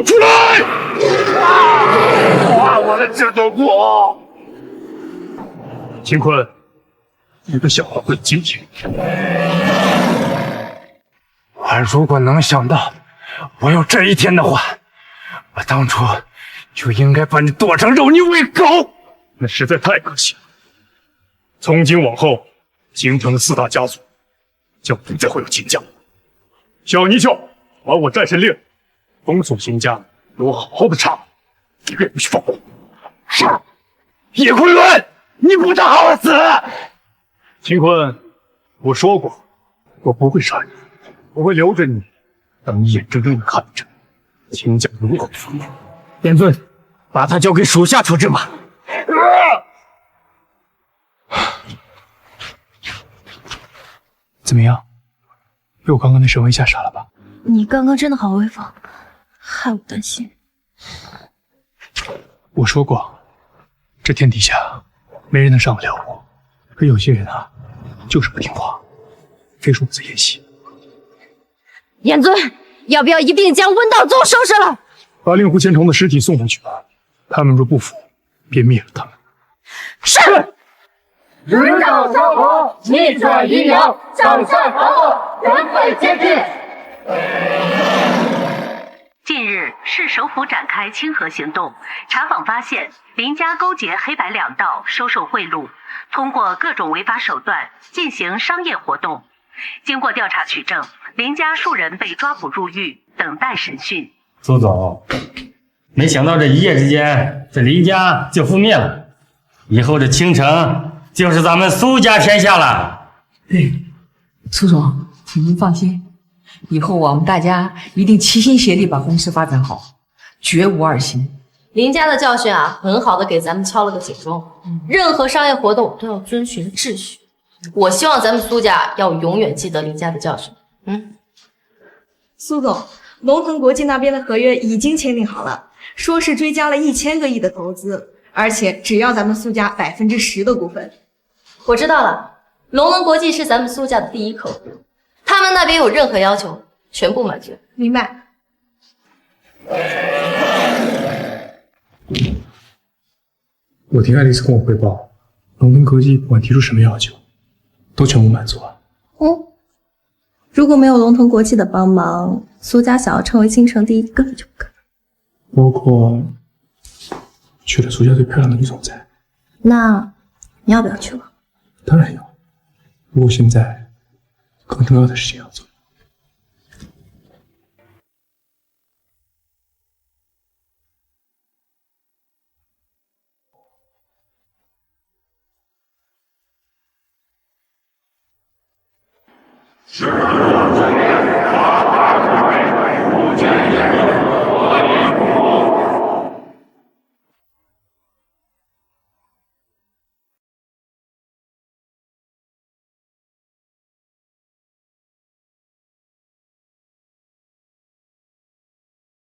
出来！还我的至尊骨！秦坤，你的小话会今天。我如果能想到我有这一天的话，我当初就应该把你剁成肉泥喂狗。那实在太可惜了。从今往后，京城的4大家族将不再会有秦家。小泥鳅，把我战神令封锁秦家，给我好好的查，绝不许放过。是。叶昆仑，你不得好死！秦坤，我说过，我不会杀你，我会留着你，让你眼睁睁的看着秦家如何覆灭。严尊，把他交给属下处置吧。怎么样？被我刚刚那神威吓傻了吧？你刚刚真的好威风，害我担心。我说过，这天底下没人能上得了我。可有些人啊，就是不听话，非说我在演戏。严尊，要不要一并将温道宗收拾了？把令狐千重的尸体送回去吧，他们若不服，便灭了他们。是。人道相合，逆转阴阳，掌善罚恶，人会皆知。近日，市首府展开清河行动，查访发现林家勾结黑白两道收受贿赂，通过各种违法手段进行商业活动。经过调查取证，林家数人被抓捕入狱，等待审讯。苏总，没想到这一夜之间，这林家就覆灭了，以后这青城就是咱们苏家天下了。苏总，请您放心，以后我们大家一定齐心协力把公司发展好，绝无二心。林家的教训啊，很好的给咱们敲了个警钟。任何商业活动都要遵循秩序。我希望咱们苏家要永远记得林家的教训。苏总，龙腾国际那边的合约已经签订好了，说是追加了1000个亿的投资，而且只要咱们苏家10%的股份。我知道了，龙腾国际是咱们苏家的第一客户，他们那边有任何要求，全部满足。明白。我听爱丽丝跟我汇报，龙腾科技不管提出什么要求，都全部满足了。如果没有龙腾国际的帮忙，苏家想要成为京城第一根本就不可能。包括娶了苏家最漂亮的女总裁。那你要不要去了？当然要，不过现在更重要的事情要做。